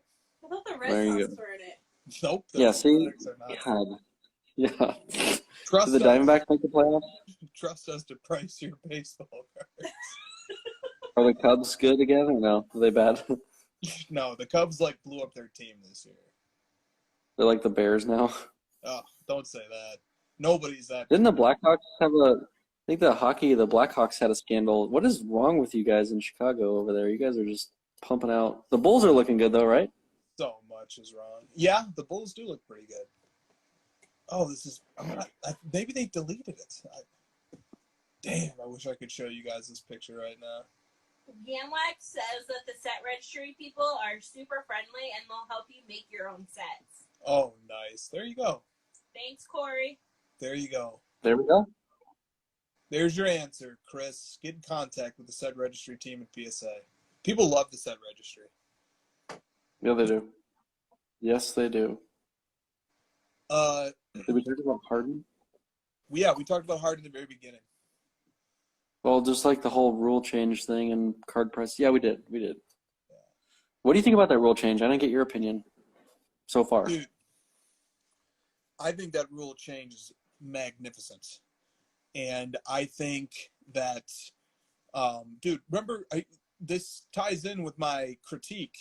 I thought the There you Red Sox go. were in it. Nope. Yeah, see? God. Yeah. Did the Diamondbacks make the playoffs? Trust us to price your baseball cards. Are the Cubs good again or no? Are they bad? No, the Cubs blew up their team this year. They're like the Bears now. Oh, don't say that. Nobody's that. Didn't the Blackhawks have I think the Blackhawks had a scandal. What is wrong with you guys in Chicago over there? You guys are just pumping out. The Bulls are looking good though, right? So much is wrong. Yeah, the Bulls do look pretty good. Oh, maybe they deleted it. Damn, I wish I could show you guys this picture right now. Gamwax says that the set registry people are super friendly and they'll help you make your own sets. Oh, nice. There you go. Thanks, Corey. There you go. There we go. There's your answer, Chris. Get in contact with the said registry team at PSA. People love the said registry. Yeah, they do. Yes, they do. Did we talk about Harden? We talked about Harden in the very beginning. Well, just like the whole rule change thing and card price. Yeah, we did. Yeah. What do you think about that rule change? I didn't get your opinion so far. Dude, I think that rule change is magnificent. And I think that, remember, this ties in with my critique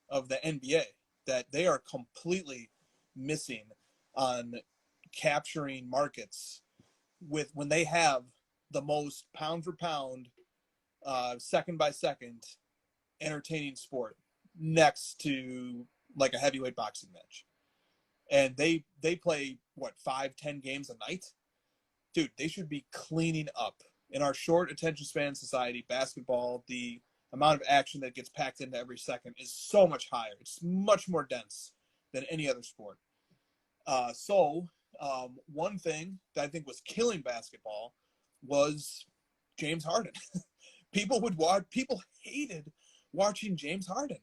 of the NBA, that they are completely missing on capturing markets when they have the most pound for pound, second by second, entertaining sport next to like a heavyweight boxing match. And they play, 5-10 games a night? Dude, they should be cleaning up. In our short attention span society, basketball, the amount of action that gets packed into every second is so much higher. It's much more dense than any other sport. One thing that I think was killing basketball was James Harden. People hated watching James Harden.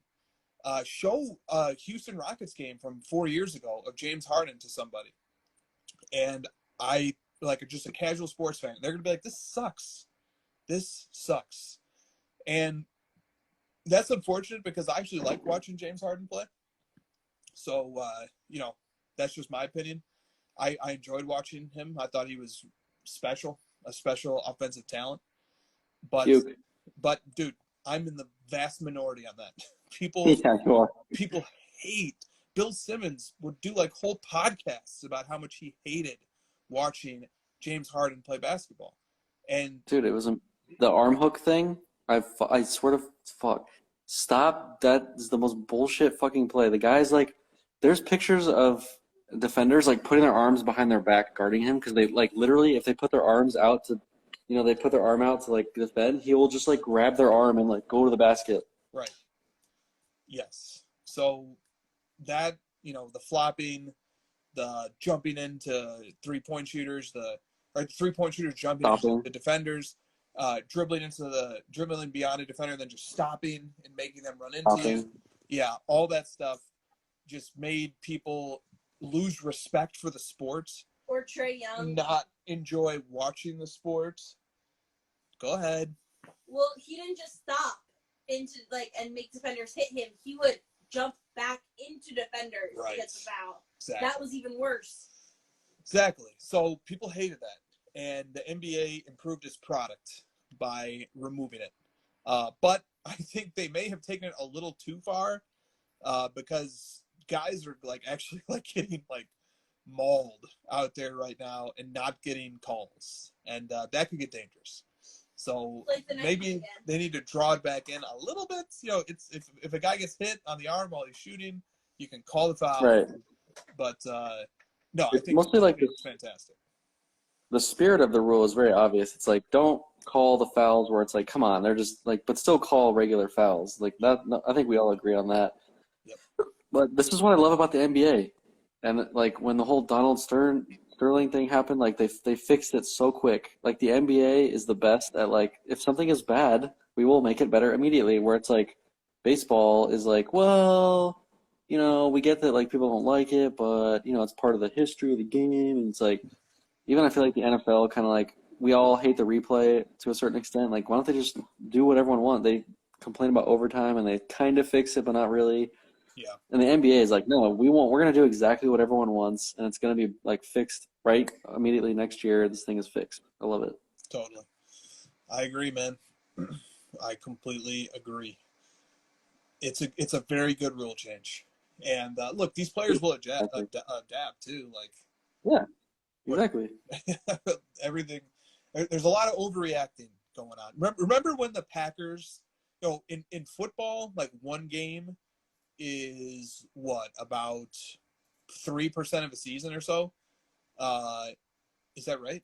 Show a Houston Rockets game from 4 years ago of James Harden to somebody. And I, just a casual sports fan, they're going to be like, this sucks. This sucks. And that's unfortunate because I actually like watching James Harden play. So, that's just my opinion. I enjoyed watching him. I thought he was special, a special offensive talent. But dude, I'm in the vast minority on that. People hate. Bill Simmons would do whole podcasts about how much he hated watching James Harden play basketball. And dude, it was the arm hook thing. I swear to fuck. Stop. That is the most bullshit fucking play. The guy's there's pictures of defenders putting their arms behind their back guarding him because they literally, if they put their arms out to, they put their arm out to defend, he will just grab their arm and go to the basket. Right. Yes. So that, the flopping, the jumping into 3-point shooters, the 3-point shooters jumping into the defenders, dribbling beyond a defender, and then just stopping and making them run into you. Yeah, all that stuff just made people lose respect for the sport. Or Trae Young. Not enjoy watching the sport. Go ahead. Well, he didn't just stop into and make defenders hit him. He would jump back into defenders to get the foul. Exactly. That was even worse. Exactly. So people hated that. And the NBA improved its product by removing it. But I think they may have taken it a little too far because guys are actually getting mauled out there right now and not getting calls. And that could get dangerous. So maybe they need to draw it back in a little bit. It's if a guy gets hit on the arm while he's shooting, you can call the foul. Right. But no, I think mostly it's fantastic. The spirit of the rule is very obvious. It's don't call the fouls where it's come on, they're just but still call regular fouls. That. No, I think we all agree on that. Yep. But this is what I love about the NBA. And when the whole Donald Sterling thing happened, they fixed it so quick. The NBA is the best at if something is bad, we will make it better immediately. Where it's baseball is well, we get that people don't like it, but it's part of the history of the game. And it's even I feel the NFL kind of we all hate the replay to a certain extent. Why don't they just do what everyone wants? They complain about overtime and they kind of fix it, but not really. Yeah. And the NBA is no, we're going to do exactly what everyone wants, and it's going to be fixed right immediately next year. This thing is fixed. I love it. Totally. I agree, man. I completely agree. It's a very good rule change. And look, these players will adapt too. Yeah, exactly. Everything. There's a lot of overreacting going on. Remember when the Packers, in football, one game is about 3% of a season or so. Is that right?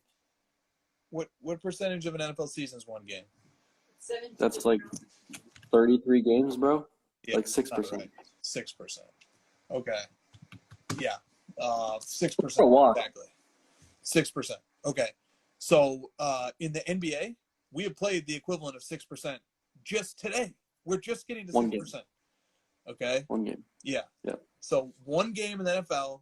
What percentage of an NFL season is one game? 17. That's 33 games, bro. Yeah, 6%. Right. 6%. Okay. Yeah. 6%. Exactly. 6%. Okay. So in the NBA, we have played the equivalent of 6% just today. We're just getting to 6%. One game. Okay? One game. Yeah. Yeah. So one game in the NFL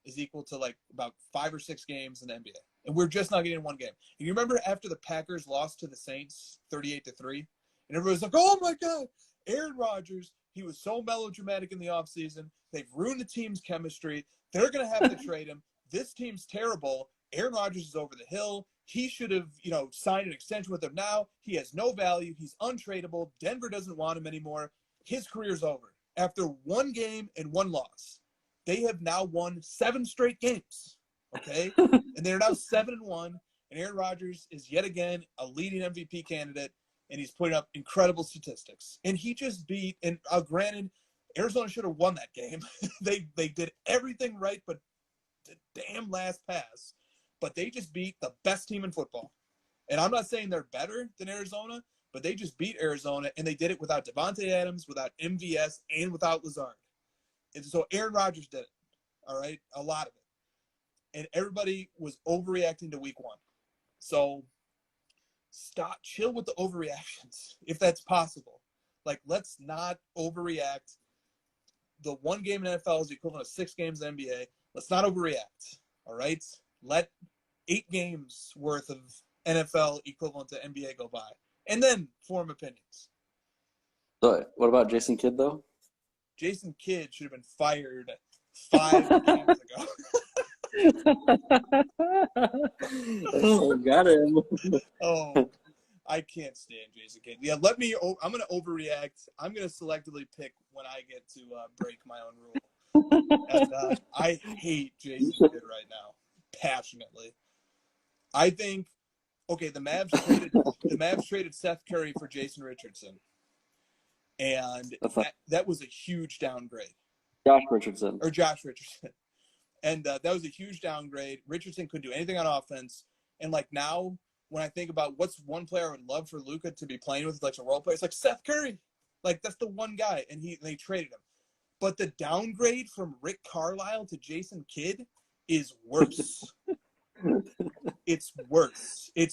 is equal to like about 5 or 6 games in the NBA. And we're just not getting one game. And you remember after the Packers lost to the Saints 38-3? And everybody's like, oh my God, Aaron Rodgers, he was so melodramatic in the offseason. They've ruined the team's chemistry. They're going to have to trade him. This team's terrible. Aaron Rodgers is over the hill. He should have, signed an extension with them now. He has no value. He's untradeable. Denver doesn't want him anymore. His career's over. After one game and one loss, they have now won 7 straight games. Okay? And they're now 7-1. And Aaron Rodgers is yet again a leading MVP candidate. And he's putting up incredible statistics. And he just beat, and granted, Arizona should have won that game. They did everything right, but the damn last pass. But they just beat the best team in football. And I'm not saying they're better than Arizona, but they just beat Arizona, and they did it without Devontae Adams, without MVS, and without Lazard. And so Aaron Rodgers did it, all right, a lot of it. And everybody was overreacting to week 1. So chill with the overreactions, if that's possible. Like, let's not overreact. The one game in NFL is the equivalent of 6 games in NBA. Let's not overreact, all right? Let 8 games worth of NFL equivalent to NBA go by, and then form opinions. So what about Jason Kidd, though? Jason Kidd should have been fired 5 games ago. Oh, got him. Oh, I can't stand Jason Kidd. Yeah, I'm going to overreact. I'm going to selectively pick when I get to break my own rule. And I hate Jason Kidd right now, passionately. I think, okay, the Mavs traded Seth Curry for Jason Richardson. And that was a huge downgrade. Josh Richardson. And that was a huge downgrade. Richardson couldn't do anything on offense. And like now, when I think about what's one player I would love for Luka to be playing with, like a role player, it's like Seth Curry. Like, that's the one guy, and they traded him. But the downgrade from Rick Carlisle to Jason Kidd is worse. It's worse. I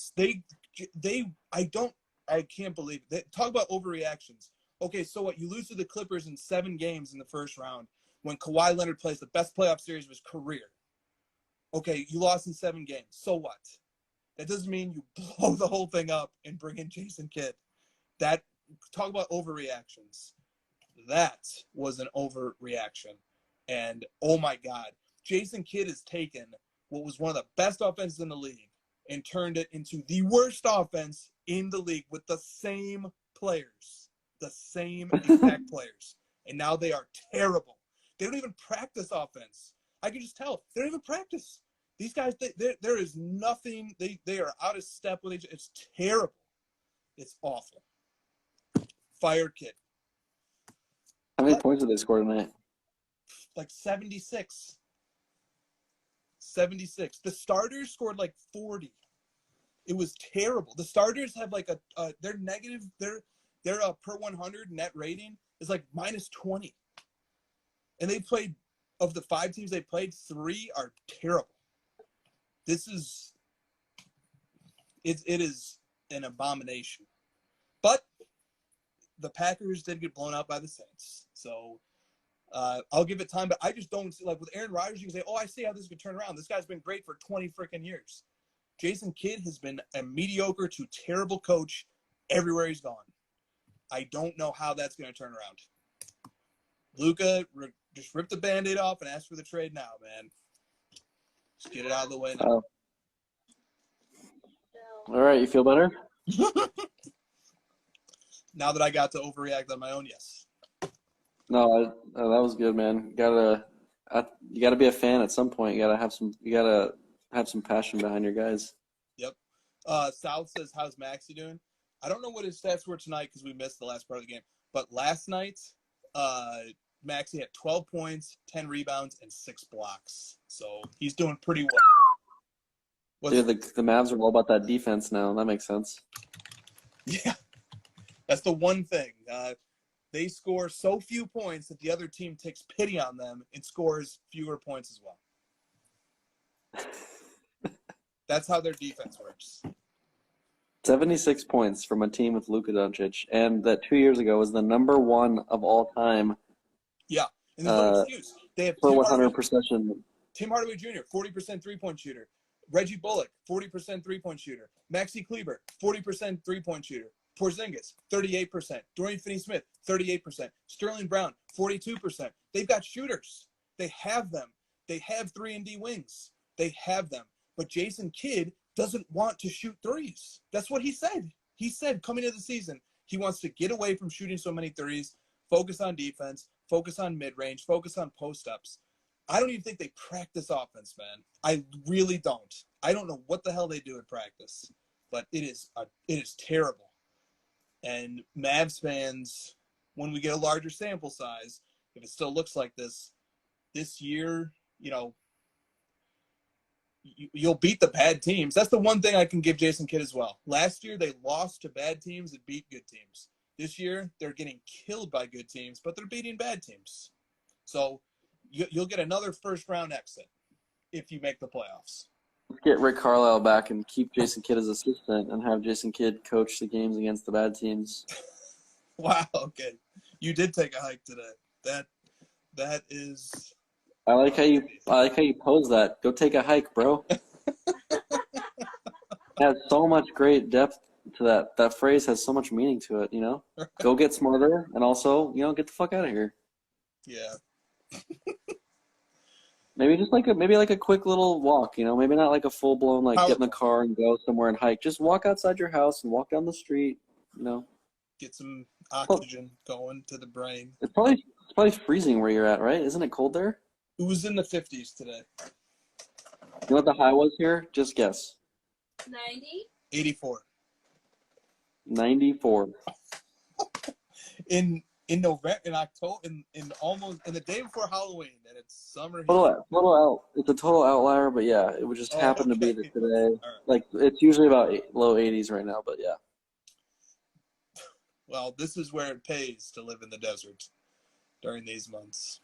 can't believe it. Talk about overreactions. Okay, so what? You lose to the Clippers in 7 games in the first round when Kawhi Leonard plays the best playoff series of his career. Okay, you lost in 7 games. So what? That doesn't mean you blow the whole thing up and bring in Jason Kidd. Talk about overreactions. That was an overreaction. And, oh, my God. Jason Kidd has taken what was one of the best offenses in the league and turned it into the worst offense in the league with the same players. The same exact players. And now they are terrible. They don't even practice offense. I can just tell. They don't even practice. These guys, there is nothing. They are out of step with each other. It's terrible. It's awful. Fire Kidd. How many points did they score tonight? Like 76. 76. The starters scored like 40. It was terrible. The starters have like they're negative. Their per 100 net rating is like -20. And they played, of the 5 teams they played, 3 are terrible. It is an abomination. But the Packers did get blown out by the Saints. So I'll give it time, but I just don't see, like with Aaron Rodgers, you can say, oh, I see how this could turn around. This guy's been great for 20 freaking years. Jason Kidd has been a mediocre to terrible coach everywhere he's gone. I don't know how that's going to turn around. Luka, just rip the Band-Aid off and ask for the trade now, man. Just get it out of the way now. All right, you feel better? Now that I got to overreact on my own, yes. No, that was good, man. You gotta be a fan at some point. You gotta have some passion behind your guys. Yep. South says, how's Maxey doing? I don't know what his stats were tonight because we missed the last part of the game. But last night, Maxey had 12 points, 10 rebounds, and 6 blocks. So he's doing pretty well. Dude, the Mavs are all about that defense now. That makes sense. Yeah. That's the one thing. They score so few points that the other team takes pity on them and scores fewer points as well. That's how their defense works. 76 points from a team with Luka Doncic, and that 2 years ago was the number one of all time. Yeah, and there's no excuse. They have for 100 possession. Tim Hardaway Jr., 40% three-point shooter. Reggie Bullock, 40% three-point shooter. Maxi Kleber, 40% three-point shooter. Porzingis, 38%. Dorian Finney-Smith, 38%. Sterling Brown, 42%. They've got shooters. They have them. They have 3-and-D wings. They have them. But Jason Kidd doesn't want to shoot threes. That's what he said. He said coming into the season, he wants to get away from shooting so many threes, focus on defense, focus on mid-range, focus on post-ups. I don't even think they practice offense, man. I really don't. I don't know what the hell they do in practice, but it is terrible. And Mavs fans, when we get a larger sample size, if it still looks like this year, you'll beat the bad teams. That's the one thing I can give Jason Kidd as well. Last year, they lost to bad teams and beat good teams. This year, they're getting killed by good teams, but they're beating bad teams. So you'll get another first-round exit if you make the playoffs. Let's get Rick Carlisle back and keep Jason Kidd as assistant and have Jason Kidd coach the games against the bad teams. Wow, okay. You did take a hike today. That is... I like how you pose that. Go take a hike, bro. It has so much great depth to that. That phrase has so much meaning to it, Go get smarter and also, get the fuck out of here. Yeah. Maybe just like a quick little walk, maybe not like a full blown get in the car and go somewhere and hike. Just walk outside your house and walk down the street, Get some oxygen going to the brain. It's probably freezing where you're at, right? Isn't it cold there? It was in the 50s today. You know what the high was here? Just guess. 90? 84. 94. In November, in October, in the day before Halloween, and it's summer heat. It's a total outlier, but yeah, it would just happen to be that today. Right. It's usually about low 80s right now, but yeah. Well, this is where it pays to live in the desert during these months.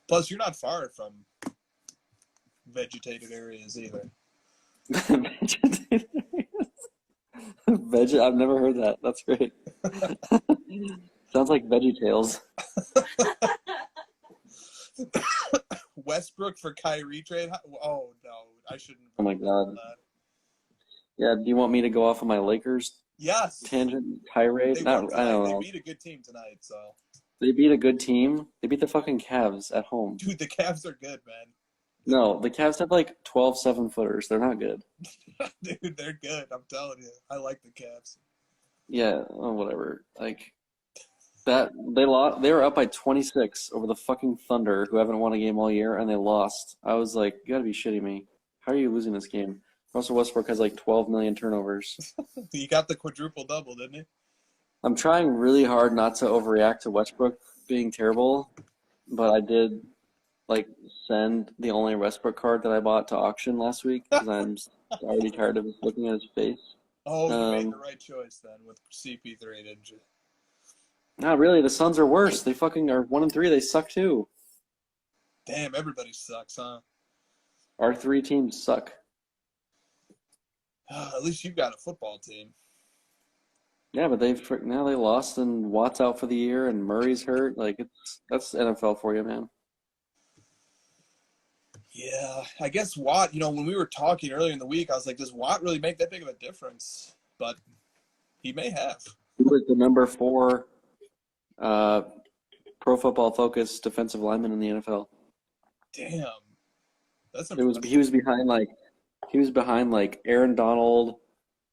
Plus, you're not far from vegetated areas either. I've never heard that. That's great. Sounds like VeggieTales. Westbrook for Kyrie trade? Oh, no. I shouldn't. Oh, my God. Yeah, do you want me to go off on my Lakers Yes. tangent tirade? They I don't know. beat a good team tonight, so. They beat a good team. They beat the fucking Cavs at home. Dude, the Cavs are good, man. No, the Cavs have 12 7-footers. They're not good. Dude, they're good. I'm telling you. I like the Cavs. Yeah, whatever. That they lost. They were up by 26 over the fucking Thunder, who haven't won a game all year, and they lost. I was like, you gotta be shitting me. How are you losing this game? Russell Westbrook has 12 million turnovers. He got the quadruple double, didn't he? I'm trying really hard not to overreact to Westbrook being terrible, but I did send the only Westbrook card that I bought to auction last week because I'm already tired of looking at his face. Oh, you made the right choice then with CP3, didn't you? Not really. The Suns are worse. They fucking are 1-3. They suck too. Damn, everybody sucks, huh? Our 3 teams suck. At least you've got a football team. Yeah, but now they lost and Watt's out for the year and Murray's hurt. That's NFL for you, man. Yeah, I guess Watt, when we were talking earlier in the week, I was like, does Watt really make that big of a difference? But he may have. He was the number 4 Pro Football Focus defensive lineman in the NFL. Damn. That's impressive. He was behind Aaron Donald.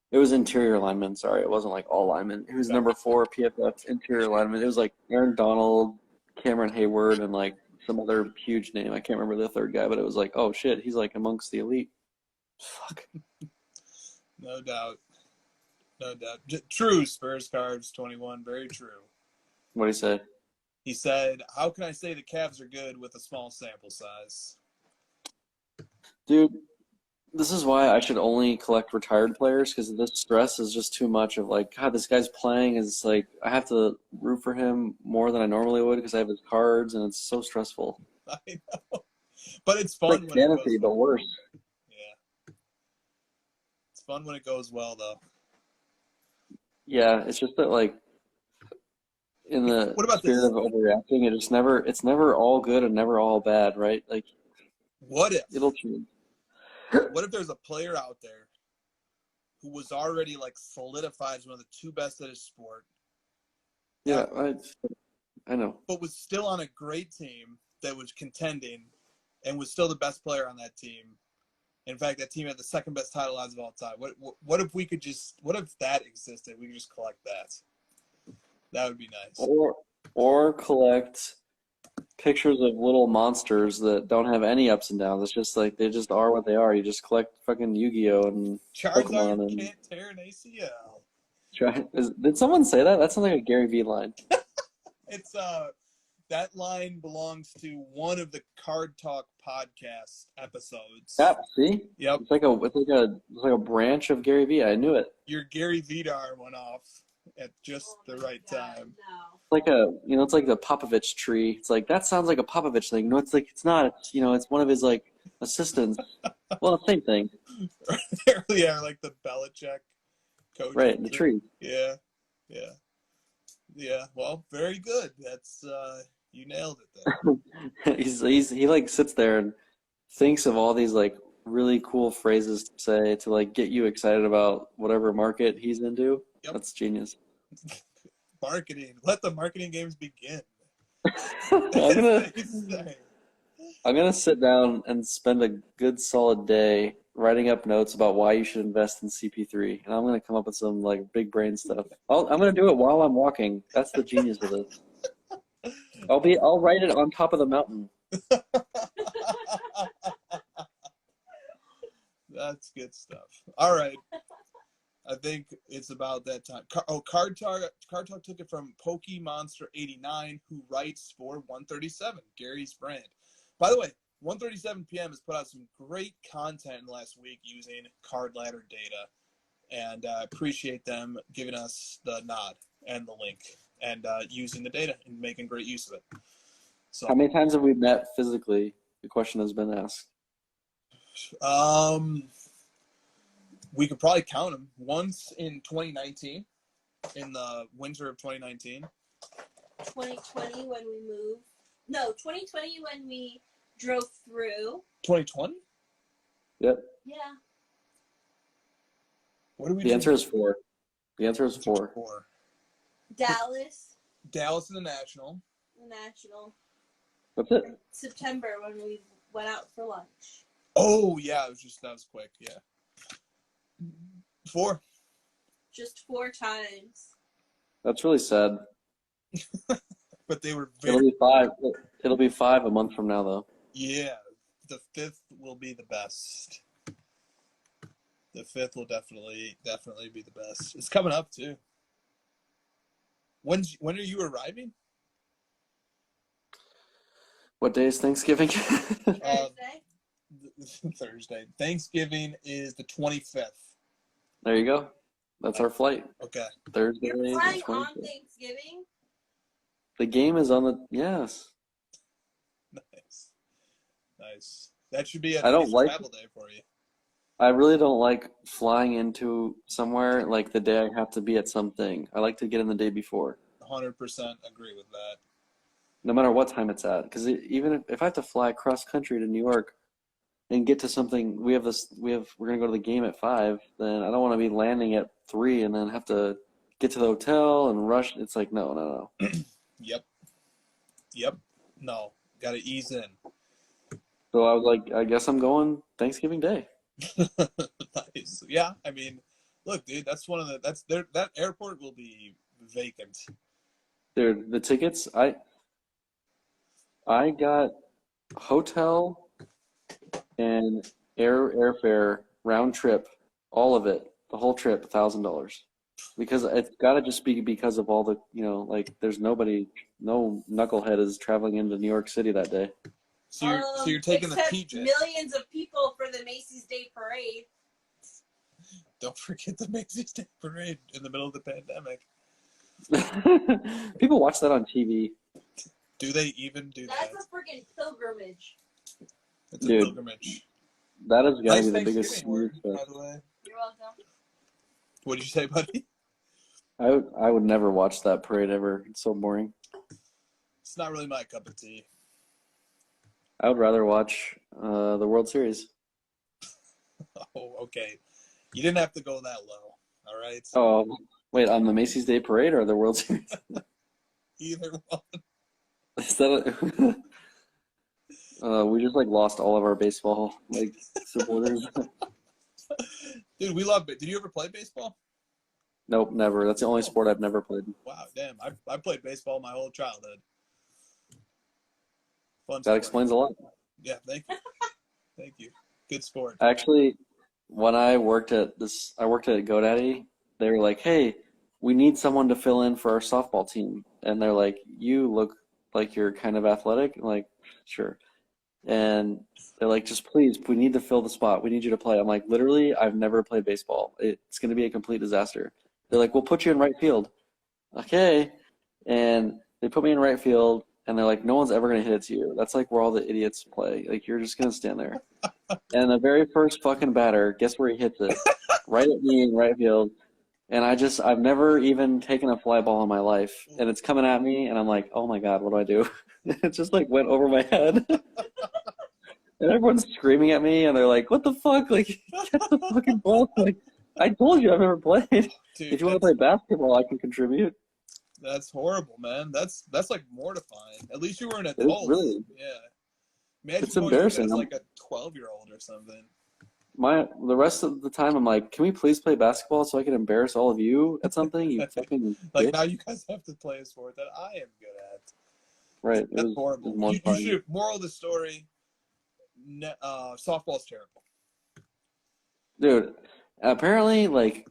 It was interior lineman, sorry. It wasn't all linemen. He was number 4 PFF interior lineman. It was Aaron Donald, Cameron Hayward, and some other huge name. I can't remember the third guy, but it was oh shit, he's amongst the elite. Fuck. No doubt. True, Spurs Cards 21. Very true. What'd he say? He said, how can I say the Cavs are good with a small sample size? Dude, this is why I should only collect retired players, because this stress is just too much of God, this guy's playing is I have to root for him more than I normally would because I have his cards and it's so stressful. I know. But it's fun Like when it fantasy, goes but well. worse. Yeah. It's fun when it goes well, though. Yeah, it's just that like in the What about spirit this? of overreacting, it's never all good and never all bad, right? Like What if? it'll change. What if there's a player out there who was already like solidified as one of the two best at his sport, Yeah, I know. but was still on a great team that was contending and was still the best player on that team? In fact, that team had the second best title odds of all time. What if we could what if that existed? We could just collect that. That would be nice. Or collect pictures of little monsters that don't have any ups and downs. It's just like they just are what they are. You just collect fucking Yu-Gi-Oh and Pokemon Charizard and can't tear an ACL. did someone say that? That sounds like a Gary Vee line. It's that line belongs to one of the Card Talk podcast episodes. Yeah, see? Yep. It's like a branch of Gary Vee. I knew it. Your Gary Vidar went off at just the right time. No. It's like the Popovich tree. It's like that sounds like a Popovich thing. No, it's like it's not. It's, it's one of his like assistants. Well, same thing. Yeah, like the Belichick coach. Right, the tree. Yeah. Well, very good. That's you nailed it there. He like sits there and thinks of all these like really cool phrases to say to like get you excited about whatever market he's into. Yep. That's genius. Marketing. Let the marketing games begin. I'm gonna sit down and spend a good solid day writing up notes about why you should invest in CP3, and I'm gonna come up with some like big brain stuff. I'm gonna do it while I'm walking. That's the genius of this. I'll write it on top of the mountain. That's good stuff. All right. I think it's about that time. Card Talk took it from PokeMonster89, who writes for 137, Gary's brand. By the way, 137 PM has put out some great content last week using card ladder data, and I appreciate them giving us the nod and the link and using the data and making great use of it. So, how many times have we met physically? The question has been asked. We could probably count them. Once in 2019, in the winter of 2019. 2020 when we moved. No, 2020 when we drove through. 2020? Yep. Yeah. What do we The do? answer is 4. The answer is 4. Dallas. Dallas in the National. The National. That's it. September when we went out for lunch. Oh, yeah. That was quick. Yeah. 4. Just 4 times. That's really sad. But they were It'll be 5. It'll be 5 a month from now, though. Yeah. The 5th will be the best. The 5th will definitely be the best. It's coming up, too. When are you arriving? What day is Thanksgiving? Thursday. Thursday. Thanksgiving is the 25th. There you go. That's our flight. Okay. Thursday. You're flying the on 25th. Thanksgiving? The game is on the yes. Nice. That should be a I don't nice like travel day for you. I really don't like flying into somewhere like the day I have to be at something. I like to get in the day before. 100% agree with that. No matter what time it's at. Because even if I have to fly cross country to New York and get to something, we're gonna go to the game at 5, then I don't want to be landing at 3 and then have to get to the hotel and rush. It's like no. Yep. No. Gotta ease in. So I was like, I guess I'm going Thanksgiving Day. Nice. Yeah, I mean, look, dude, that airport will be vacant. Dude, the tickets, I got hotel and airfare round trip, all of it, the whole trip, $1,000. Because it's got to just be because of all the, like there's no knucklehead is traveling into New York City that day. So you're taking the PJ. Millions of people for the Macy's Day Parade. Don't forget the Macy's Day Parade in the middle of the pandemic. People watch that on TV. Do they even do that? That's a freaking pilgrimage. It's a Dude. pilgrimage. That has got to Nice be the biggest Thanksgiving word, snooze by fest. the way. You're welcome. What did you say, buddy? I would never watch that parade ever. It's so boring. It's not really my cup of tea. I would rather watch the World Series. Oh, okay. You didn't have to go that low, all right? Oh, wait, on the Macy's Day Parade or the World Series? Either one. Is that we just like lost all of our baseball like supporters. Dude, we love it. Did you ever play baseball? Nope, never. That's the only sport I've never played. Wow, damn. I played baseball my whole childhood. Fun That sport. explains a lot. Yeah, thank you. Thank you. Good sport. Actually, when I worked at GoDaddy, they were like, "Hey, we need someone to fill in for our softball team." And they're like, "You look like you're kind of athletic." I'm like, "Sure." And they're like, "Just please, we need to fill the spot. We need you to play." I'm like, "Literally, I've never played baseball. It's going to be a complete disaster." They're like, "We'll put you in right field." Okay. And they put me in right field, and they're like, "No one's ever going to hit it to you. That's like where all the idiots play. Like, you're just going to stand there." And the very first fucking batter, guess where he hits it? Right at me in right field. And I've never even taken a fly ball in my life. And it's coming at me, and I'm like, "Oh my God, what do I do?" It just like went over my head. And everyone's screaming at me, and they're like, "What the fuck? Like, get the fucking ball." Like, I told you I've never played. Dude, If you want to play basketball, I can contribute. That's horrible, man. That's like mortifying. At least you were an It's adult. really, Yeah. Imagine it's going embarrassing. as like a 12-year-old or something. The rest of the time, I'm like, "Can we please play basketball so I can embarrass all of you at something? You fucking Like bitch." now you guys have to play a sport that I am good at. Right. It That's was horrible. one You time. should, moral of the story, softball's terrible. Dude, apparently, like,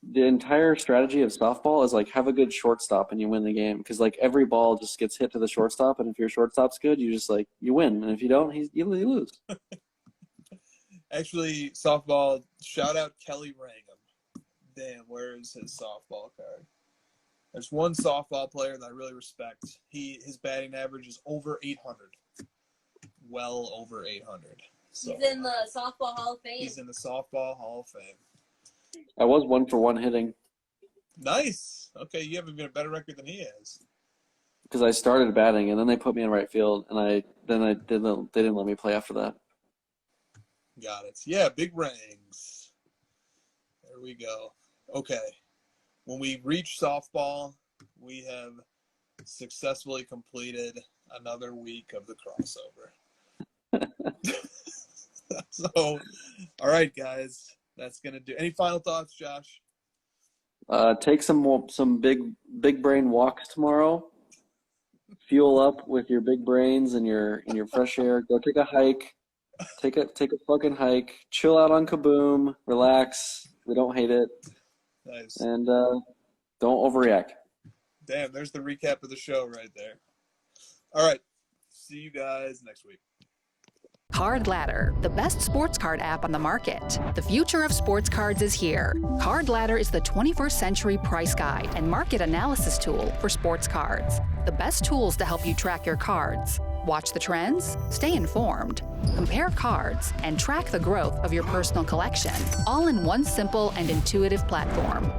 the entire strategy of softball is, like, have a good shortstop and you win the game. Because, like, every ball just gets hit to the shortstop, and if your shortstop's good, you just, like, you win. And if you don't, you lose. Actually, softball, shout out Kelly Rangham. Damn, where is his softball card? There's one softball player that I really respect. His batting average is over 800. Well over 800. So, He's in the softball Hall of Fame. he's in the softball Hall of Fame. I was 1-for-1 hitting Nice. Okay, you have even a better record than he has. because I started batting, and then they put me in right field, and they didn't let me play after that. Got it. Yeah, big rings. There we go. Okay. When we reach softball, we have successfully completed another week of the crossover. So, all right, guys. That's going to do. Any final thoughts, Josh? Take some big brain walks tomorrow. Fuel up with your big brains and your fresh air. Go take a hike. Take a fucking hike. Chill out on Kaboom. Relax. We don't hate it. Nice. And don't overreact. Damn, there's the recap of the show right there. All right. See you guys next week. Card Ladder, the best sports card app on the market. The future of sports cards is here. Card Ladder is the 21st century price guide and market analysis tool for sports cards. The best tools to help you track your cards. Watch the trends, stay informed, compare cards, and track the growth of your personal collection, all in one simple and intuitive platform.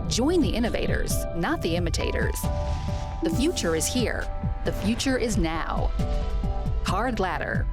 Join the innovators, not the imitators. The future is here. The future is now. Card Ladder.